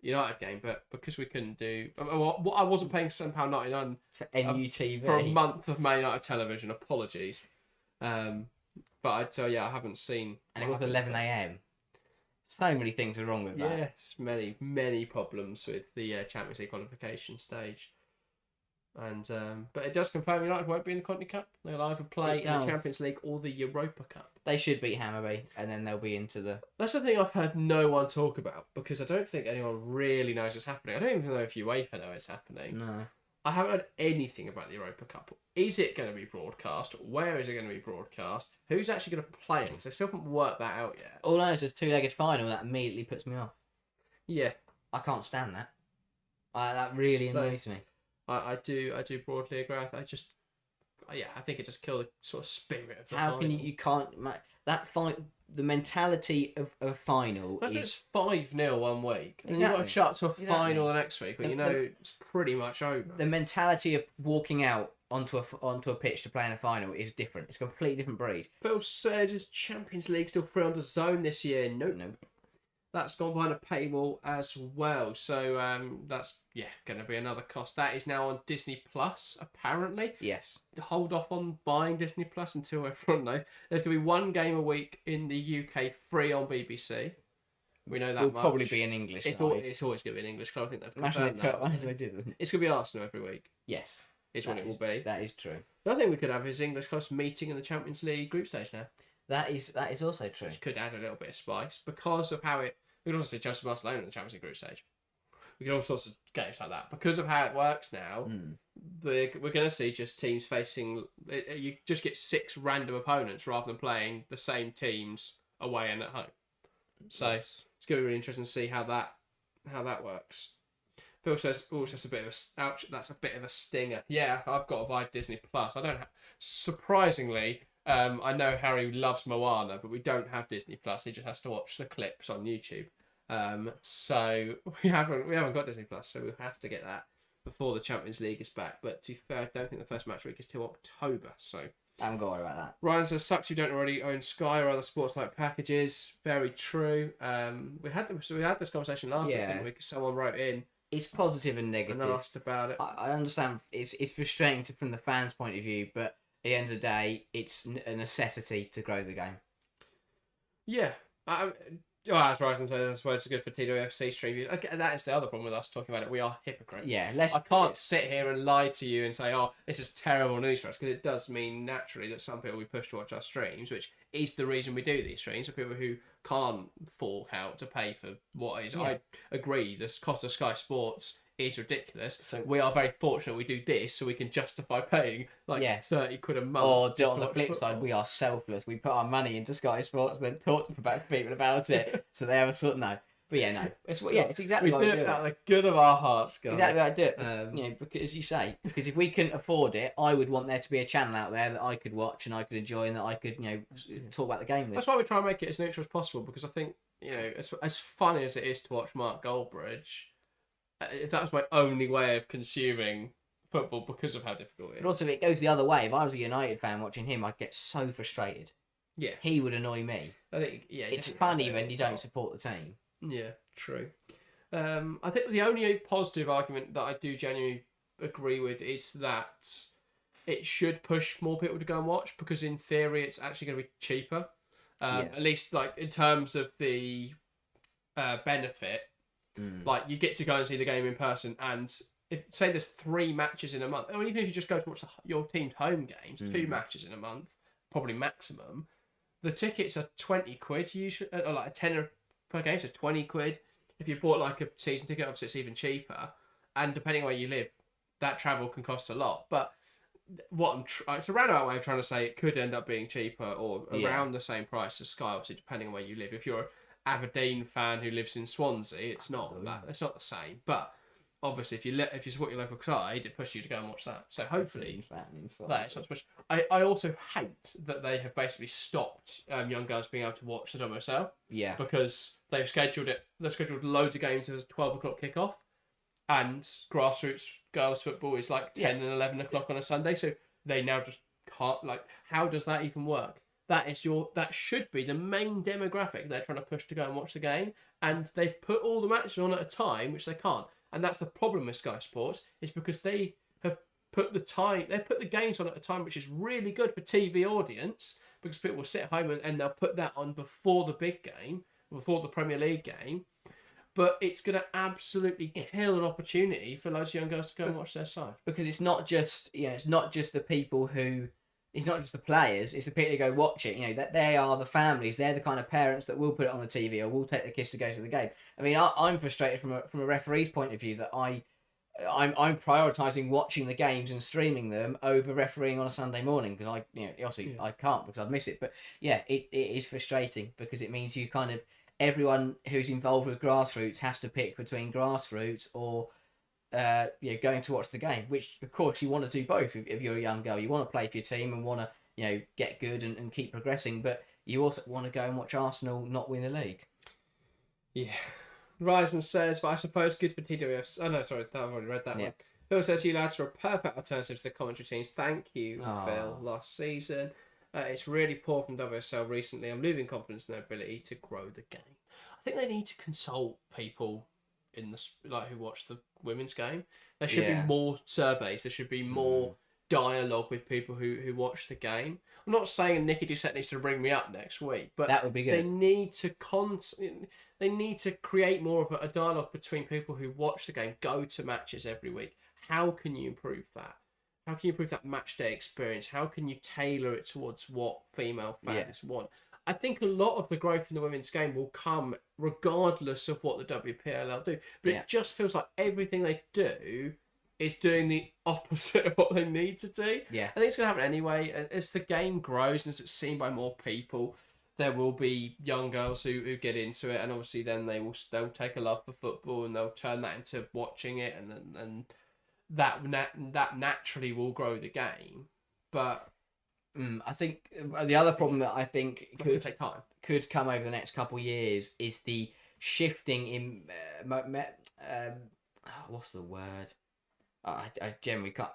United game, but because we couldn't do... I wasn't paying £7.99 for NUTV for a month of Man United television. Apologies. But I haven't seen... And it was 11 a.m. So many things are wrong with that. Yes, many problems with the Champions League qualification stage. And but it does confirm United won't be in the Continental Cup. They'll either play in the Champions League or the Europa Cup. They should beat Hammarby, and then they'll be into the... That's the thing I've heard no one talk about, because I don't think anyone really knows it's happening. I don't even know if UEFA know it's happening. No. I haven't heard anything about the Europa Cup. Is it going to be broadcast? Where is it going to be broadcast? Who's actually going to play it? Because they still haven't worked that out yet. All I know is there's a two-legged final that immediately puts me off. Yeah. I can't stand that. That really annoys me. I do broadly agree. I think it just killed the sort of spirit of the final. How can you can't... That fight... The mentality of a final is... It's 5-0 one week. And Exactly. you've got to shut to a final the next week, but it's pretty much over. The mentality of walking out onto a pitch to play in a final is different. It's a completely different breed. Phil says, is Champions League still free on the Zone this year? Nope. That's gone behind a paywall as well. So that's going to be another cost. That is now on Disney Plus, apparently. Yes. Hold off on buying Disney Plus until everyone knows. There's going to be one game a week in the UK free on BBC. We know that It'll much. probably be in English. It's always going to be in English, because I think they've confirmed that. It's going to be Arsenal every week. Yes. Is what it will be. That is true. The other thing we could have is English clubs meeting in the Champions League group stage now. That is also true. which could add a little bit of spice because of how it. We could also see Chelsea Barcelona in the Champions League group stage. We get all sorts of games like that because of how it works now. We're going to see just teams facing. You just get 6 random opponents rather than playing the same teams away and at home. So it's going to be really interesting to see how that works. Phil says, "Oh, that's a bit of a ouch. That's a bit of a stinger." Yeah, I've got to buy Disney Plus. I don't. Surprisingly, I know Harry loves Moana, but we don't have Disney Plus. He just has to watch the clips on YouTube. So we haven't got Disney Plus, so we'll have to get that before the Champions League is back. But to be fair, I don't think the first match week is till October. So I haven't got to worry about that. Ryan says, "Sucks you don't already own Sky or other sports-like packages." Very true. We had this conversation last week, didn't we? Because someone wrote in. It's positive and negative. And asked about it. I understand it's frustrating from the fans' point of view, but at the end of the day, it's a necessity to grow the game. Yeah. As Ryzen said, that's why it's good for TWFC stream views. Okay, that is the other problem with us talking about it. We are hypocrites. Yeah, I can't sit here and lie to you and say, "Oh, this is terrible news for us," because it does mean naturally that some people we push to watch our streams, which is the reason we do these streams, for people who can't fork out to pay for what is. Yeah. I agree. The cost of Sky Sports is ridiculous. So we are very fortunate we do this, so we can justify paying £30 a month. Or on the flip side, we are selfless. We put our money into Sky Sports and then talk to people about it, so they have a sort of no. But yeah, no, it's exactly we what do it out of the good of our hearts, guys. Exactly what I do it. Because as you say, because if we couldn't afford it, I would want there to be a channel out there that I could watch and I could enjoy and that I could talk about the game with. That's why we try and make it as neutral as possible, because I think as funny as it is to watch Mark Goldbridge, if that was my only way of consuming football because of how difficult it is. But also, if it goes the other way, if I was a United fan watching him, I'd get so frustrated. Yeah, he would annoy me. I think it's funny when you don't support the team. Yeah, true. I think the only positive argument that I do genuinely agree with is that it should push more people to go and watch, because in theory it's actually going to be cheaper. At least like in terms of the benefit. Like you get to go and see the game in person, and if say there's 3 matches in a month, or even if you just go to watch your team's home games, 2 matches in a month, probably maximum, the tickets are £20 usually, or like a tenner per game, so £20. If you bought like a season ticket, obviously it's even cheaper, and depending on where you live, that travel can cost a lot. But what it's a roundabout way of trying to say it could end up being cheaper or around the same price as Sky, obviously depending on where you live. If you're Aberdeen fan who lives in Swansea, it's not it's not the same. But obviously, if you support your local side, it pushes you to go and watch that. So hopefully that is not too much. I also hate that they have basically stopped young girls being able to watch the WSL. Yeah. Because they've scheduled loads of games as a 12 o'clock kickoff, and grassroots girls football is like 10 and 11 o'clock on a Sunday. So they now just can't. Like, how does that even work? That should be the main demographic they're trying to push to go and watch the game, and they've put all the matches on at a time which they can't, and that's the problem with Sky Sports, is because they have put the games on at a time which is really good for TV audience, because people will sit at home and they'll put that on before the big game, before the Premier League game, but it's going to absolutely kill an opportunity for loads of young girls to go and watch their side, because it's not just the people who. It's not just the players, it's the people who go watch it. That they are the families, they're the kind of parents that will put it on the TV or will take the kids to go to the game. I mean, I'm frustrated from a referee's point of view that I'm prioritising watching the games and streaming them over refereeing on a Sunday morning, because I can't because I'd miss it. But yeah, it is frustrating, because it means you kind of everyone who's involved with grassroots has to pick between grassroots or going to watch the game, which of course you want to do both. If you're a young girl, you want to play for your team and want to get good and keep progressing, but you also want to go and watch Arsenal not win the league. Yeah. Ryzen says, but I suppose good for TWFs. Oh no, sorry, I've already read that one. Phil says, you lads are a perfect alternative to the commentary teams. Thank you, Phil. Last season, it's really poor from WSL recently. I'm losing confidence in their ability to grow the game. I think they need to consult people in the who watch the women's game. There should be more surveys. There should be more dialogue with people who watch the game. I'm not saying Nikki Doucette needs to ring me up next week, but that would be good. They need to create more of a dialogue between people who watch the game, go to matches every week. How can you improve that? How can you improve that match day experience? How can you tailor it towards what female fans want? I think a lot of the growth in the women's game will come regardless of what the WPLL do. But it just feels like everything they do is doing the opposite of what they need to do. Yeah. I think it's going to happen anyway. As the game grows and as it's seen by more people, there will be young girls who get into it, and obviously then they'll take a love for football and they'll turn that into watching it, and that naturally will grow the game. But I think the other problem that I think take time could come over the next couple of years is the shifting in what's the word? I generally can't.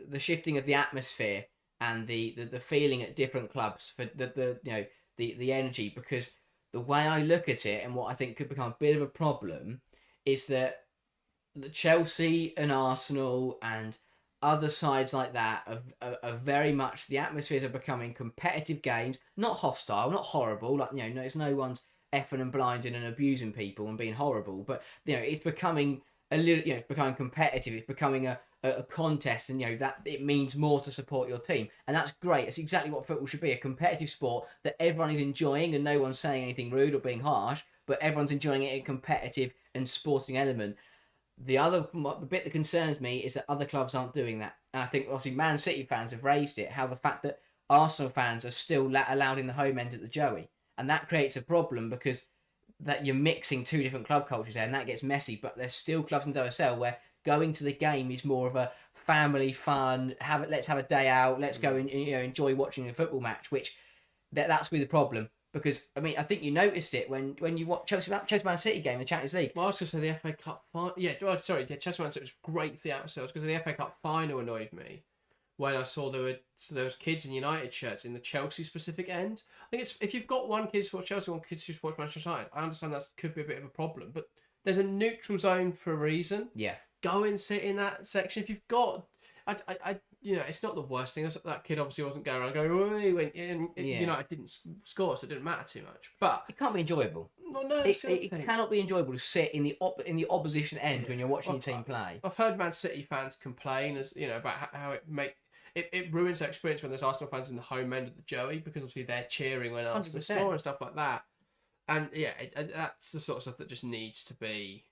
The shifting of the atmosphere and the feeling at different clubs for the energy, because the way I look at it and what I think could become a bit of a problem is that the Chelsea and Arsenal and other sides like that are very much, the atmospheres are becoming competitive games, not hostile, not horrible, like, there's no one's effing and blinding and abusing people and being horrible, but it's becoming a little, it's becoming competitive, it's becoming a contest, and that it means more to support your team, and that's great. It's exactly what football should be, a competitive sport that everyone is enjoying and no one's saying anything rude or being harsh, but everyone's enjoying it in a competitive and sporting element. The bit that concerns me is that other clubs aren't doing that. And I think, obviously, Man City fans have raised it, how the fact that Arsenal fans are still allowed in the home end at the Joey. And that creates a problem because that you're mixing two different club cultures there, and that gets messy. But there's still clubs in WSL where going to the game is more of a family fun, let's have a day out, let's go and enjoy watching a football match, which that's the problem. Because, I think you noticed it when you watch Chelsea Man City game in the Champions League. Well, I was going to say the FA Cup final. Chelsea Man City was great for the atmosphere. I was going to say the FA Cup final annoyed me when I saw there was kids in United shirts in the Chelsea specific end. I think it's, if you've got one kid to watch Chelsea, one kid to watch Manchester United, I understand that could be a bit of a problem. But there's a neutral zone for a reason. Yeah. Go and sit in that section. If you've got... it's not the worst thing. That kid obviously wasn't going around going, oh, he went in. United didn't score, so it didn't matter too much. But it can't be enjoyable. Well, no, it cannot be enjoyable to sit in the opposition end when you're watching your team play. I've heard Man City fans complain about how it ruins their experience when there's Arsenal fans in the home end of the Joey, because obviously they're cheering when Arsenal score and stuff like that. And that's the sort of stuff that just needs to be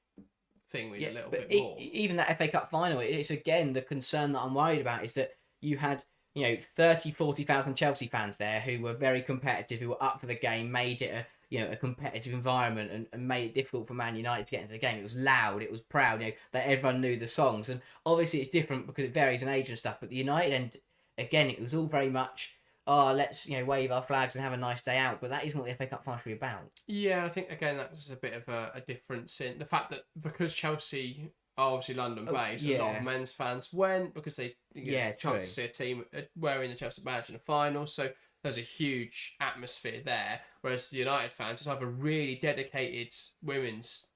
thing with a little bit more. Even that FA Cup final, it's again the concern that I'm worried about is that you had 30,000-40,000 Chelsea fans there who were very competitive, who were up for the game, made it a competitive environment, and made it difficult for Man United to get into the game. It was loud, it was proud, that everyone knew the songs, and obviously it's different because it varies in age and stuff. But the United end, again, it was all very much, let's wave our flags and have a nice day out. But that isn't what the FA Cup final should be about. Yeah, I think again that's a bit of a difference in the fact that because Chelsea are obviously London based, a lot of men's fans went because they chance to see a team wearing the Chelsea badge in the final. So there's a huge atmosphere there. Whereas the United fans just have a really dedicated women's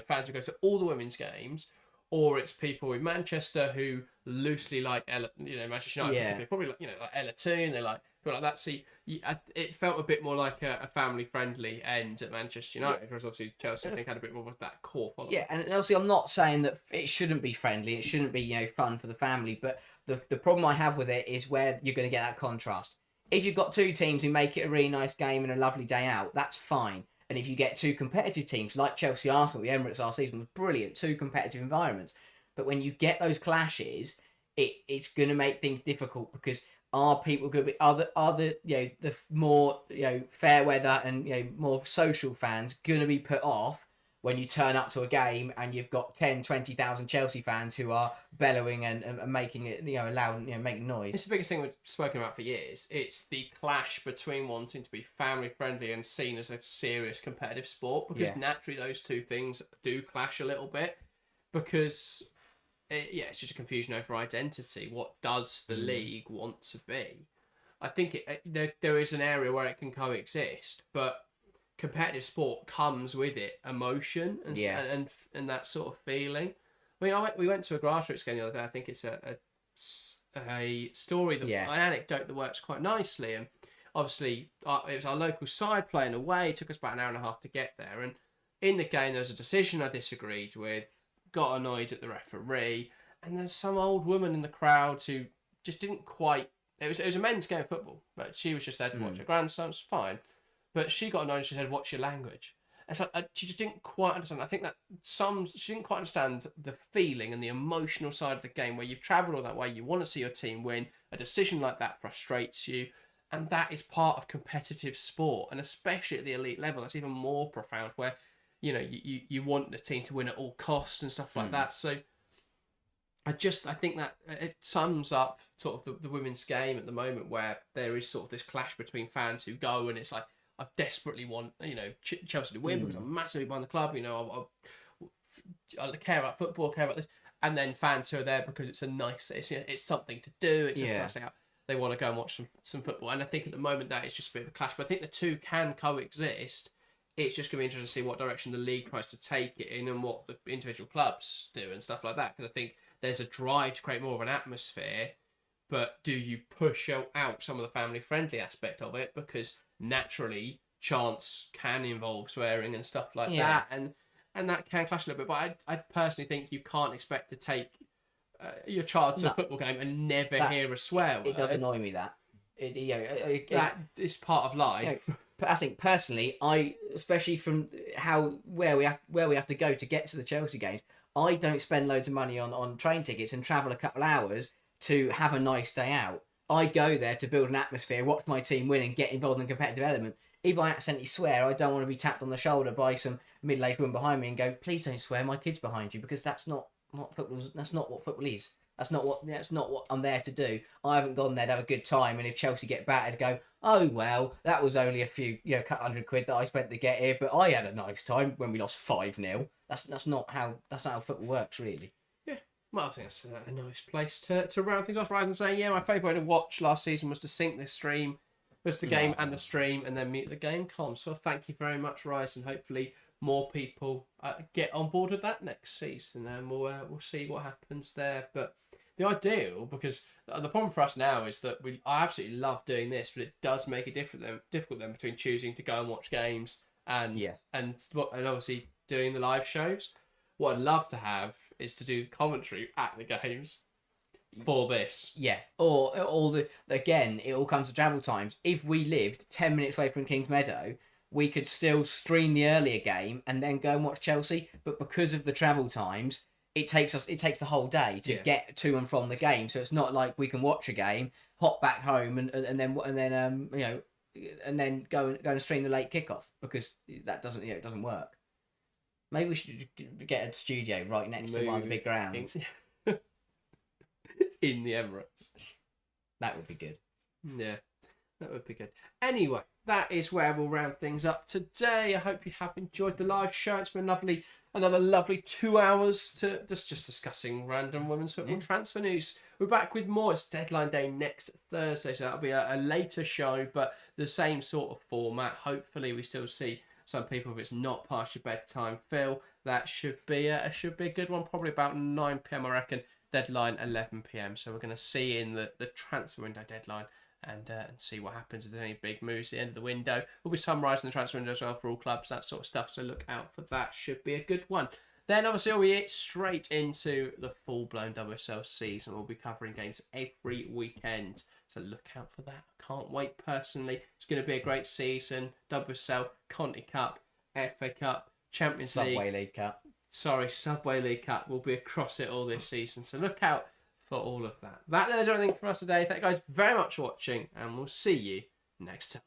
fans who go to all the women's games, or it's people in Manchester who loosely like Manchester United because they probably like Ella Toon, they like people like that. See, it felt a bit more like a family friendly end at Manchester United, whereas obviously Chelsea I think had a bit more of that core following. Yeah, and obviously I'm not saying that it shouldn't be friendly, it shouldn't be fun for the family, but the problem I have with it is where you're going to get that contrast. If you've got two teams who make it a really nice game and a lovely day out, that's fine. And if you get two competitive teams like Chelsea Arsenal, the Emirates last season was brilliant, two competitive environments. But when you get those clashes, it's going to make things difficult because are people going to be the more fair weather and more social fans going to be put off when you turn up to a game and you've got 10,000-20,000 Chelsea fans who are bellowing and making it loud, making noise. It's the biggest thing we've spoken about for years. It's the clash between wanting to be family friendly and seen as a serious competitive sport, because naturally those two things do clash a little bit, because it's just a confusion over identity. What does the league want to be? I think there is an area where it can coexist, but competitive sport comes with it emotion and that sort of feeling. I mean, we went to a grassroots game the other day. I think it's a story an anecdote that works quite nicely. And obviously, it was our local side playing away. It took us about an hour and a half to get there. And in the game, there was a decision I disagreed with. Got annoyed at the referee, and there's some old woman in the crowd who just didn't quite. It was a men's game of football, but she was just there to watch her grandson. It's fine, but she got annoyed. She said, "What's your language?" And so she just didn't quite understand. I think that she didn't quite understand the feeling and the emotional side of the game, where you've travelled all that way, you want to see your team win. A decision like that frustrates you, and that is part of competitive sport, and especially at the elite level, that's even more profound. Where you want the team to win at all costs and stuff like that. So I think that it sums up sort of the women's game at the moment, where there is sort of this clash between fans who go and it's like, I desperately want Chelsea to win because I'm massively behind the club. I care about football, care about this, and then fans who are there because it's it's something to do. It's a nice out. They want to go and watch some football, and I think at the moment that is just a bit of a clash. But I think the two can coexist. It's just going to be interesting to see what direction the league tries to take it in and what the individual clubs do and stuff like that. Because I think there's a drive to create more of an atmosphere, but do you push out some of the family-friendly aspect of it? Because naturally, chants can involve swearing and stuff like that, and that can clash a little bit. But I personally think you can't expect to take your child to a football game and never hear a swear word. It does annoy me that. That is part of life. I think personally, especially from where we have to go to get to the Chelsea games, I don't spend loads of money on train tickets and travel a couple hours to have a nice day out. I go there to build an atmosphere, watch my team win, and get involved in the competitive element. If I accidentally swear, I don't want to be tapped on the shoulder by some middle-aged woman behind me and go, "Please don't swear, my kid's behind you," because that's not what football is. That's not what I'm there to do. I haven't gone there to have a good time, and if Chelsea get battered, go, "Oh well, that was only a few, couple £100 that I spent to get here, but I had a nice time when we lost 5-0. That's not how football works, really. Yeah, well, I think that's a nice place to round things off. Rather than saying, my favourite way to watch last season was to sync this stream, was the game and the stream, and then mute the game comms. So thank you very much, Rise, and hopefully more people get on board with that next season, and we'll see what happens there. But the ideal, because the problem for us now is that I absolutely love doing this, but it does make it difficult then between choosing to go and watch games and obviously doing the live shows. What I'd love to have is to do the commentary at the games for this. Yeah, or again, it all comes to travel times. If we lived 10 minutes away from Kings Meadow, we could still stream the earlier game and then go and watch Chelsea. But because of the travel times, it takes the whole day to get to and from the game. So it's not like we can watch a game, hop back home, and then go and stream the late kickoff, because that doesn't work. Maybe we should get a studio right next to one of the big grounds in the Emirates. That would be good. Yeah, that would be good. Anyway, that is where we'll round things up today. I hope you have enjoyed the live show. It's been another lovely 2 hours to just discussing random women's football transfer news. We're back with more. It's deadline day next Thursday, so that'll be a later show, but the same sort of format. Hopefully we still see some people if it's not past your bedtime. Phil, that should be a good one. Probably about 9 p.m. I reckon. Deadline 11 p.m. So we're going to see in the transfer window deadline and see what happens if there's any big moves at the end of the window. We'll be summarising the transfer window as well for all clubs, that sort of stuff. So look out for that. Should be a good one. Then obviously we'll be straight into the full-blown WSL season. We'll be covering games every weekend. So look out for that. I can't wait personally. It's going to be a great season. WSL, Conti Cup, FA Cup, Champions League. Subway League Cup. Subway League Cup will be across it all this season. So look out for all of that. That is everything for us today. Thank you guys very much for watching, and we'll see you next time.